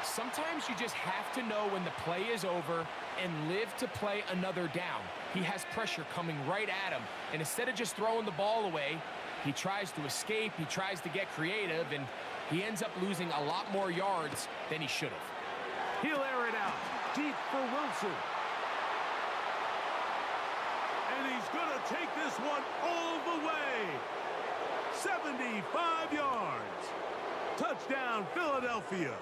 Sometimes you just have to know when the play is over and live to play another down. He has pressure coming right at him, and instead of just throwing the ball away, he tries to escape, he tries to get creative, and he ends up losing a lot more yards than he should have. He'll air it out deep for Wilson. And he's going to take this one all the way. 75 yards. Touchdown, Philadelphia.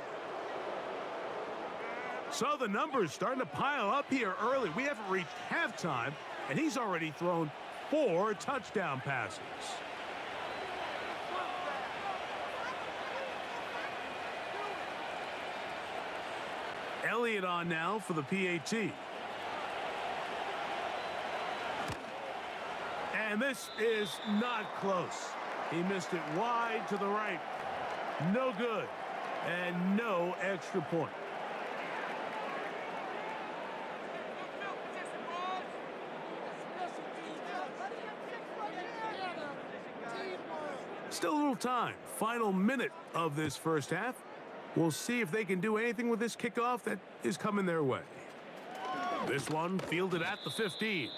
So the numbers starting to pile up here early. We haven't reached halftime, and he's already thrown 4 touchdown passes. Elliott on now for the PAT. And this is not close. He missed it wide to the right. No good. And no extra point. Still a little time. Final minute of this first half. We'll see if they can do anything with this kickoff that is coming their way. This one fielded at the 15.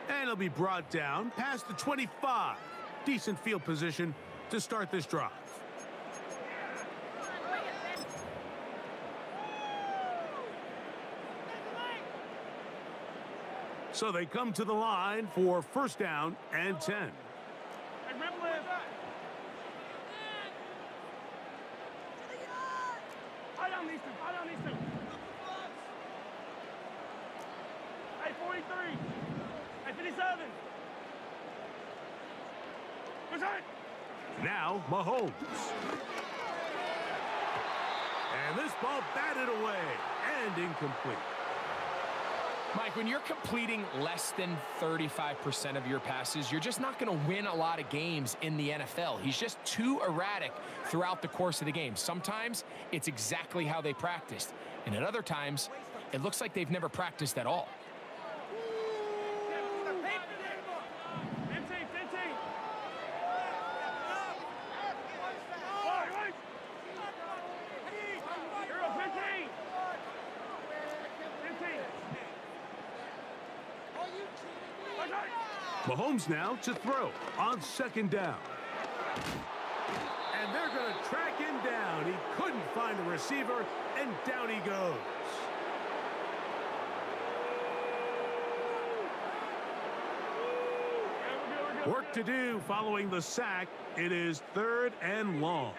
And it'll be brought down past the 25. Decent field position to start this drive. So they come to the line for first down and 10. Hey, 43. Hey, 57. What's that? Now Mahomes. And this ball batted away and incomplete. Mike, when you're completing less than 35% of your passes, you're just not going to win a lot of games in the NFL. He's just too erratic throughout the course of the game. Sometimes it's exactly how they practiced, and at other times, it looks like they've never practiced at all. Mahomes now to throw on second down. And they're going to track him down. He couldn't find a receiver, and down he goes. Work to do following the sack. It is 3rd and long.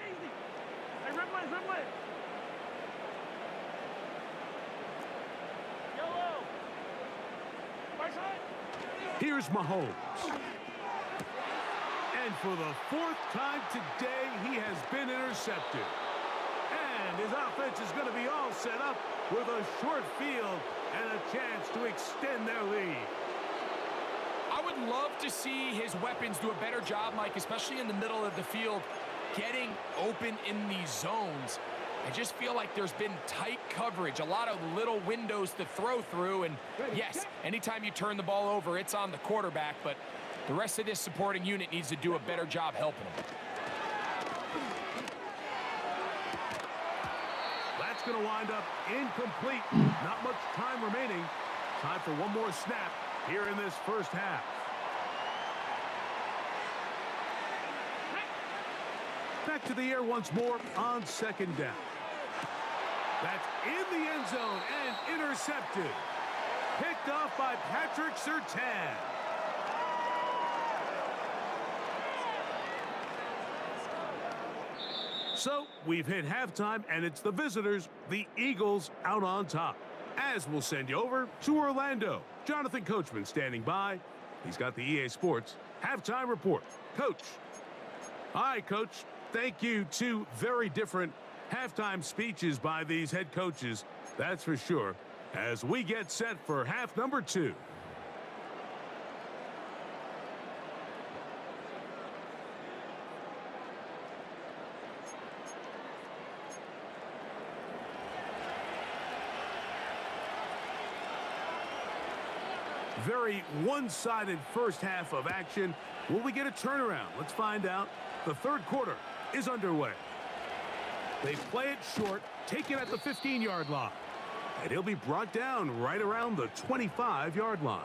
Here's Mahomes. And for the 4th time today, he has been intercepted. And his offense is going to be all set up with a short field and a chance to extend their lead. I would love to see his weapons do a better job, Mike, especially in the middle of the field, getting open in these zones. I just feel like there's been tight coverage, a lot of little windows to throw through, and yes, anytime you turn the ball over, it's on the quarterback, but the rest of this supporting unit needs to do a better job helping him. That's going to wind up incomplete. Not much time remaining. Time for one more snap here in this first half. Back to the air once more on second down. That's in the end zone and intercepted. Picked off by Patrick Surtain. So we've hit halftime, and it's the visitors, the Eagles, out on top. As we'll send you over to Orlando. Jonathan Coachman standing by. He's got the EA Sports halftime report. Coach. Hi, Coach. Thank you. 2 very different halftime speeches by these head coaches, that's for sure, as we get set for half number 2. Very one-sided first half of action. Will we get a turnaround? Let's find out. The 3rd quarter is underway. They play it short, take it at the 15-yard line. And he'll be brought down right around the 25-yard line.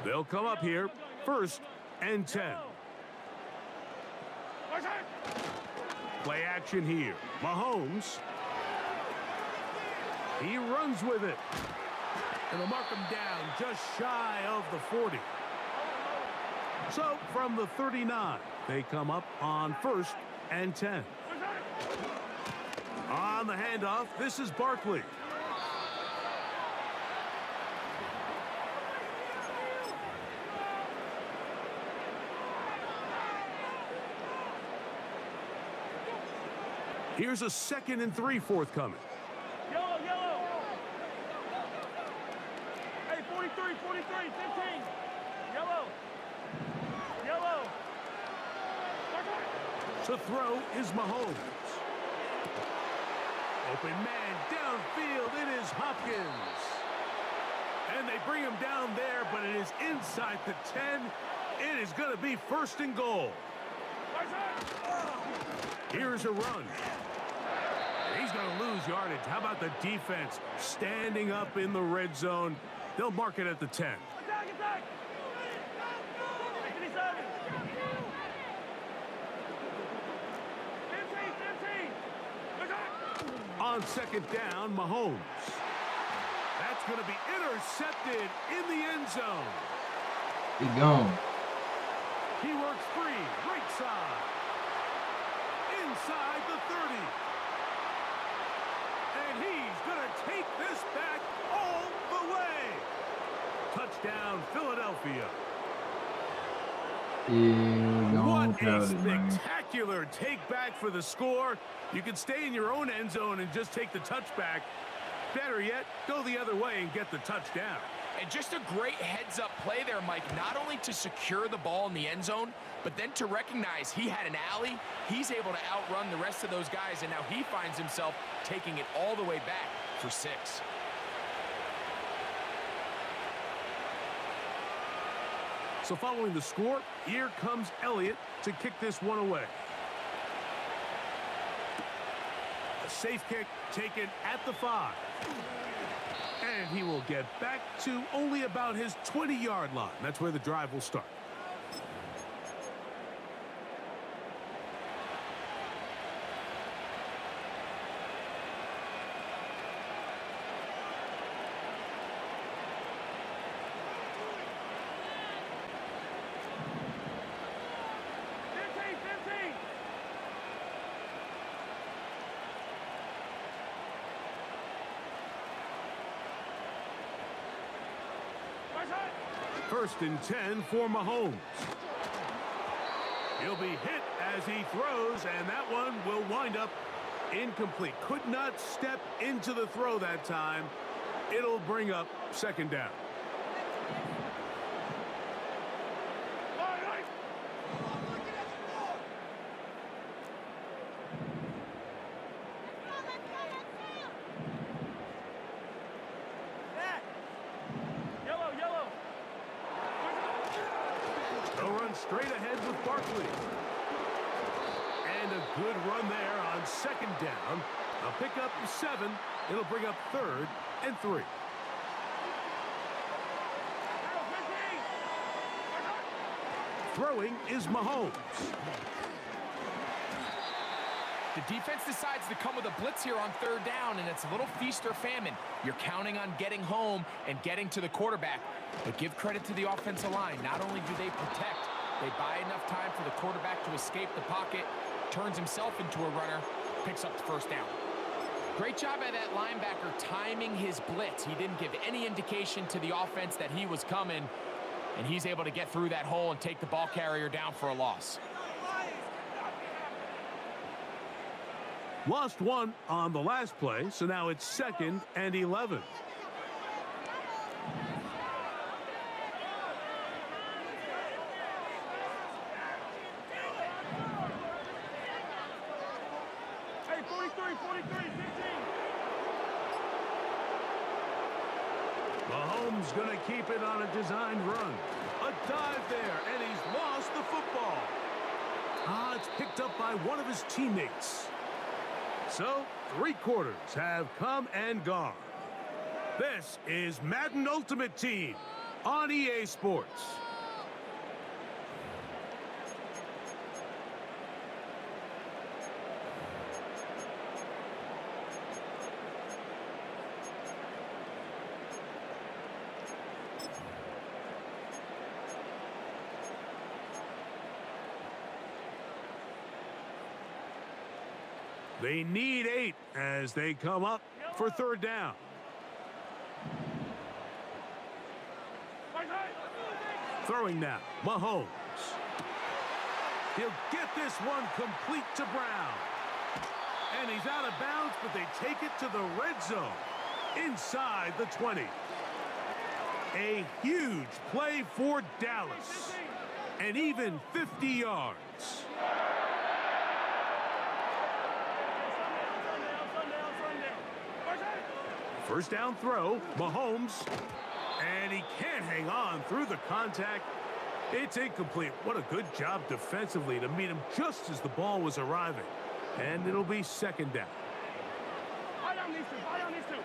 They'll come up here, 1st and 10. Play action here. Mahomes. He runs with it. And they'll mark him down just shy of the 40. So from the 39, they come up on 1st and 10. On the handoff, this is Barkley. Here's a 2nd and 3 forthcoming. Yellow, yellow. Hey, 43, 43, 15. Yellow. Yellow. To throw is Mahomes. Open man downfield. It is Hopkins. And they bring him down there, but it is inside the 10. It is going to be 1st and goal. Here's a run. He's going to lose yardage. How about the defense standing up in the red zone? They'll mark it at the 10. Attack, attack. 57. 15, 15. On 2nd down, Mahomes. That's going to be intercepted in the end zone. He's gone. He works free, right side. Inside the 30. And he's going to take this back all the way. Touchdown, Philadelphia. Yeah, What a spectacular take back for the score. You can stay in your own end zone and just take the touchback. Better yet, go the other way and get the touchdown. And just a great heads-up play there, Mike, not only to secure the ball in the end zone, but then to recognize he had an alley. He's able to outrun the rest of those guys, and now he finds himself taking it all the way back for 6. So following the score, here comes Elliott to kick this one away. A safe kick taken at the 5. And he will get back to only about his 20-yard line. That's where the drive will start. First and 10 for Mahomes. He'll be hit as he throws, and that one will wind up incomplete. Could not step into the throw that time. It'll bring up 2nd down. Straight ahead with Barkley. And a good run there on 2nd down. A pickup of 7. It'll bring up 3rd and 3. Throwing is Mahomes. The defense decides to come with a blitz here on 3rd down, and it's a little feast or famine. You're counting on getting home and getting to the quarterback. But give credit to the offensive line. Not only do they protect, they buy enough time for the quarterback to escape the pocket, turns himself into a runner, picks up the 1st down. Great job by that linebacker timing his blitz. He didn't give any indication to the offense that he was coming, and he's able to get through that hole and take the ball carrier down for a loss. Lost 1 on the last play, so now it's 2nd and 11. Mahomes going to keep it on a designed run. A dive there, and he's lost the football. It's picked up by one of his teammates. So, 3 quarters have come and gone. This is Madden Ultimate Team on EA Sports. They need 8 as they come up for 3rd down. Throwing now, Mahomes. He'll get this one complete to Brown. And he's out of bounds, but they take it to the red zone inside the 20. A huge play for Dallas. And even 50 yards. First down throw, Mahomes. And he can't hang on through the contact. It's incomplete. What a good job defensively to meet him just as the ball was arriving. And it'll be 2nd down. Fight on these two. Fight on these two.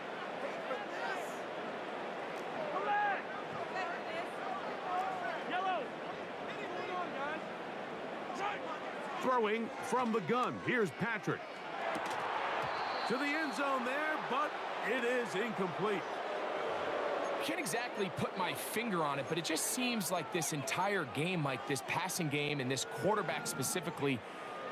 Come back. Yellow. Hold on, guys. Throwing from the gun. Here's Patrick. To the end zone there, but it is incomplete. Can't exactly put my finger on it, but it just seems like this entire game, like this passing game and this quarterback specifically,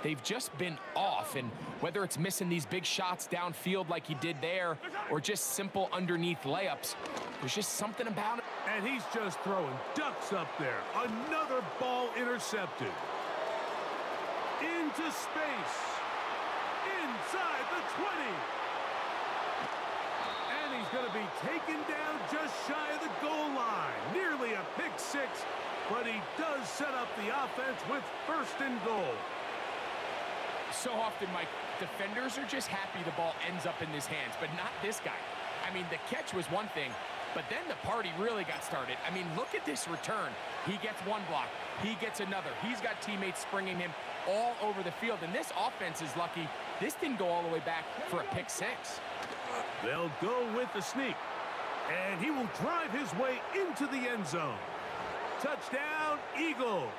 they've just been off. And whether it's missing these big shots downfield like he did there or just simple underneath layups, there's just something about it. And he's just throwing ducks up there. Another ball intercepted. Into space. Inside the 20. And he's going to be taken down just shy of the goal line. Nearly a pick 6, but he does set up the offense with 1st and goal. So often, Mike, defenders are just happy the ball ends up in his hands, but not this guy. I mean, the catch was one thing, but then the party really got started. I mean, look at this return. He gets one block. He gets another. He's got teammates springing him all over the field, and this offense is lucky this didn't go all the way back for a pick 6. They'll go with the sneak, and he will drive his way into the end zone. Touchdown, Eagles.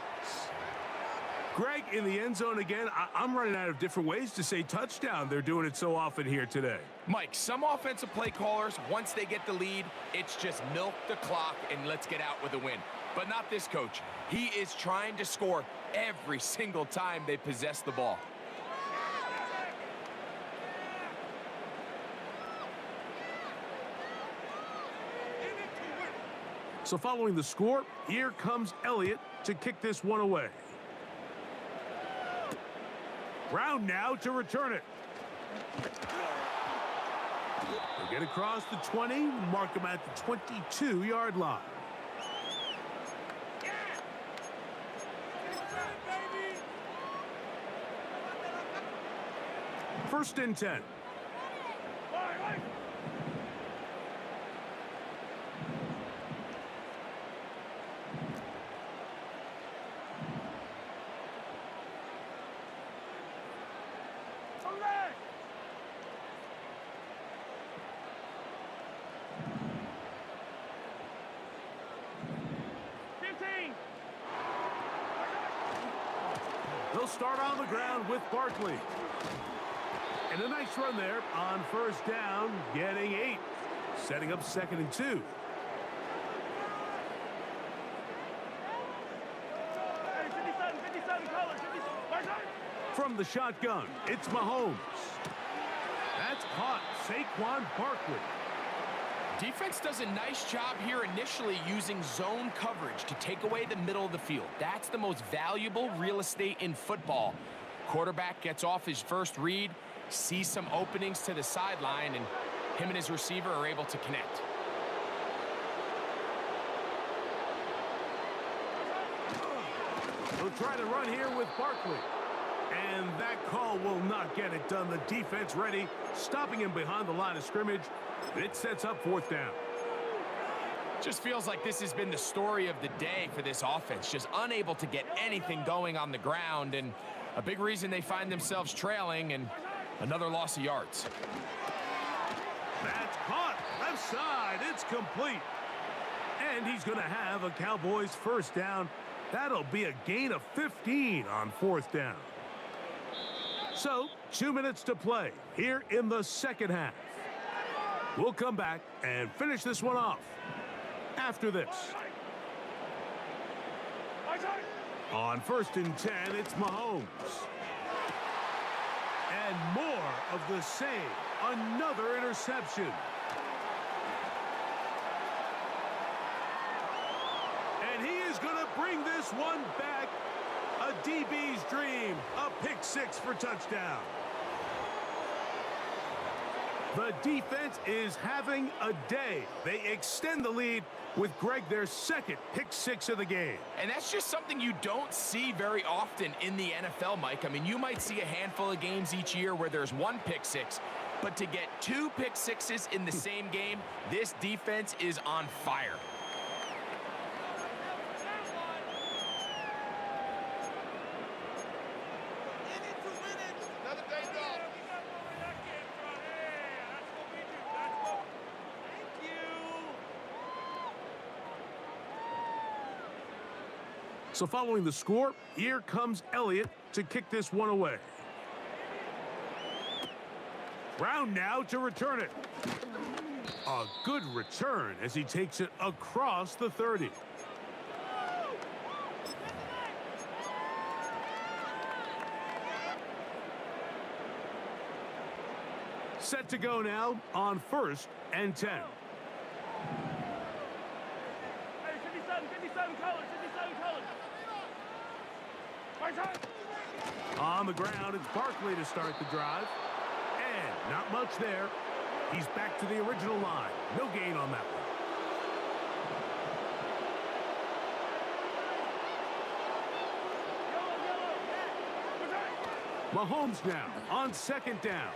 Greg, in the end zone again. I'm running out of different ways to say touchdown. They're doing it so often here today. Mike, some offensive play callers, once they get the lead, it's just milk the clock and let's get out with a win. But not this coach. He is trying to score every single time they possess the ball. So following the score, here comes Elliott to kick this one away. Brown now to return it. They get across the 20, mark him at the 22-yard line. First and 10. They'll start on the ground with Barkley. And a nice run there on 1st down, getting 8. Setting up 2nd and 2. From the shotgun, it's Mahomes. That's caught. Saquon Barkley. Defense does a nice job here initially using zone coverage to take away the middle of the field. That's the most valuable real estate in football. Quarterback gets off his first read, sees some openings to the sideline, and him and his receiver are able to connect. They'll try to run here with Barkley. And that call will not get it done. The defense ready, stopping him behind the line of scrimmage. It sets up 4th down. Just feels like this has been the story of the day for this offense. Just unable to get anything going on the ground, and a big reason they find themselves trailing, and another loss of yards. That's caught. Left side. It's complete. And he's going to have a Cowboys 1st down. That'll be a gain of 15 on 4th down. So, 2 minutes to play here in the 2nd half. We'll come back and finish this one off after this. On 1st and 10, it's Mahomes. And more of the same. Another interception. And he is going to bring this one back. A DB's dream. A pick 6 for touchdown. The defense is having a day. They extend the lead with Greg their 2nd pick 6 of the game. And that's just something you don't see very often in the NFL, Mike. I mean, you might see a handful of games each year where there's 1 pick 6, but to get 2 pick 6s in the same game, this defense is on fire. So following the score, here comes Elliott to kick this one away. Brown now to return it. A good return as he takes it across the 30. Set to go now on 1st and 10. Hey, 57 colors, 57 colors. On the ground, it's Barkley to start the drive. And not much there. He's back to the original line. No gain on that one. Mahomes now on 2nd down.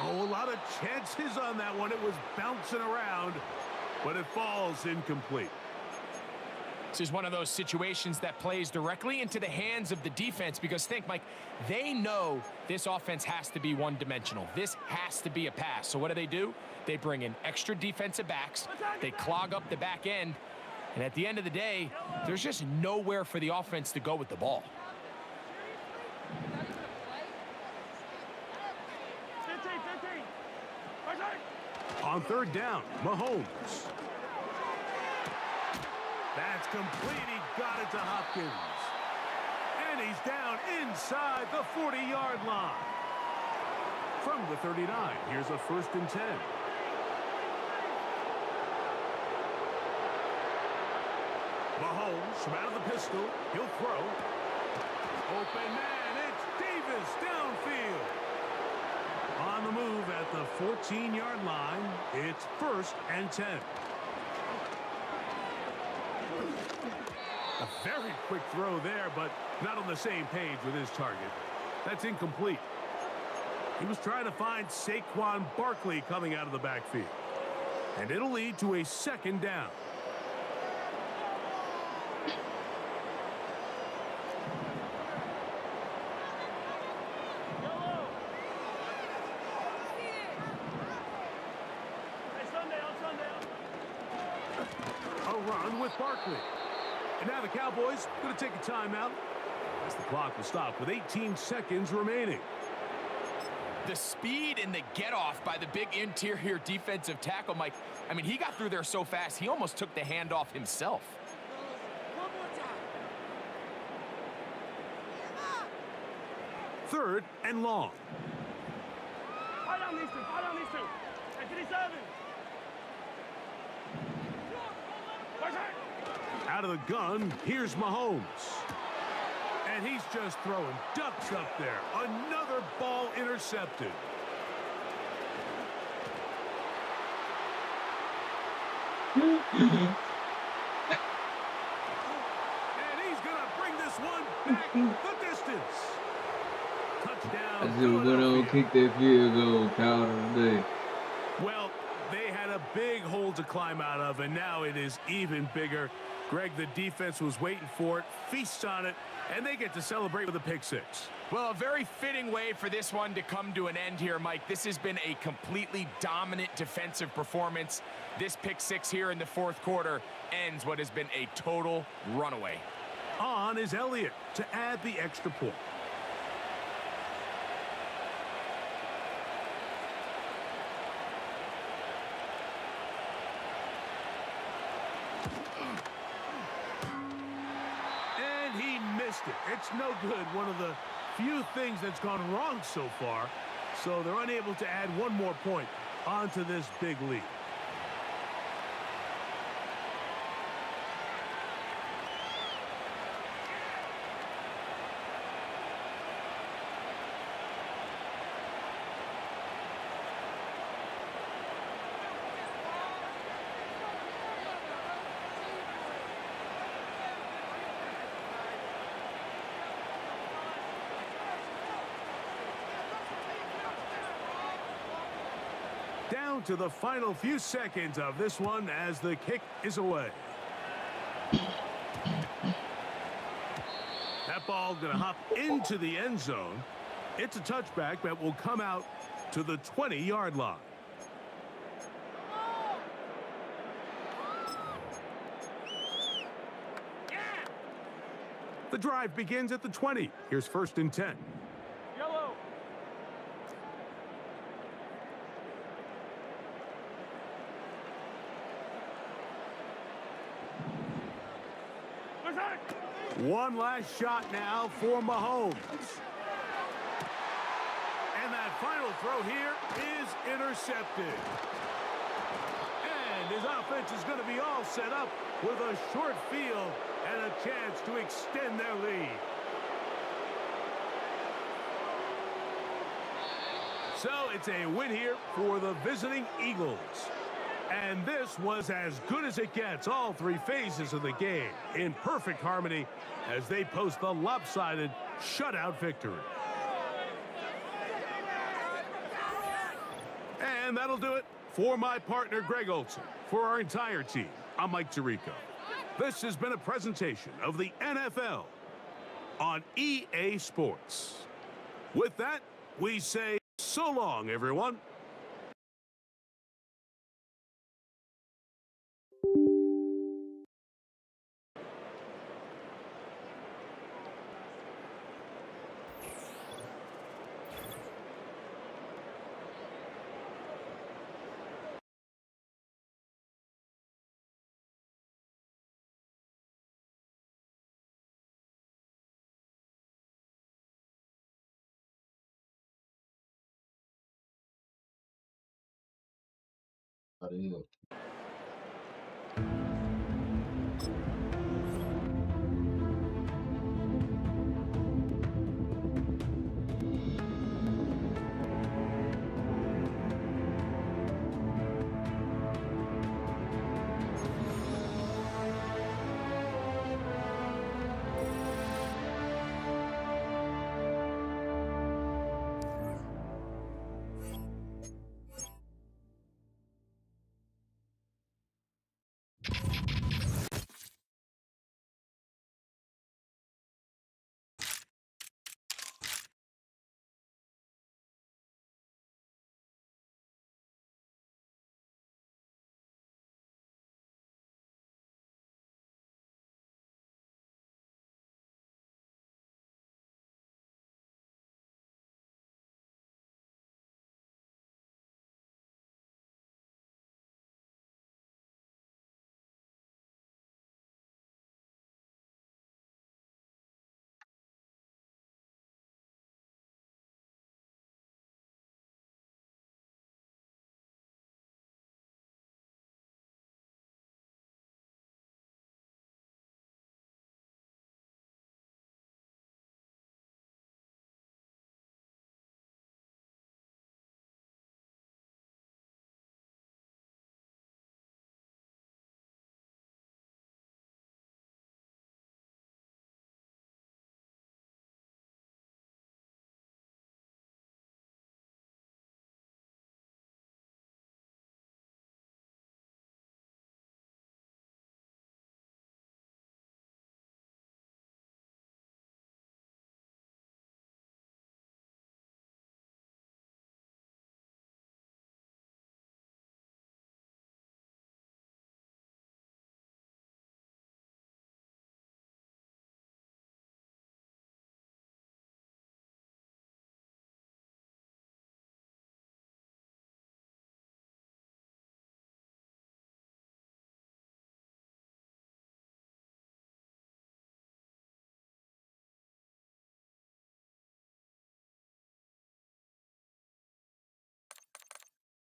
Oh, a lot of chances on that one. It was bouncing around, but it falls incomplete. This is one of those situations that plays directly into the hands of the defense because think, Mike, they know this offense has to be one-dimensional. This has to be a pass. So what do? They bring in extra defensive backs. They clog up the back end. And at the end of the day, there's just nowhere for the offense to go with the ball. 15. On 3rd down, Mahomes. That's complete. He got it to Hopkins. And he's down inside the 40-yard line. From the 39, here's a 1st and 10. Mahomes from out of the pistol. He'll throw. Open man. It's Davis downfield. On the move at the 14-yard line. It's 1st and 10. A very quick throw there, but not on the same page with his target. That's incomplete. He was trying to find Saquon Barkley coming out of the backfield. And it'll lead to a 2nd down. A run with Barkley. And now the Cowboys going to take a timeout as the clock will stop with 18 seconds remaining. The speed and the get-off by the big interior defensive tackle, Mike. I mean, he got through there so fast, he almost took the handoff himself. Third and long. Fight on these two. Hey, 57. Out of the gun, here's Mahomes. And he's just throwing ducks up there. Another ball intercepted. And he's going to bring this one back the distance. touchdown, I should have went on and Philadelphia. kicked that field goal, called it a day. Well, they had a big hole to climb out of, and now it is even bigger. Greg, the defense was waiting for it, feasts on it, and they get to celebrate with a pick six. Well, a very fitting way for this one to come to an end here, Mike. This has been a completely dominant defensive performance. This pick six here in the fourth quarter ends what has been a total runaway. On is Elliott to add the extra point. And he missed it. It's no good. One of the few things that's gone wrong so far. So they're unable to add one more point onto this big lead. Down to the final few seconds of this one as the kick is away. That ball going to hop into the end zone. It's a touchback that will come out to the 20-yard line. The drive begins at the 20. Here's 1st and 10. Yellow. One last shot now for Mahomes. And that final throw here is intercepted. And his offense is going to be all set up with a short field and a chance to extend their lead. So it's a win here for the visiting Eagles. And this was as good as it gets, all three phases of the game in perfect harmony as they post the lopsided shutout victory. And that'll do it for my partner, Greg Olson. For our entire team, I'm Mike Tirico. This has been a presentation of the NFL on EA Sports. With that, we say so long, everyone. Out of here.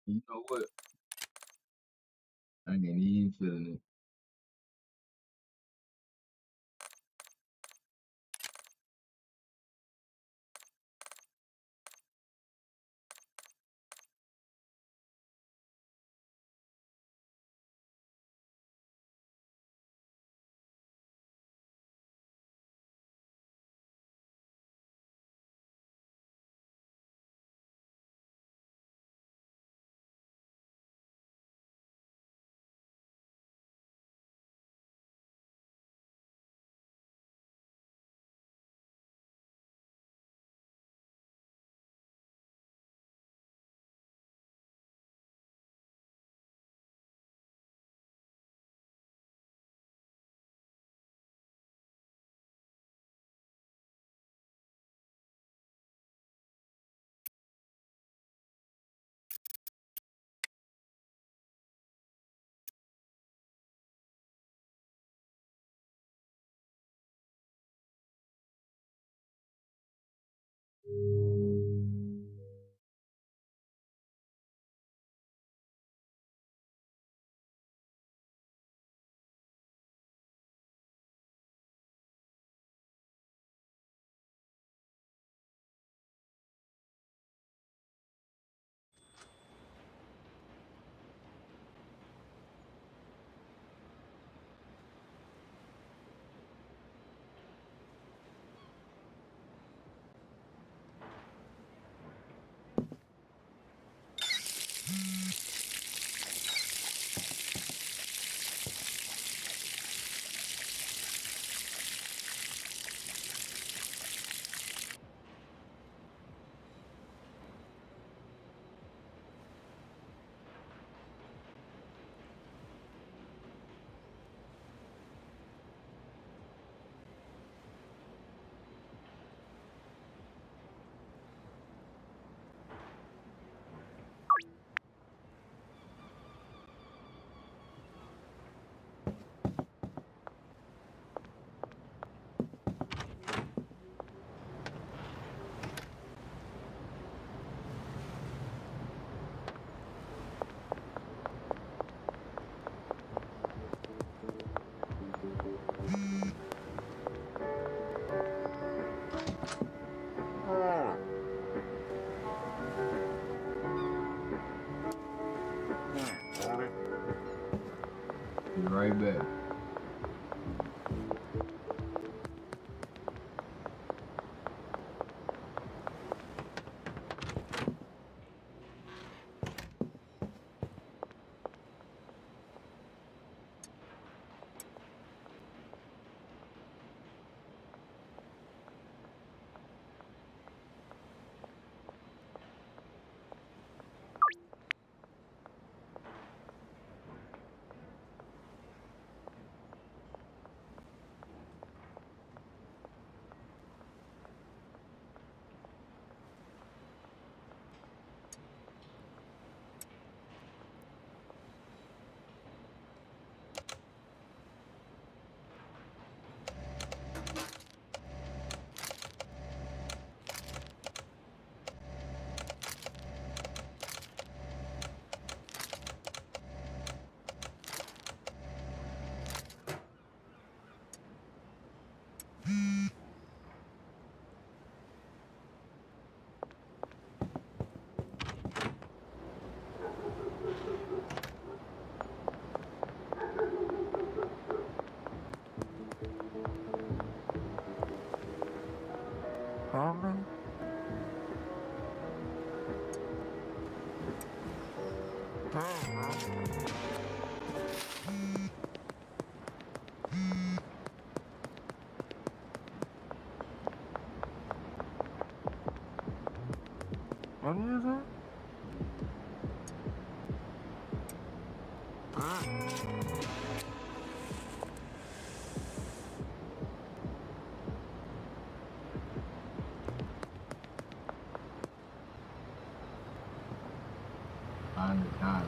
You know what? I ain't even feeling it. Be right back. What is it? $100.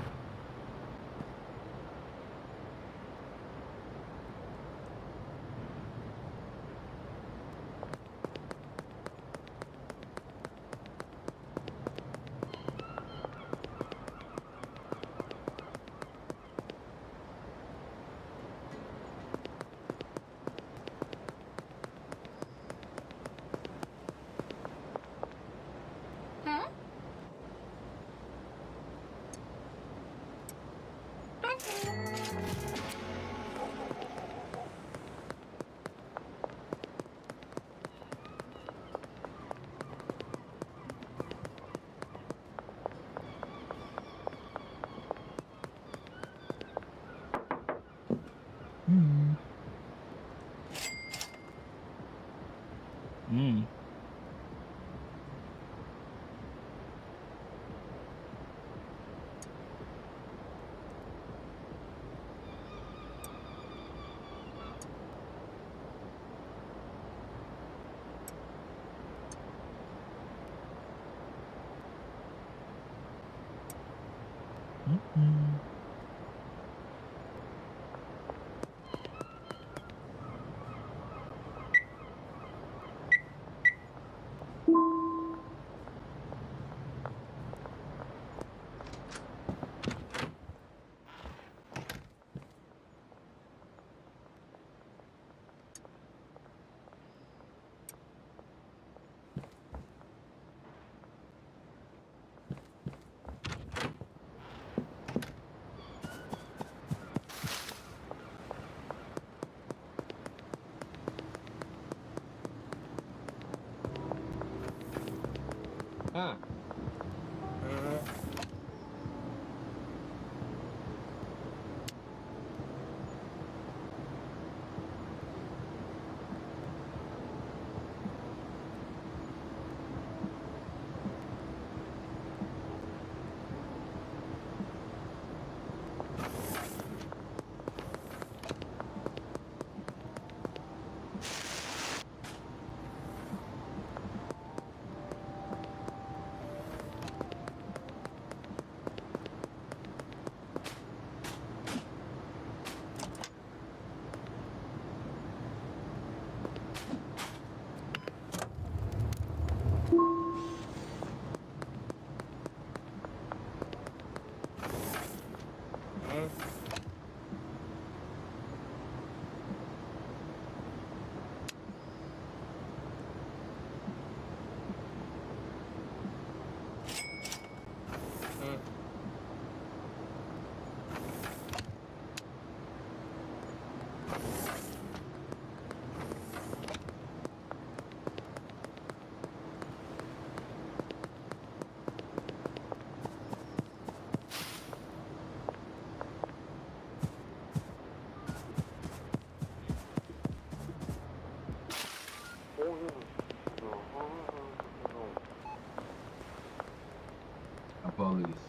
Apologies.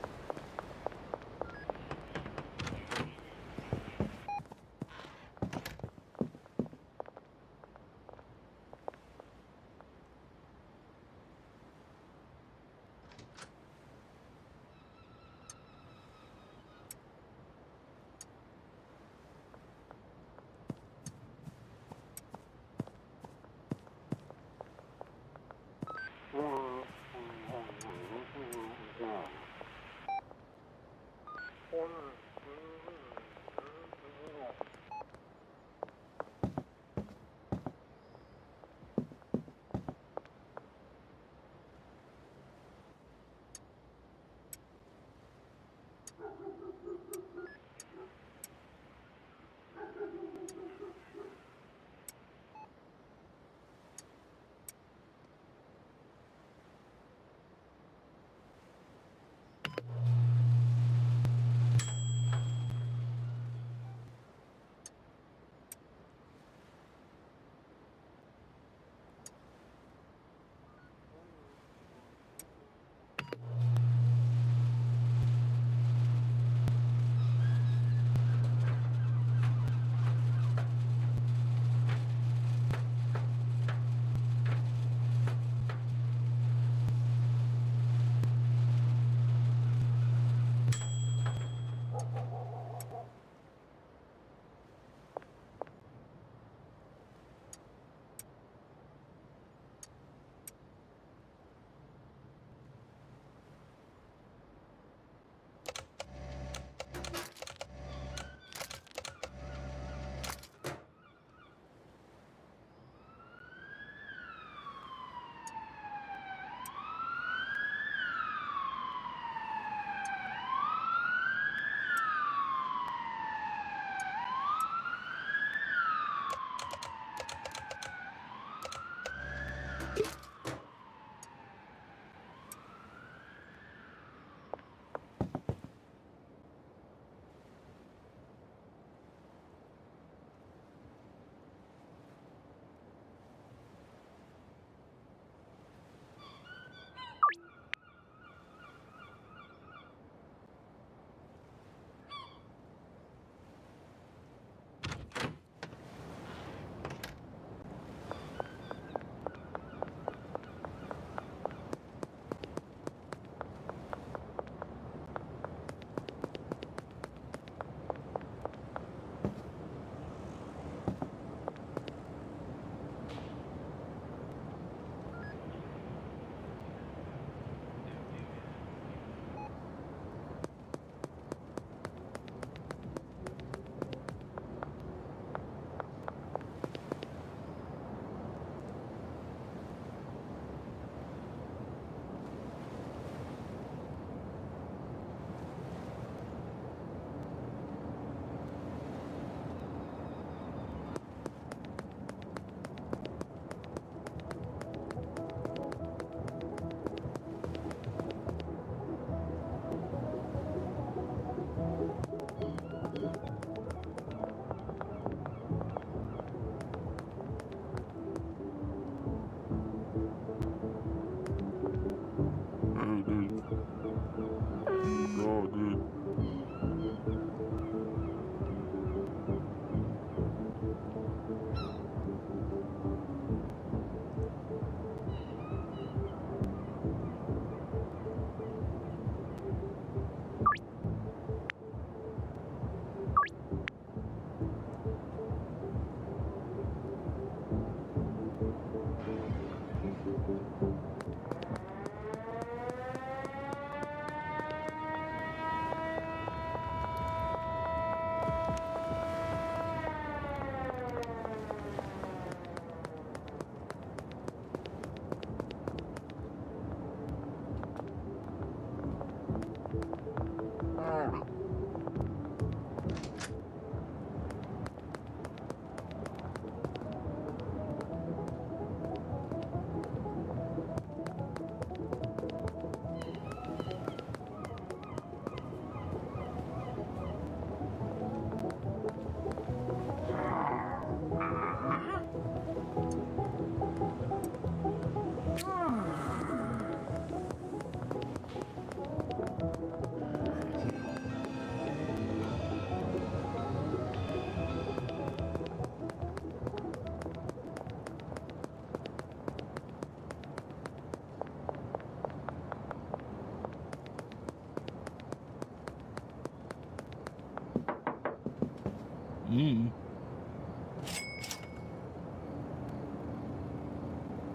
Mm.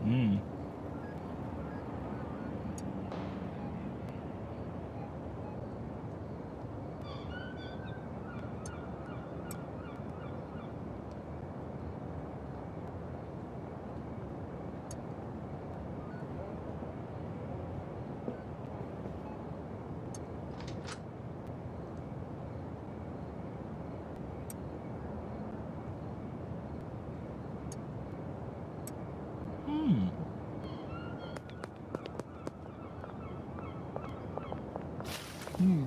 Mm. Hmm. Hmm.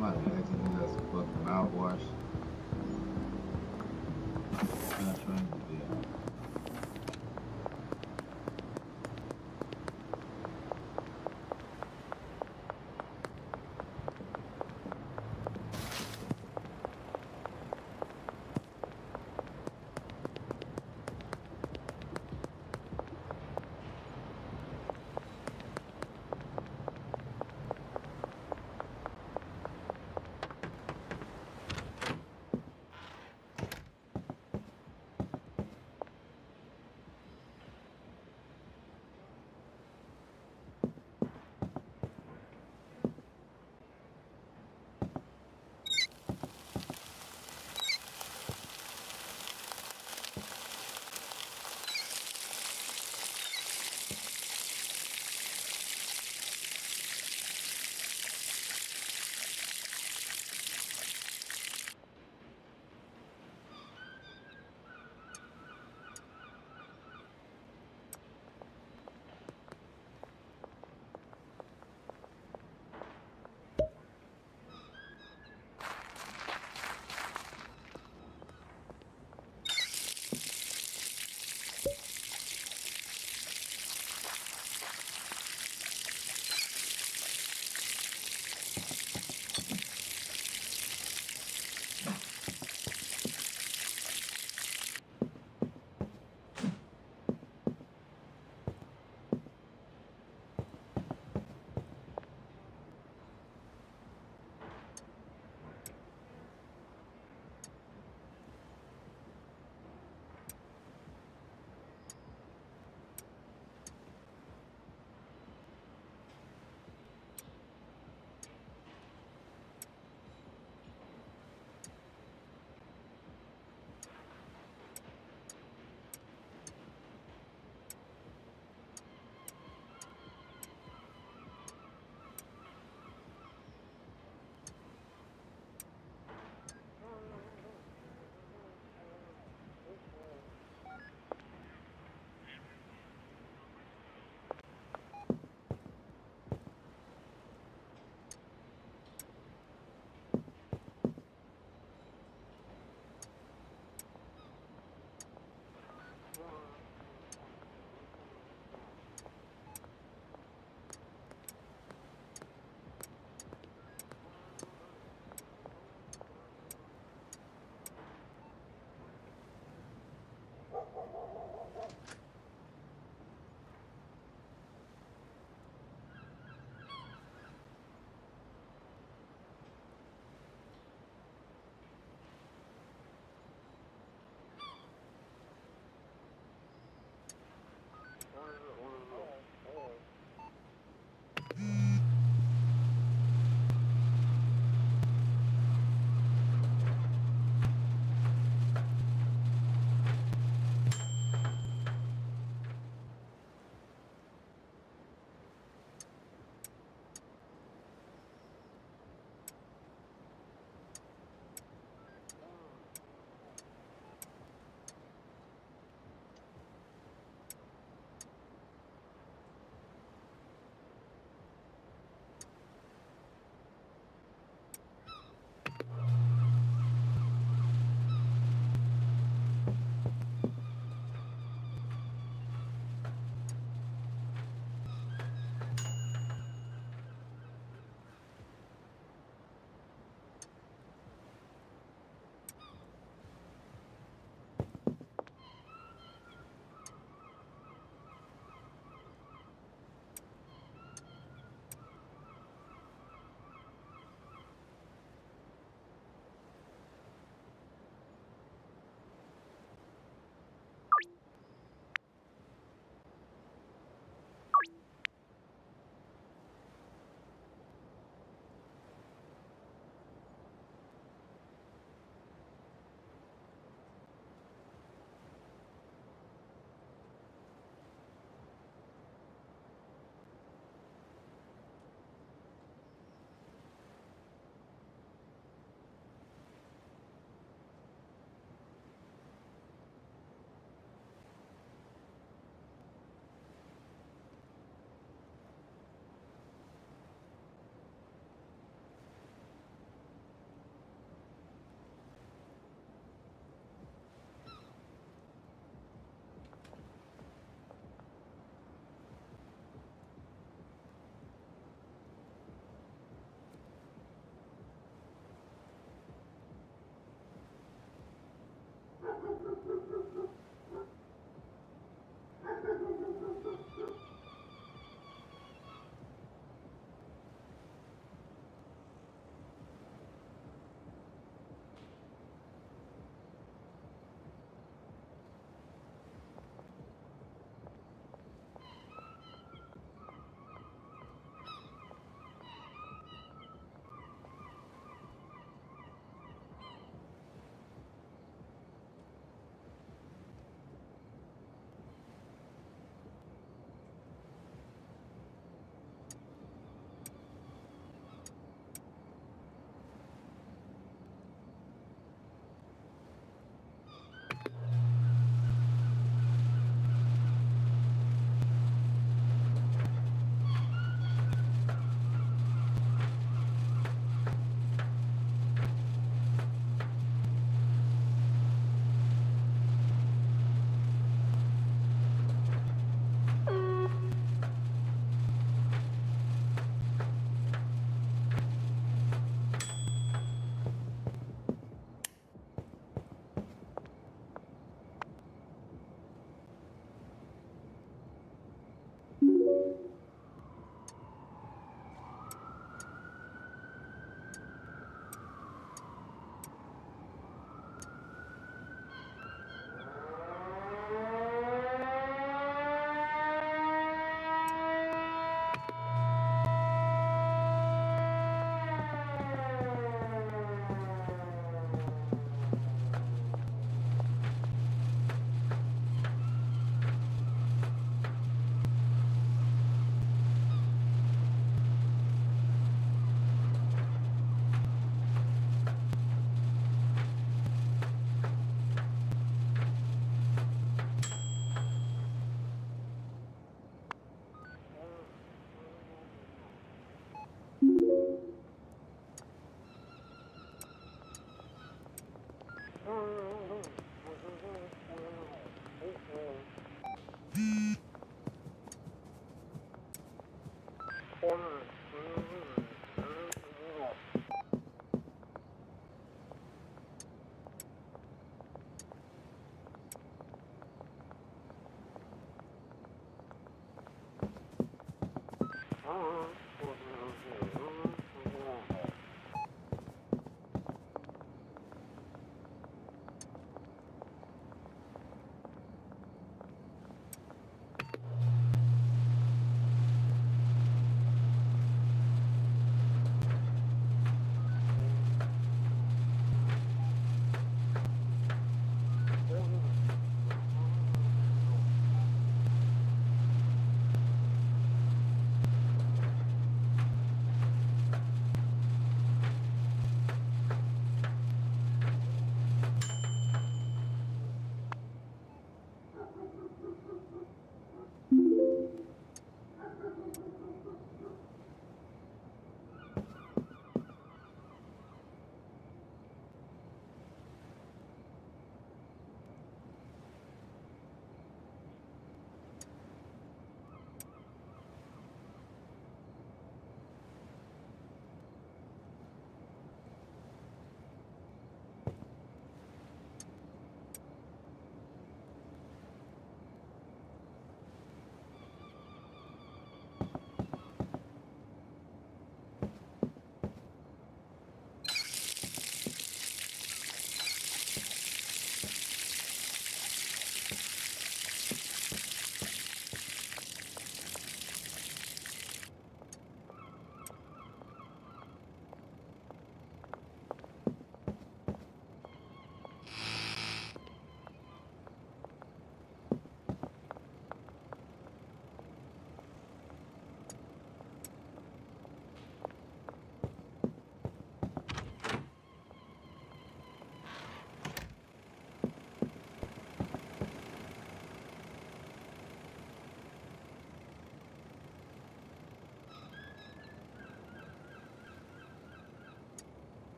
Might have accidentally got some fucking mouthwash. Not trying to do that.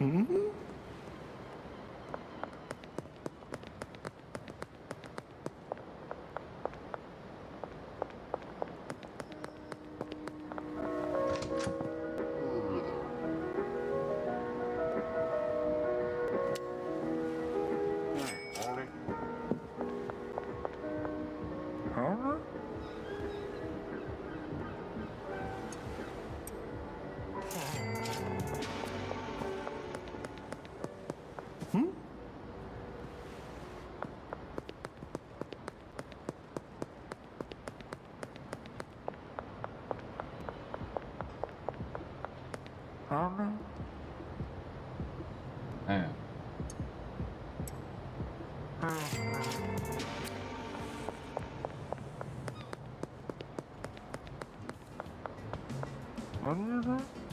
Mm-hmm. Huh? Hmm? Huh? Damn. What is that?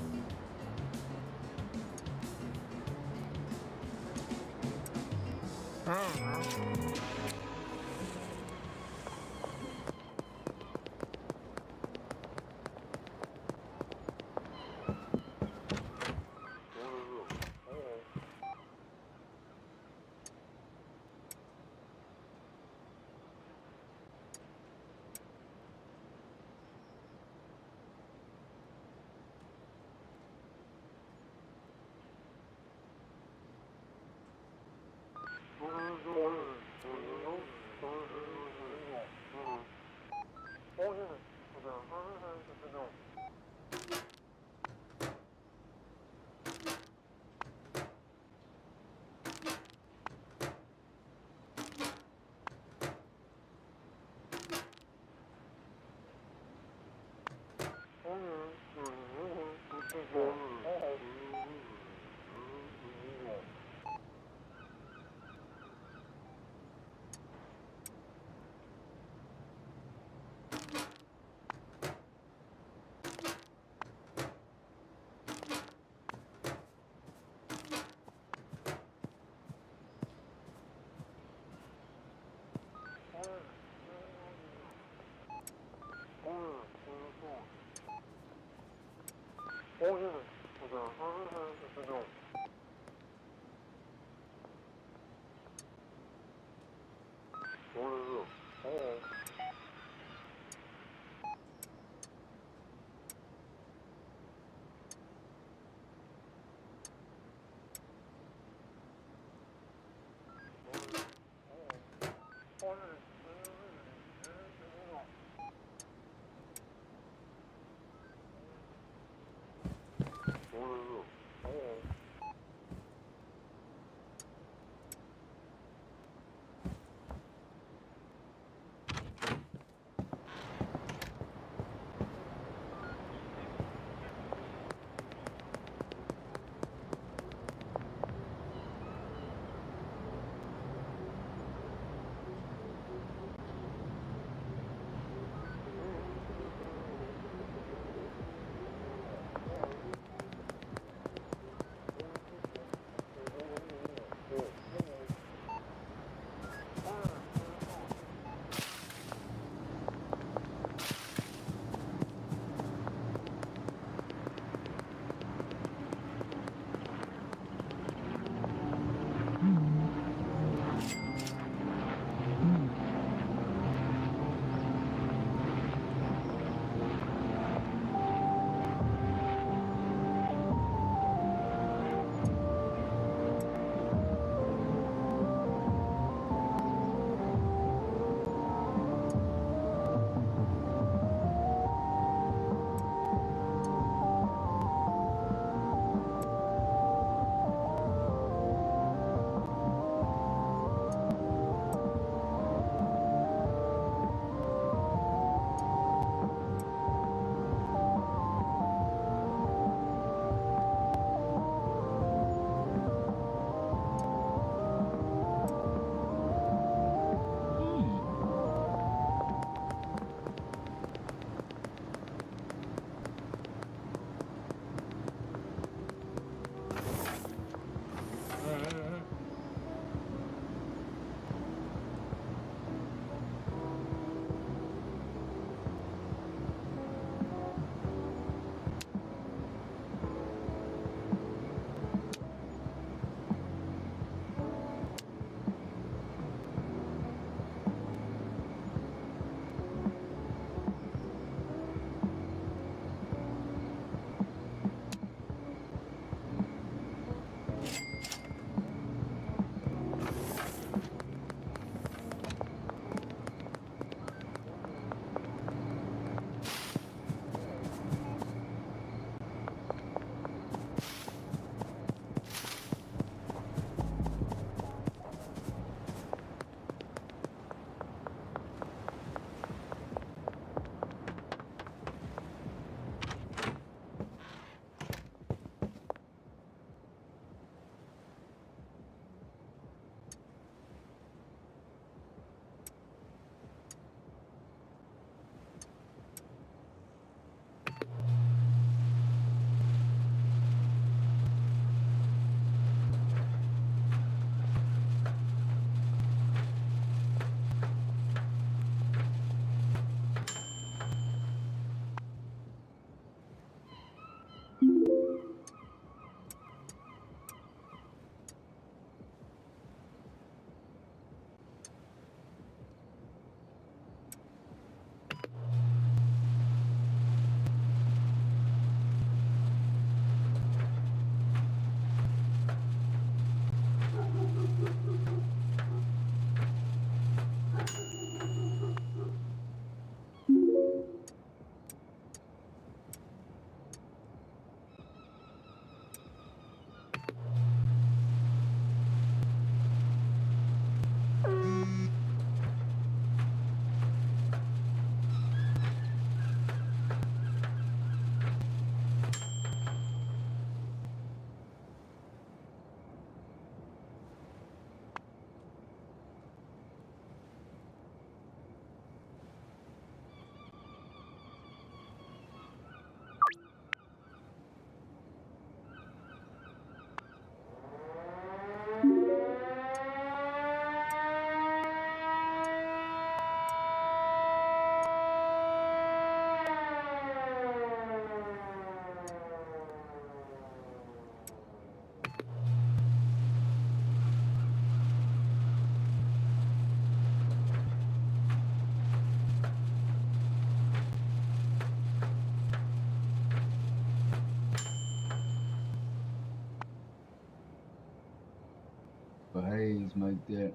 Let's make that.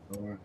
All right.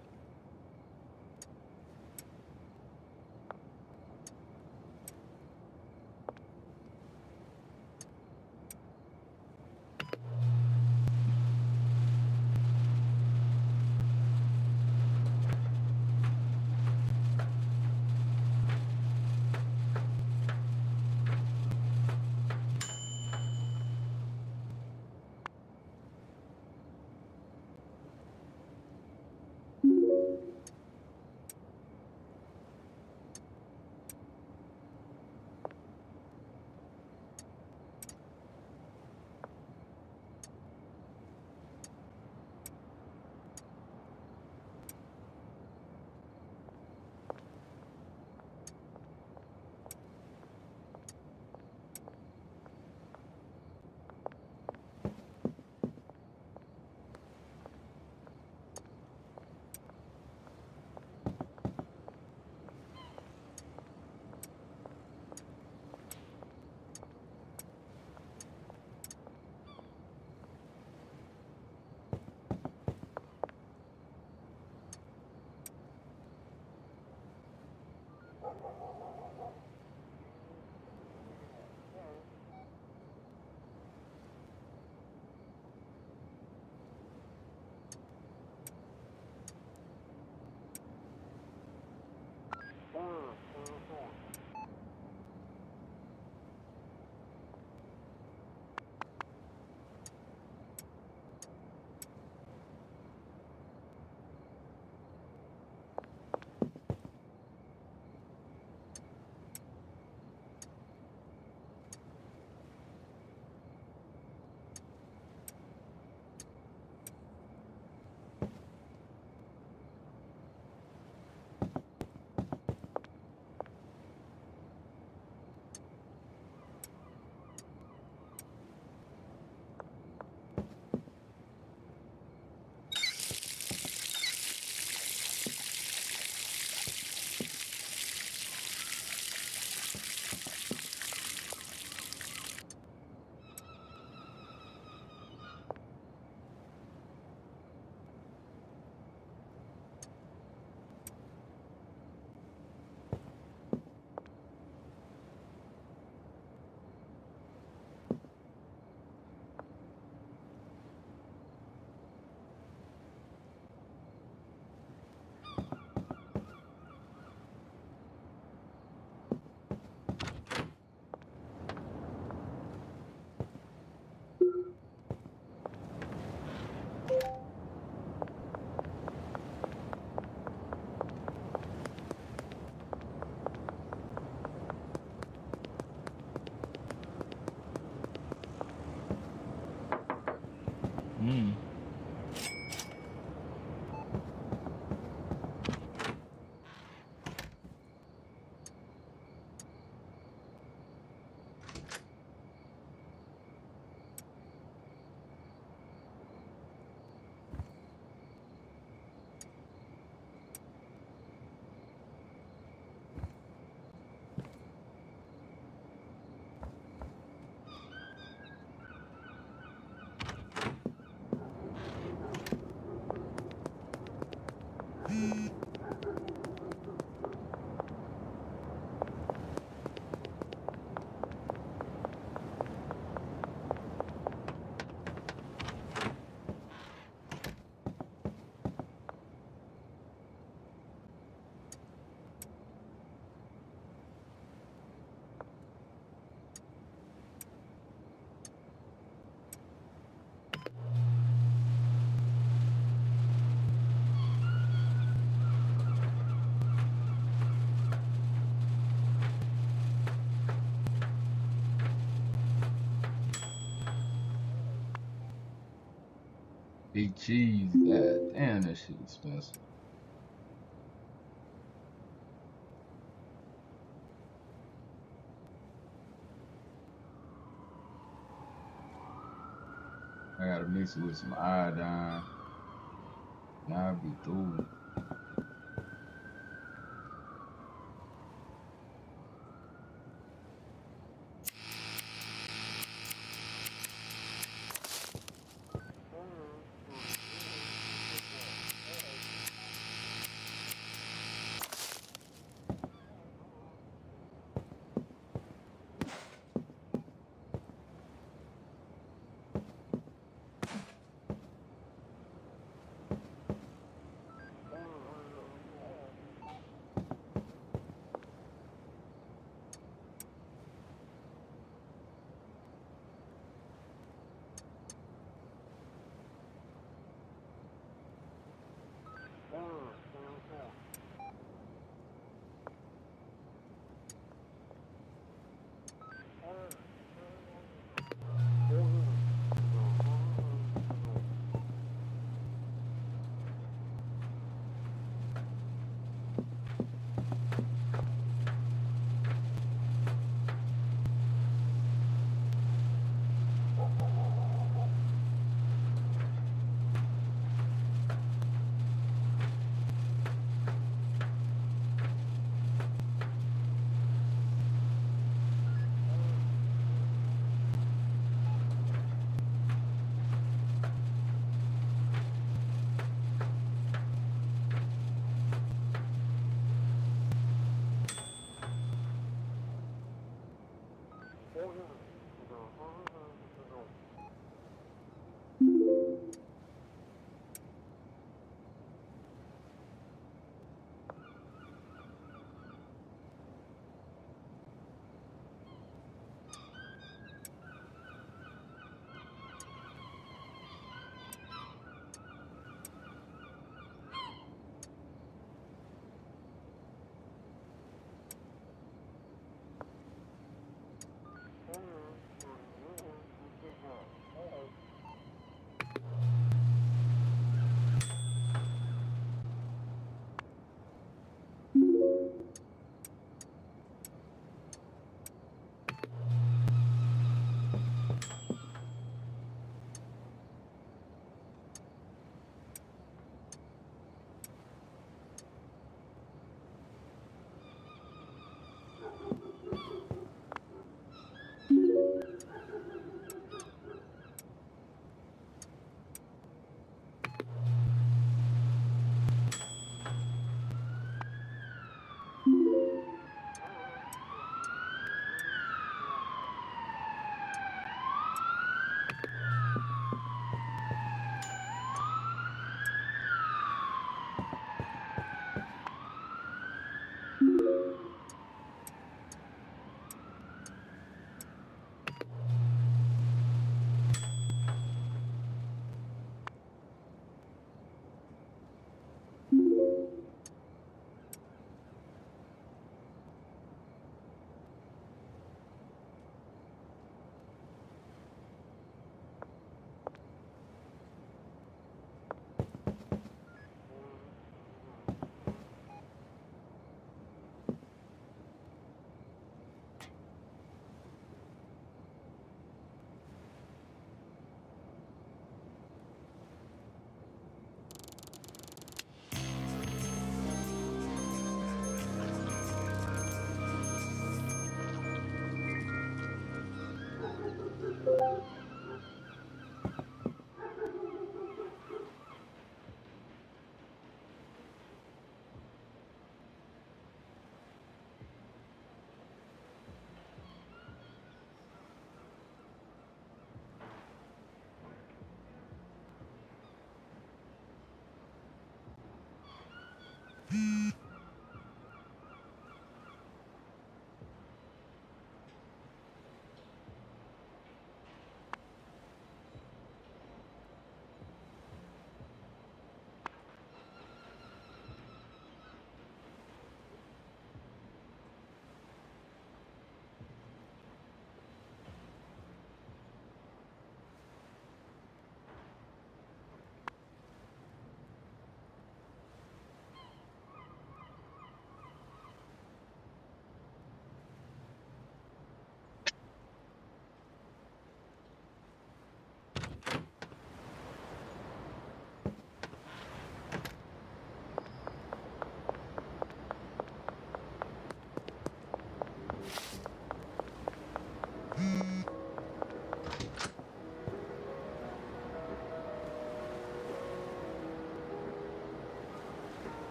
Big cheese. God damn, that shit expensive. I gotta mix it with some iodine. And I'll be through.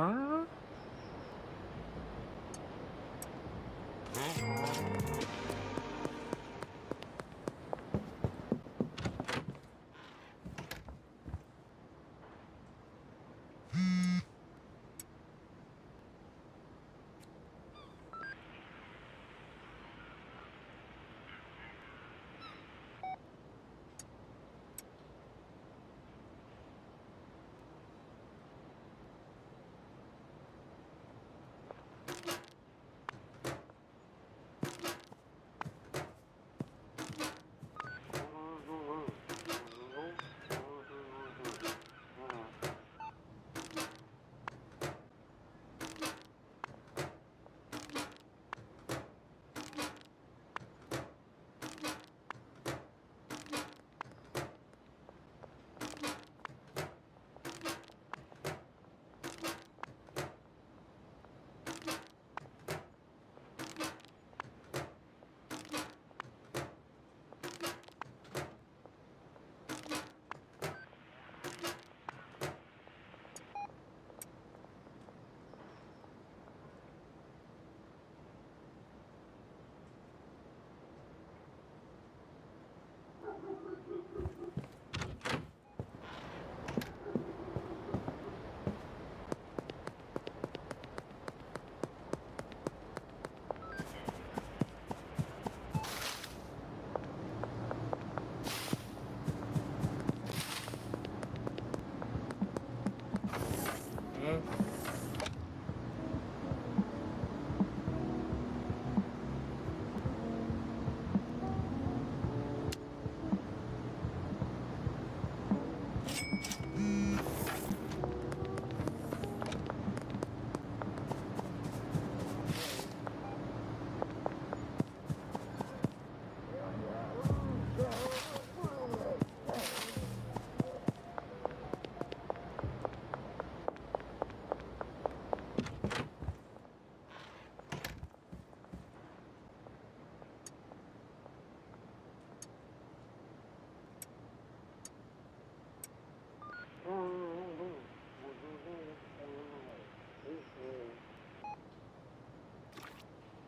Huh?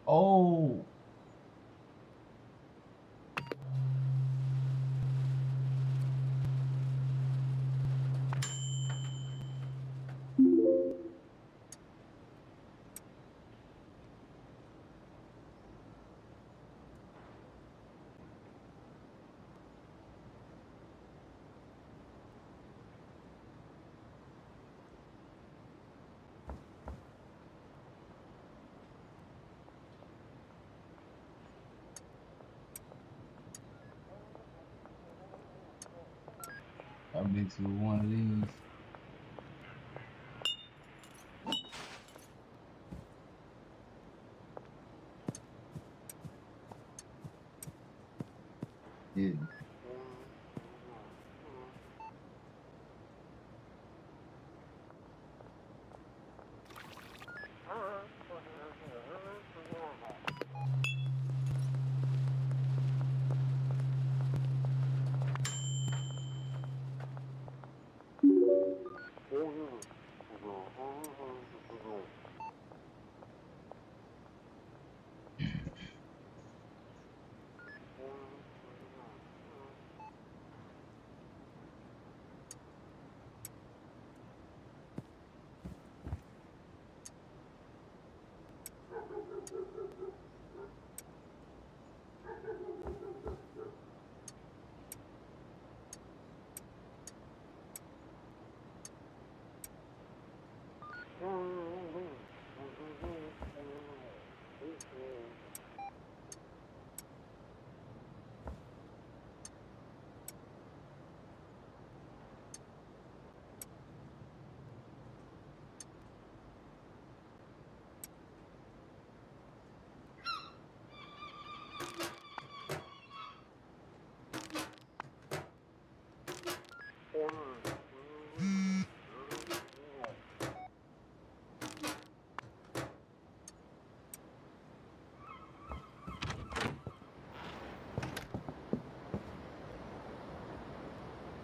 Oh, I mix with one of these. Yeah.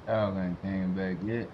Y'all ain't came back yet.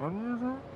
What is it?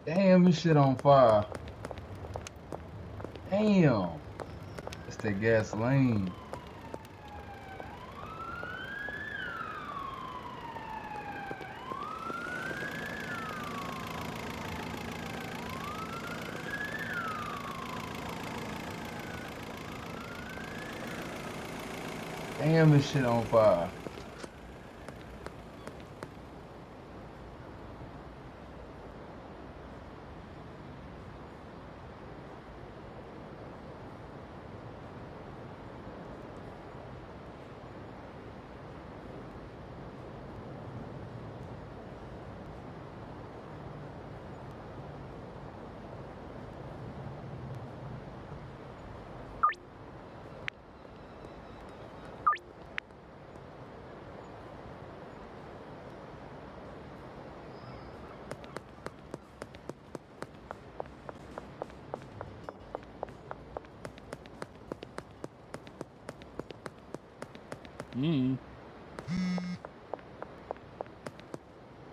Damn, this shit on fire. Damn. It's that gasoline. Damn, this shit on fire.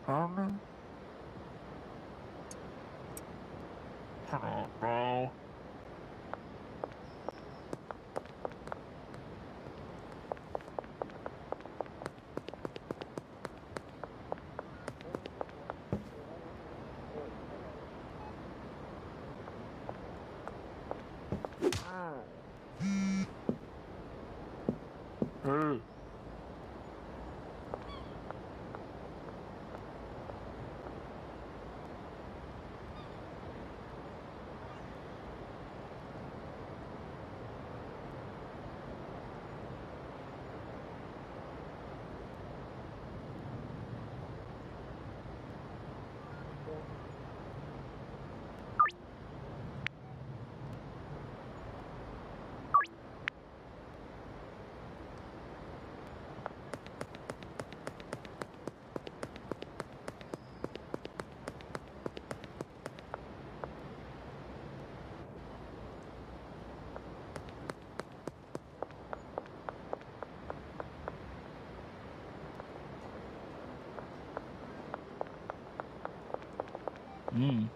Coming? Come on, bro. Hey.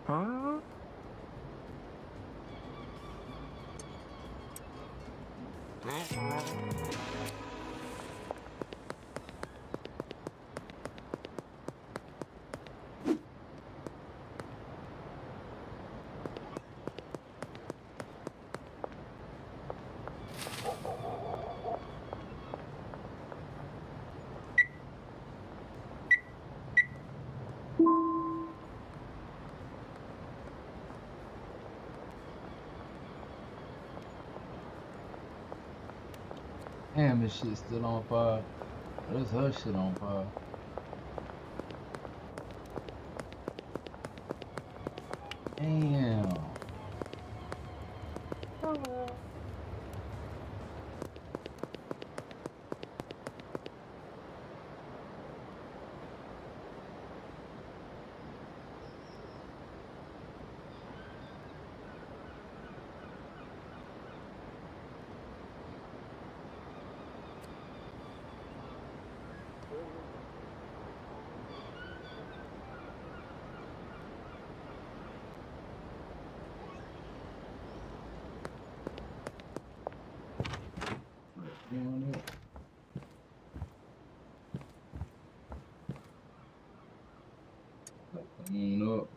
Huh? Damn, this shit's still on fire. That's her shit on fire. Damn. Doing it. Clean up.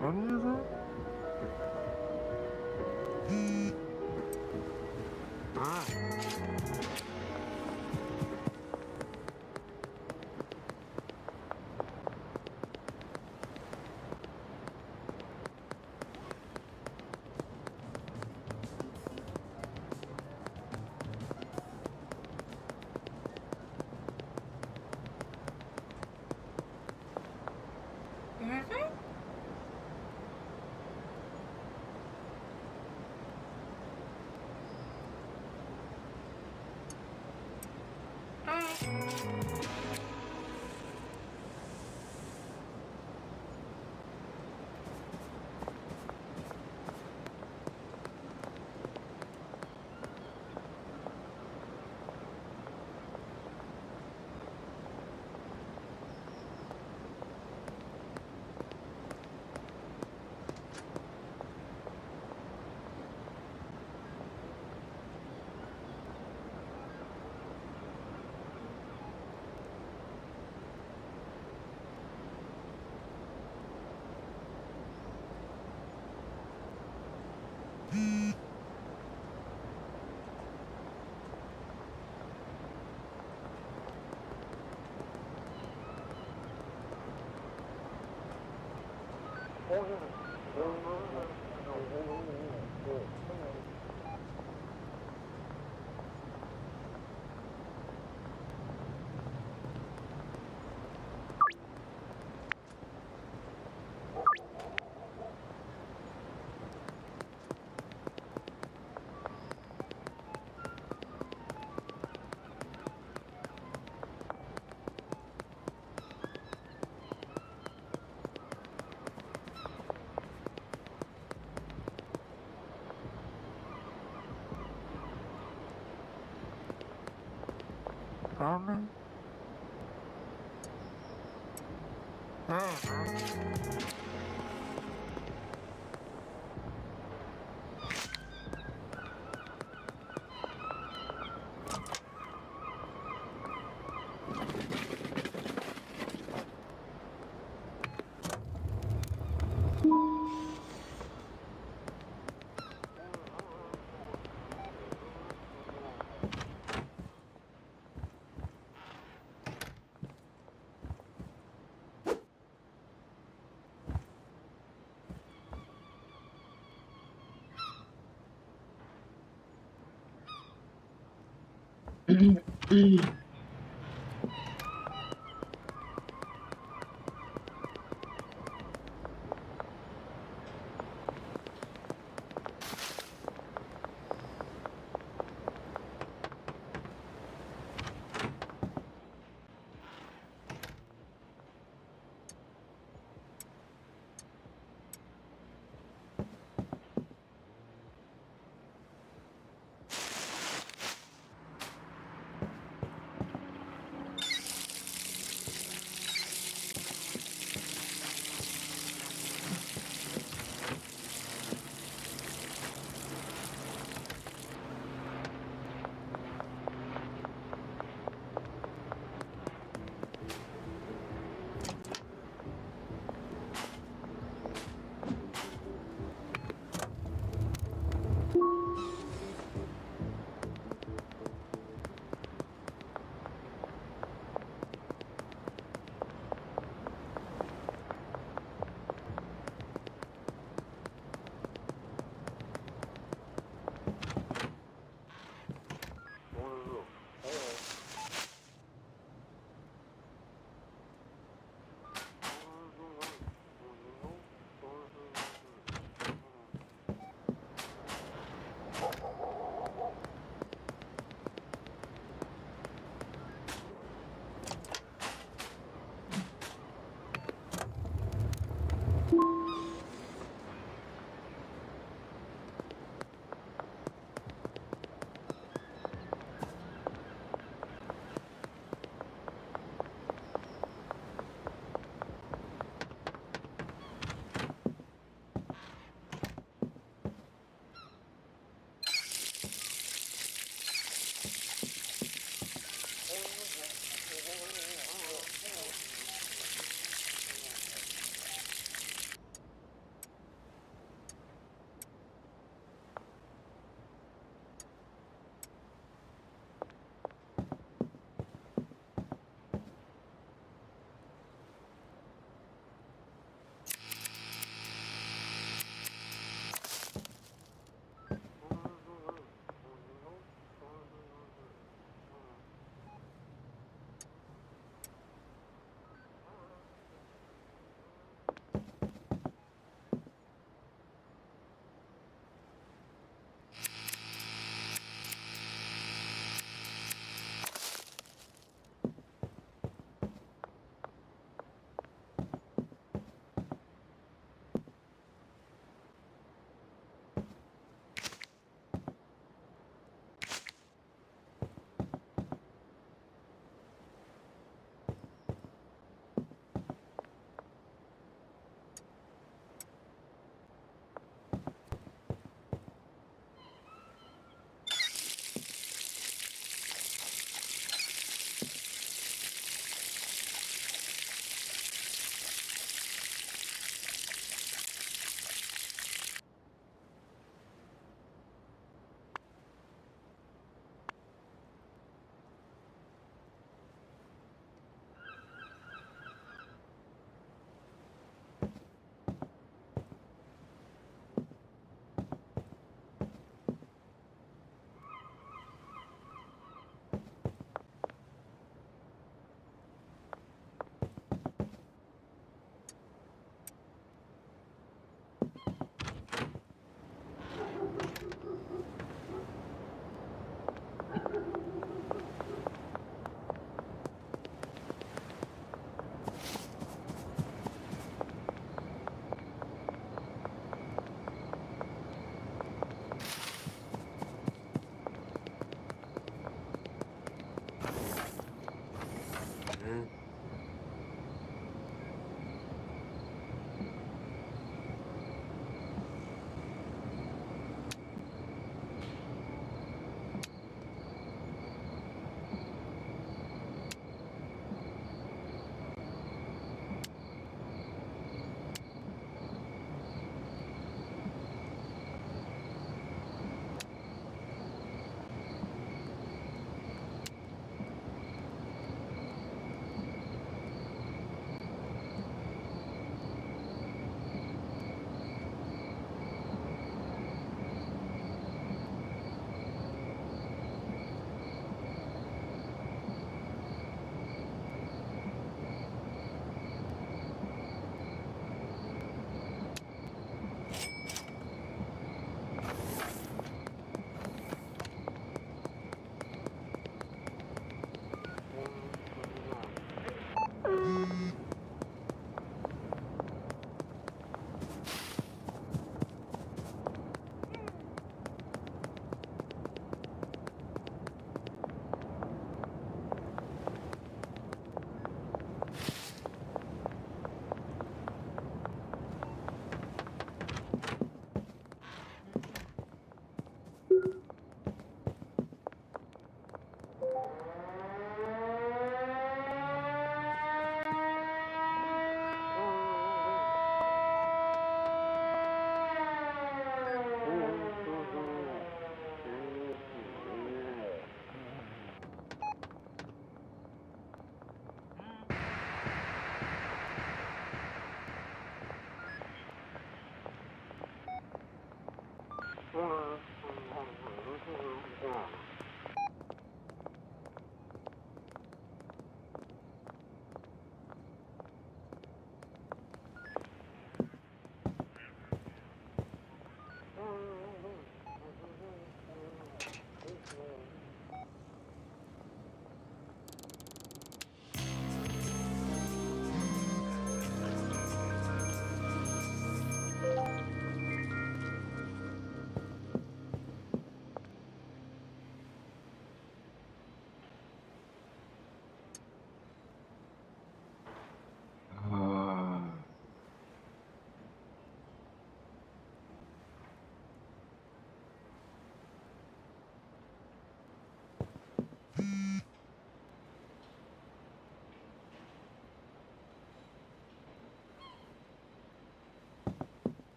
What is it? Pardon?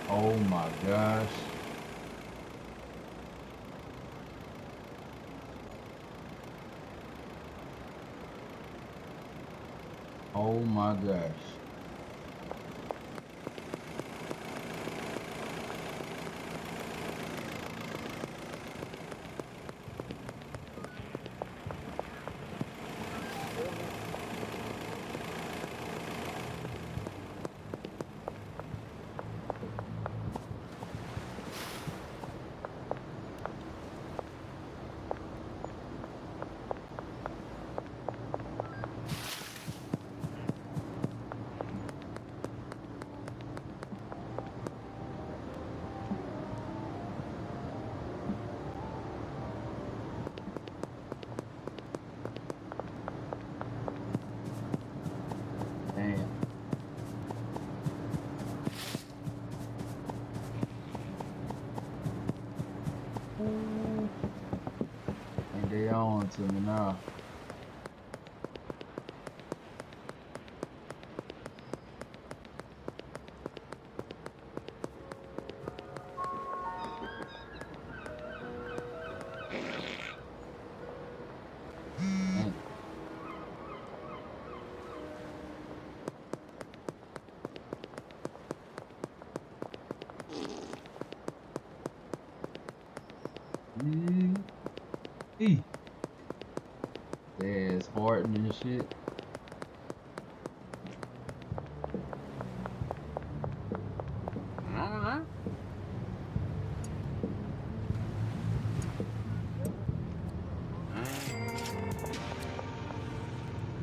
Oh my gosh. Oh my gosh. Damn. And they on to me now. Damn. Eee. Yeah, it's Horton and shit.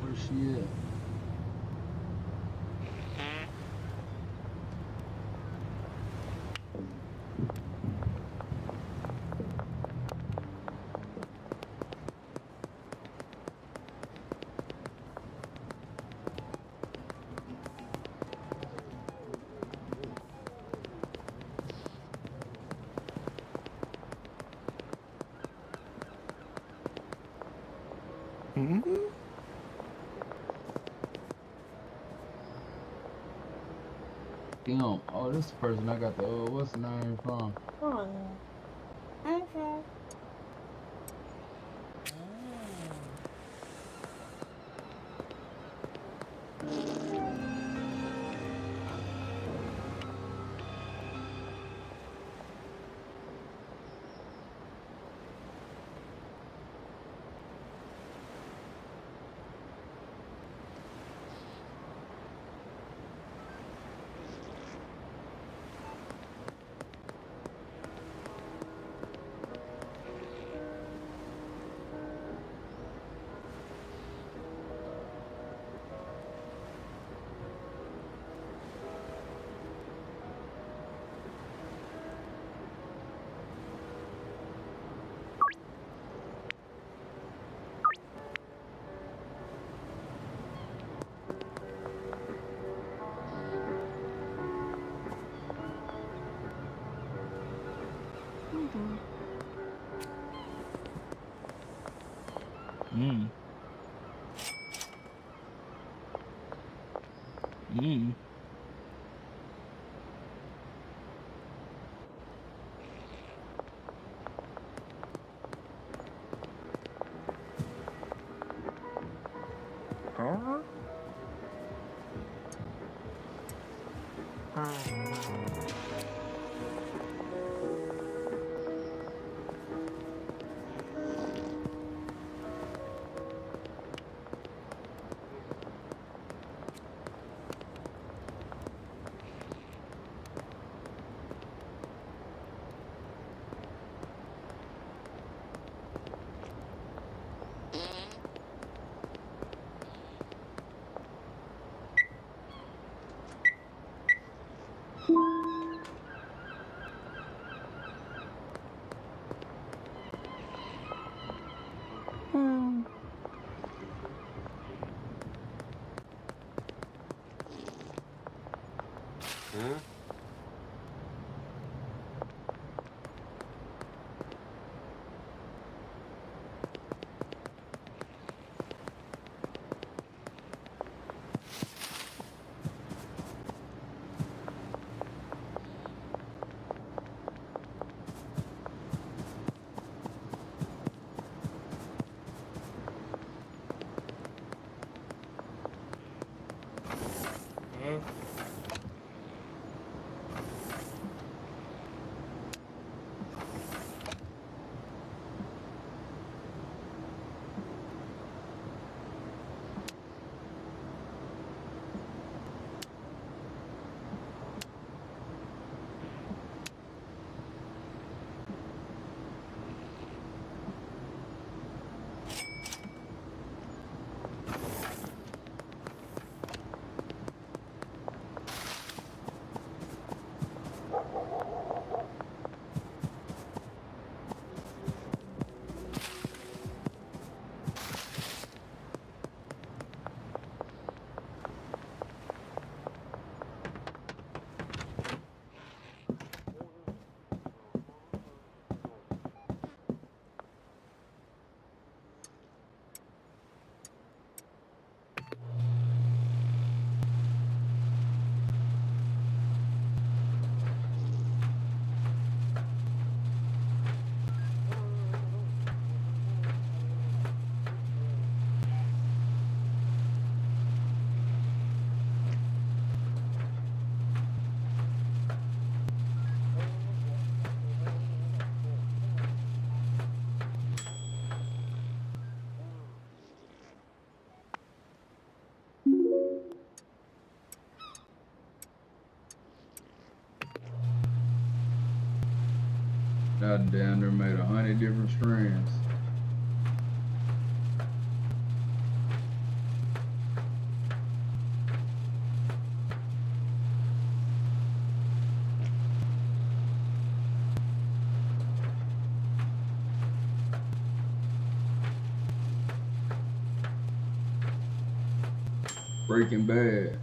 Where's she at? Damn. Oh, this is the person I got the, what's the name from? God damn, they made 100 different strands. Breaking Bad.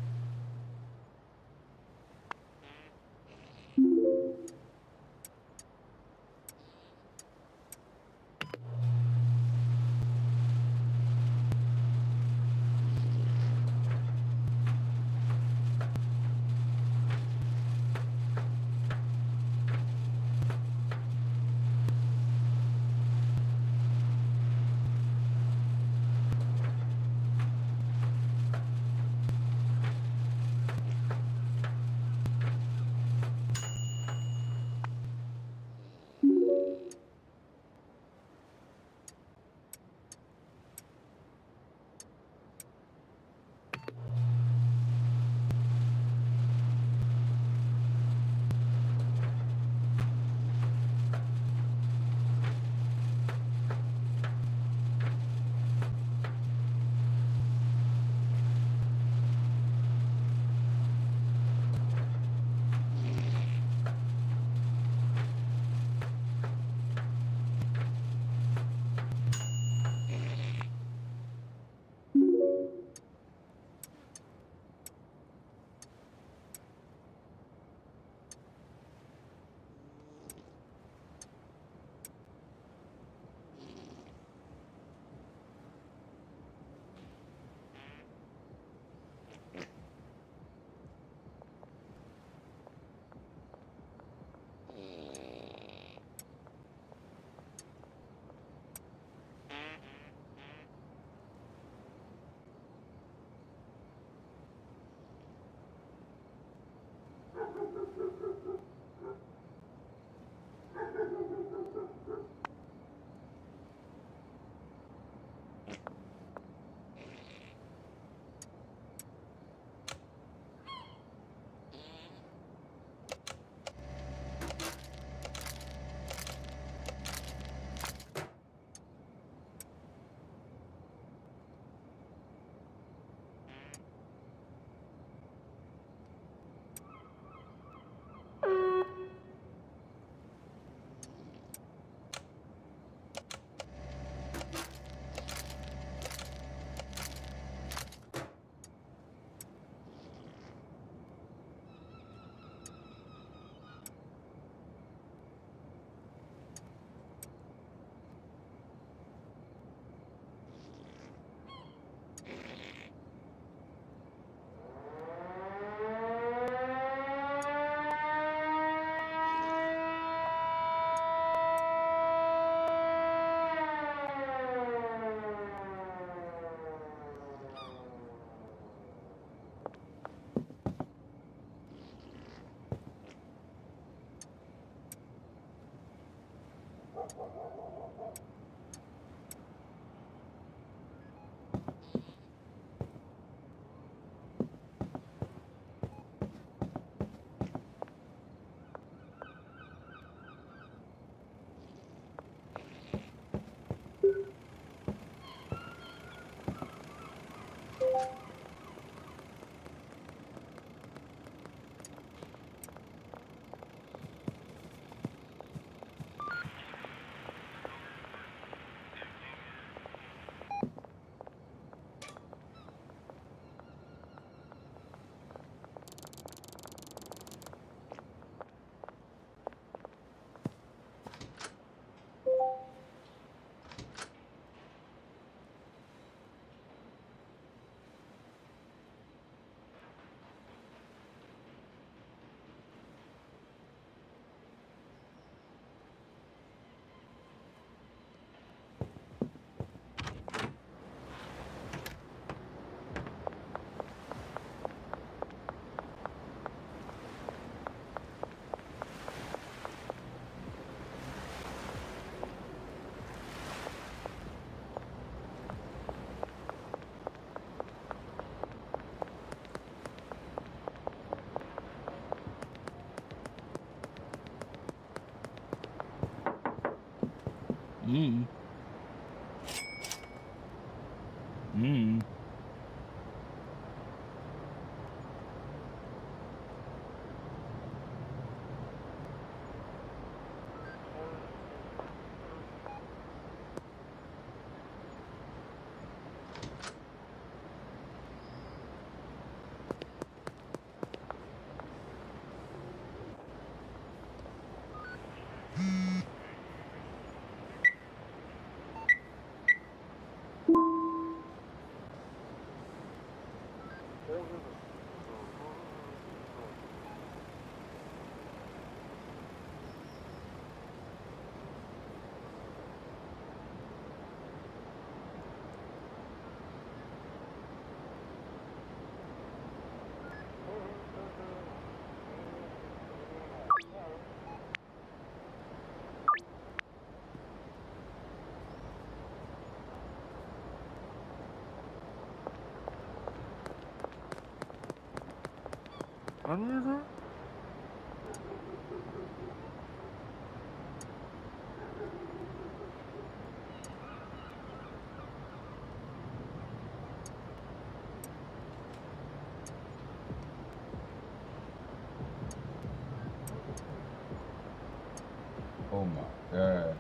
Oh my God.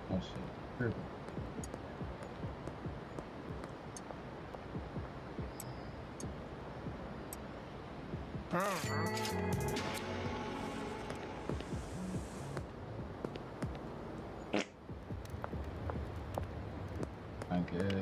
That shit tripping. I guess.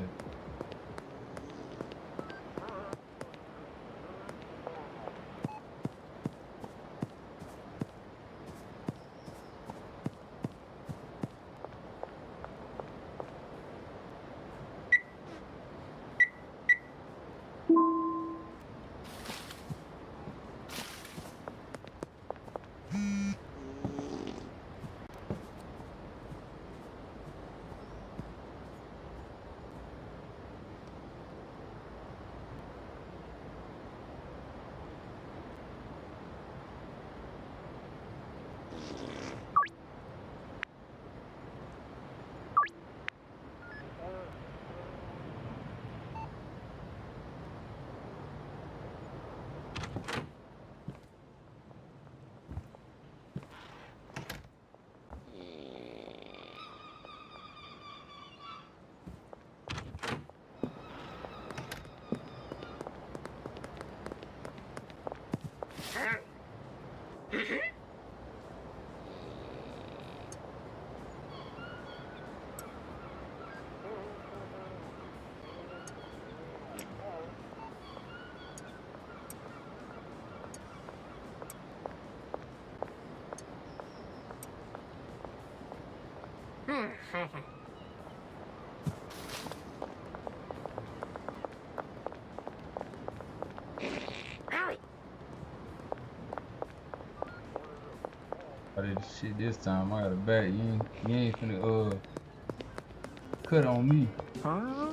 I did the shit this time. I got a bat. You ain't finna cut on me. Huh?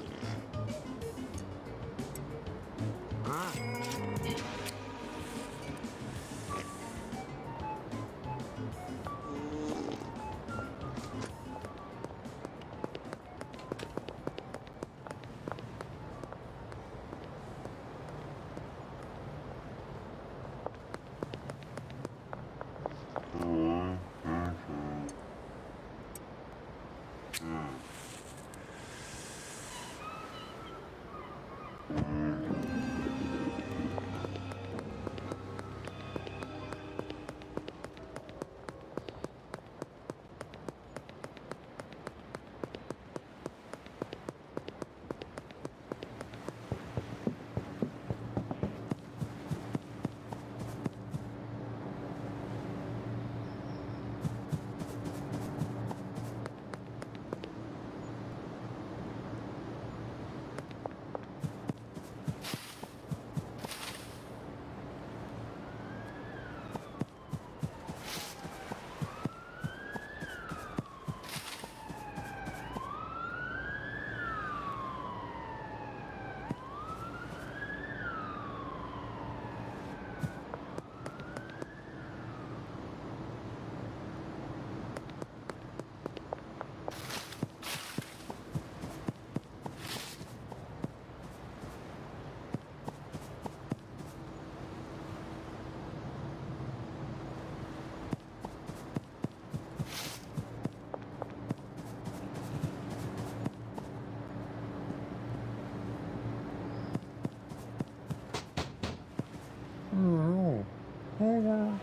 down.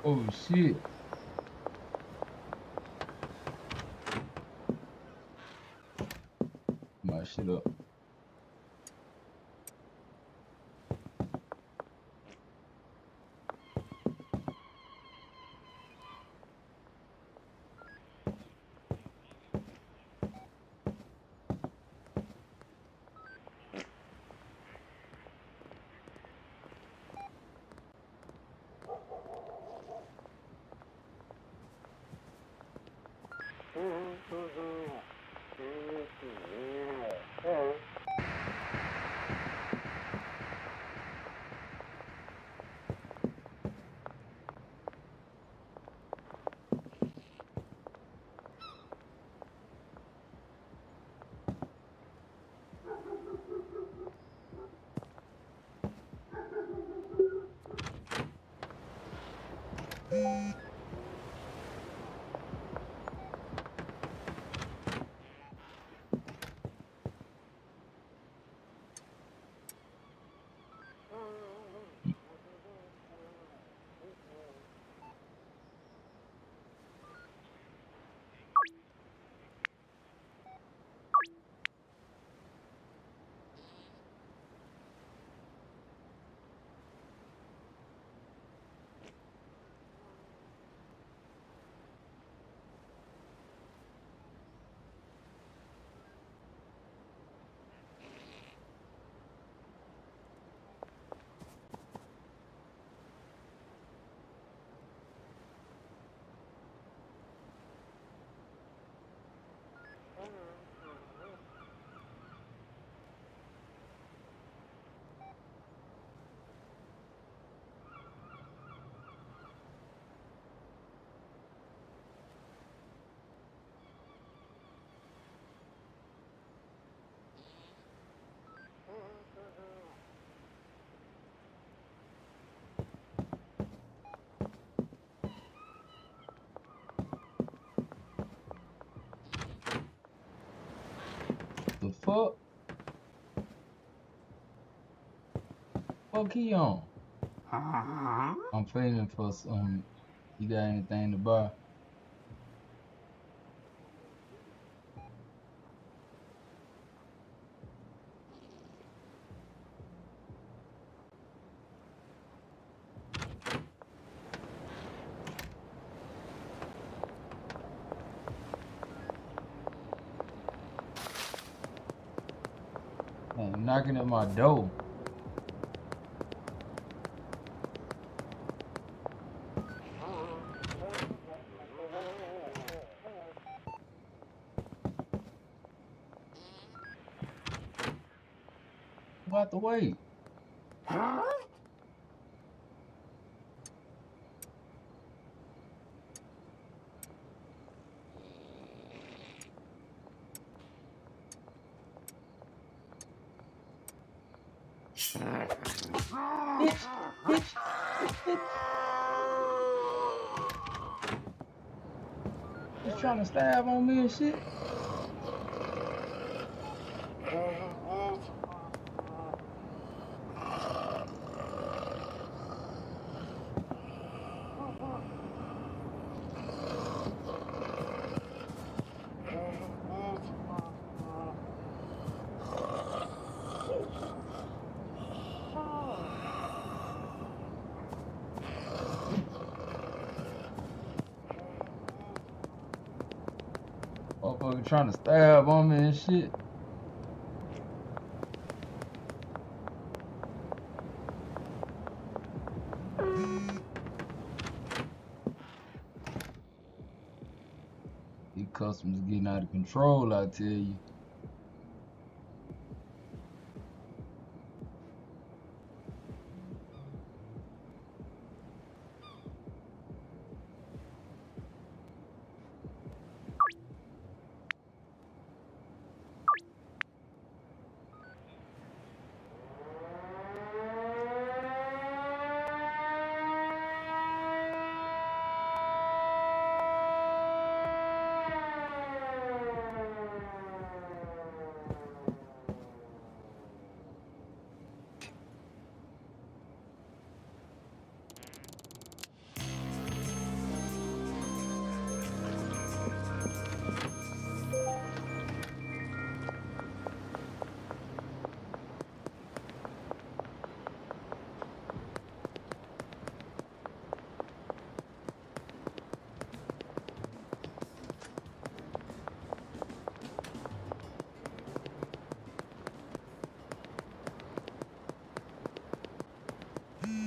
Oh shit. My shit up. The fuck? Fuck he on? I'm feeling for some. You got anything to buy? Man, knocking at my door. About the way. He's trying to stab on me and shit. Motherfucker trying to stab on me and shit. These customers getting out of control, I tell you.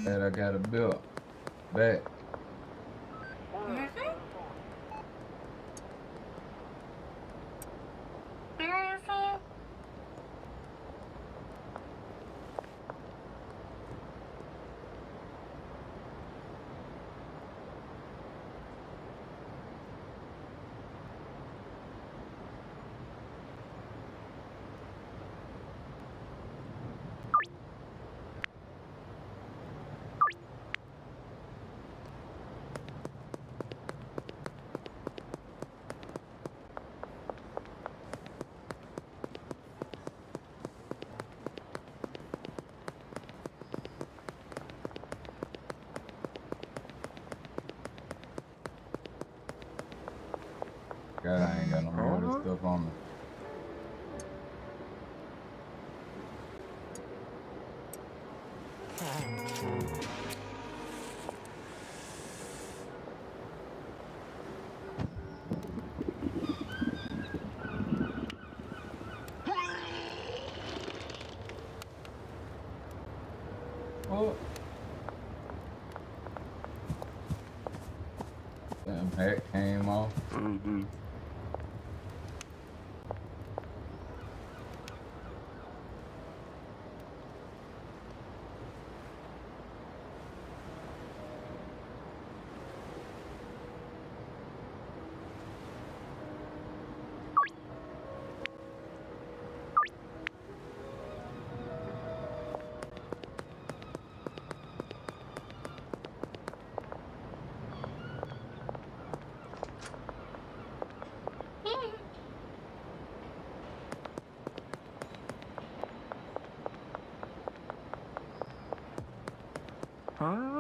Glad I got a belt back. God, I ain't got no more of this stuff on me. Oh. Damn hat came off. Huh?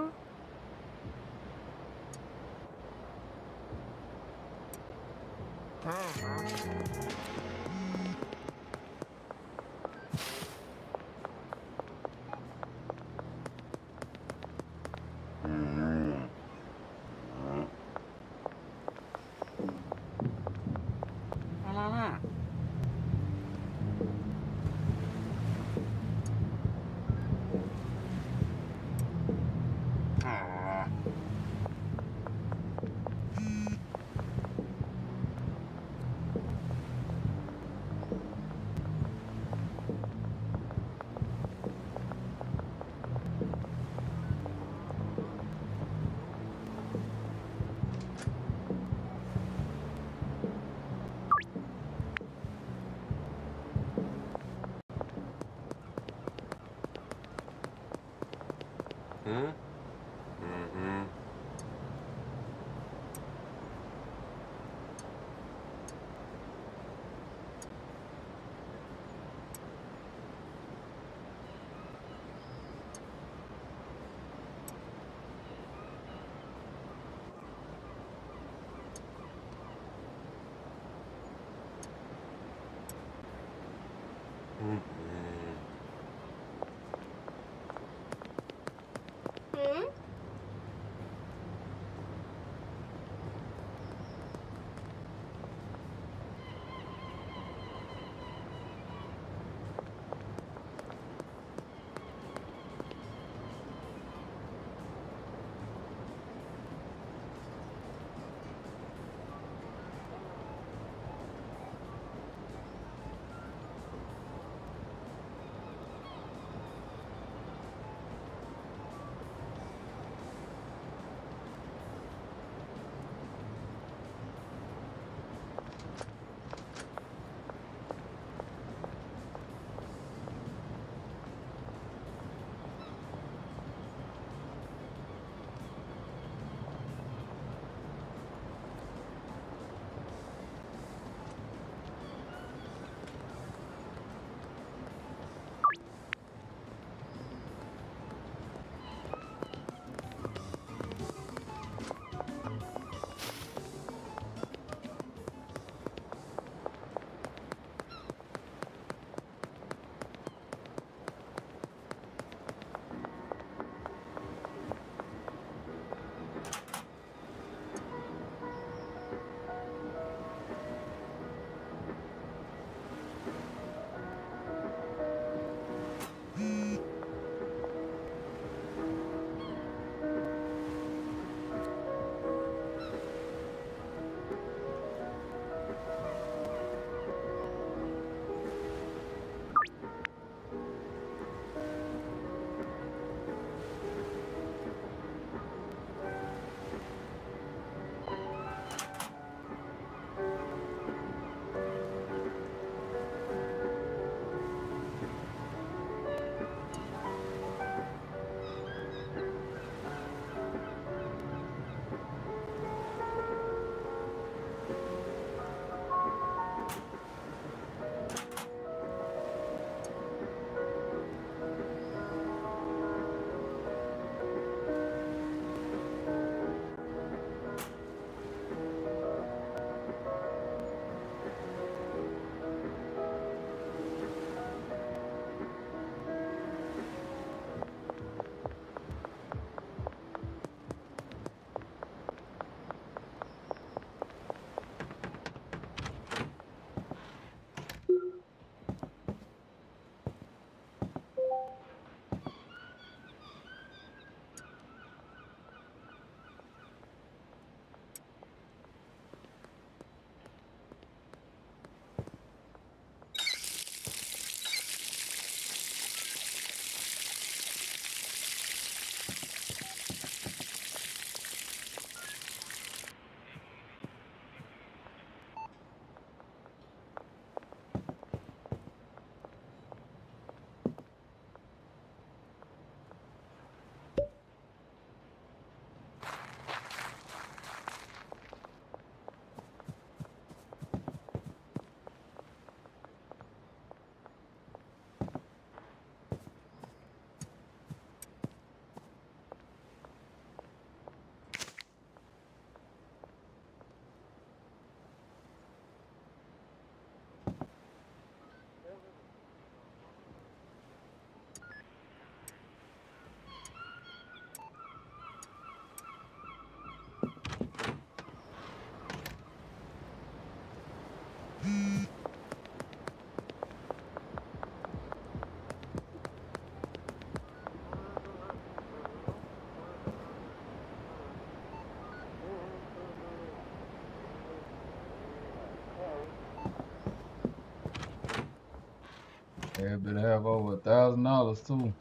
Yeah, better have over $1,000 too.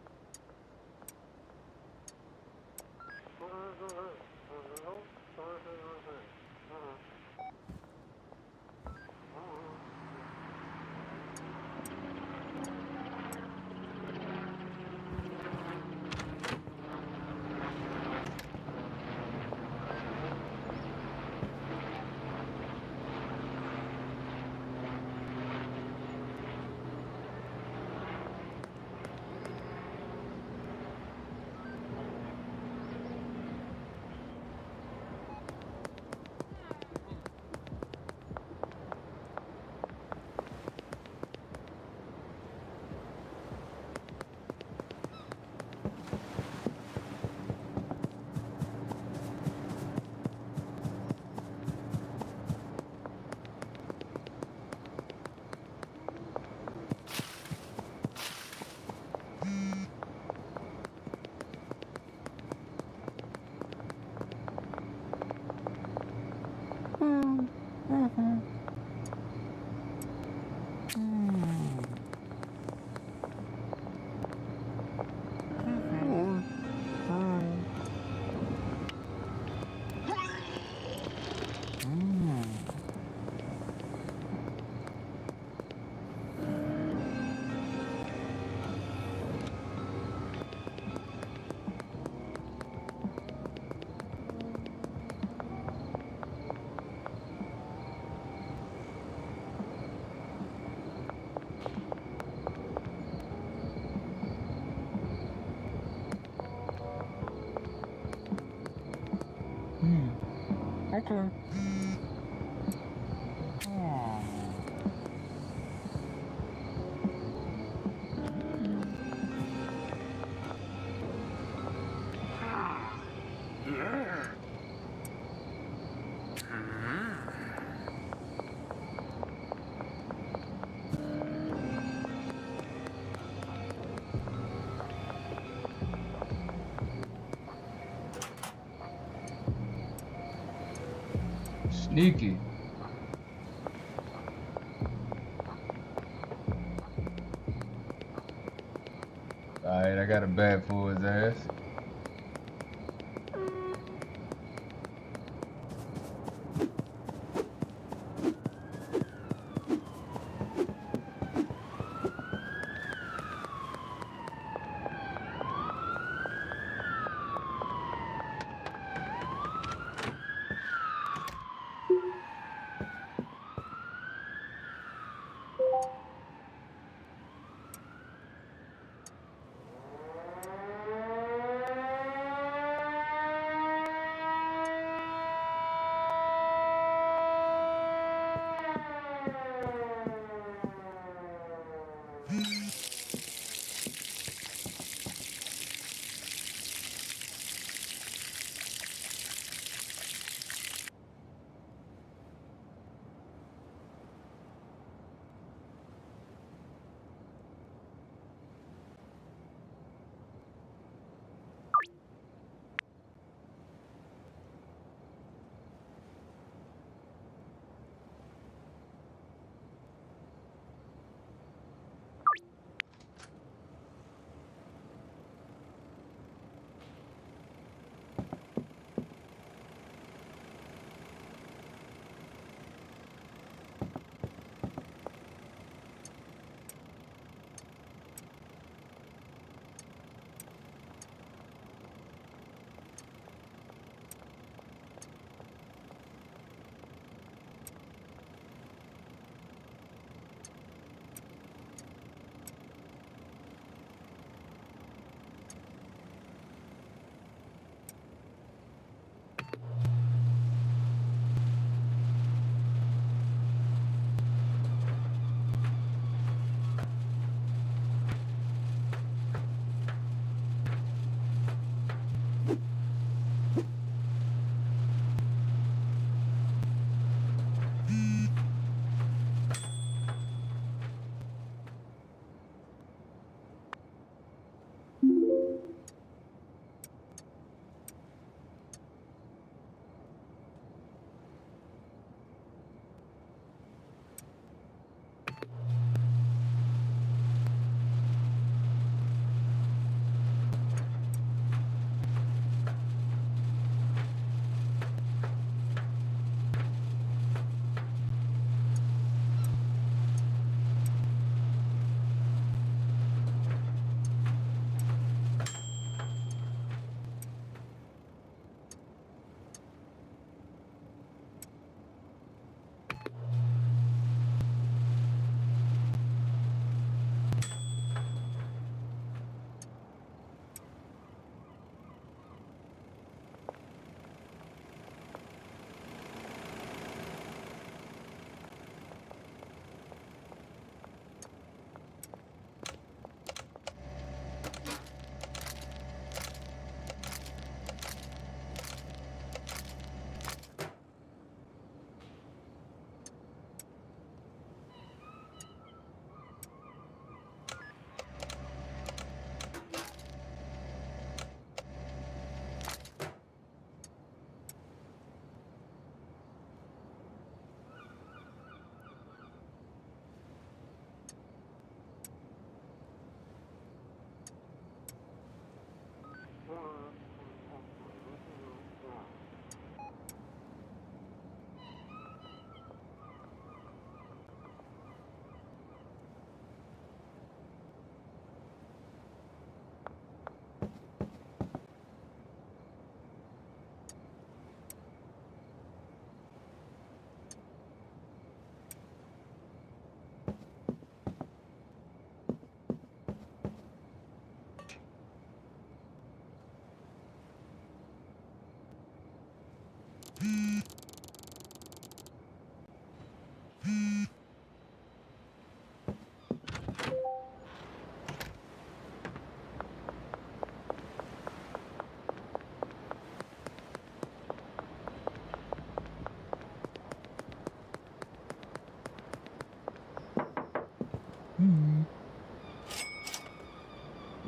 Okay. Sneaky. Alright, I got a bag for his ass.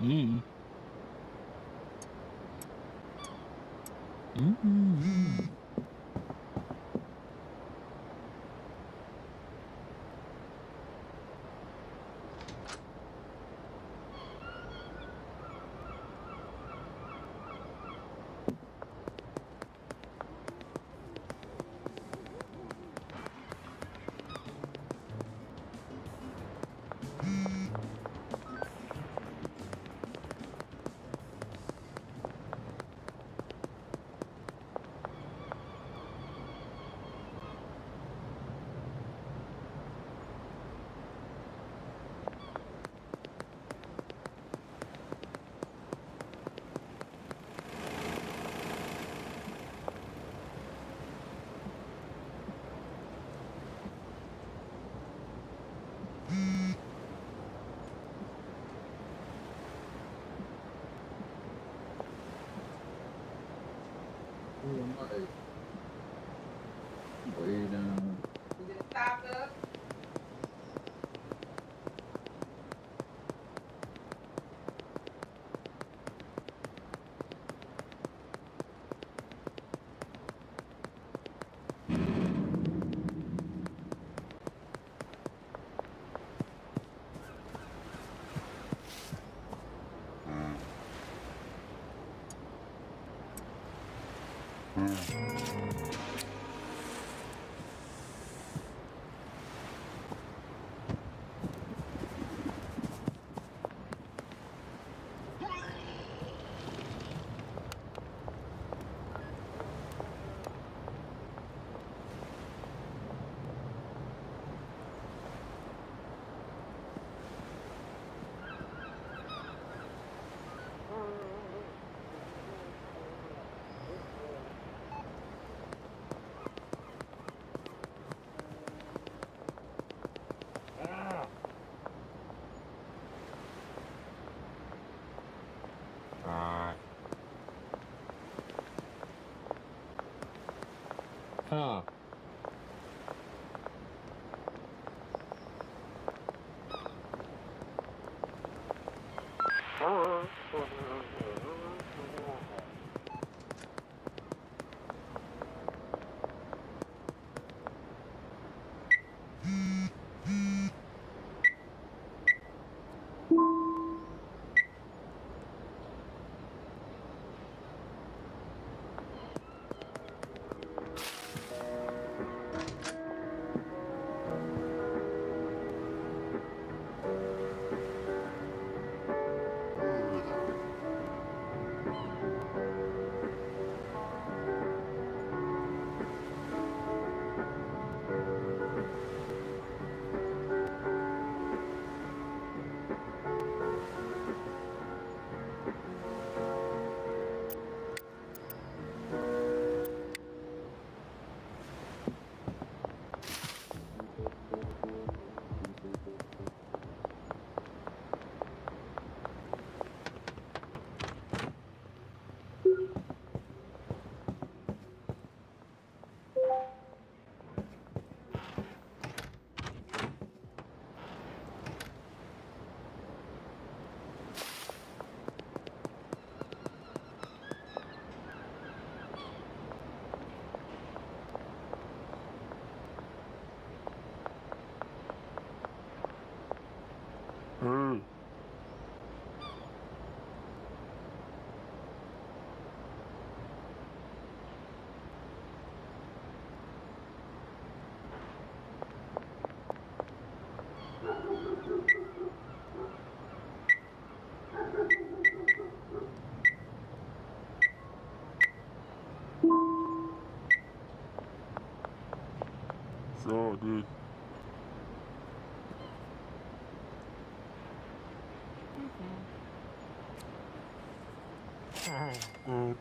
Mm. Mm. Who am I? Way down. Huh. Mm. So, dude. Mm.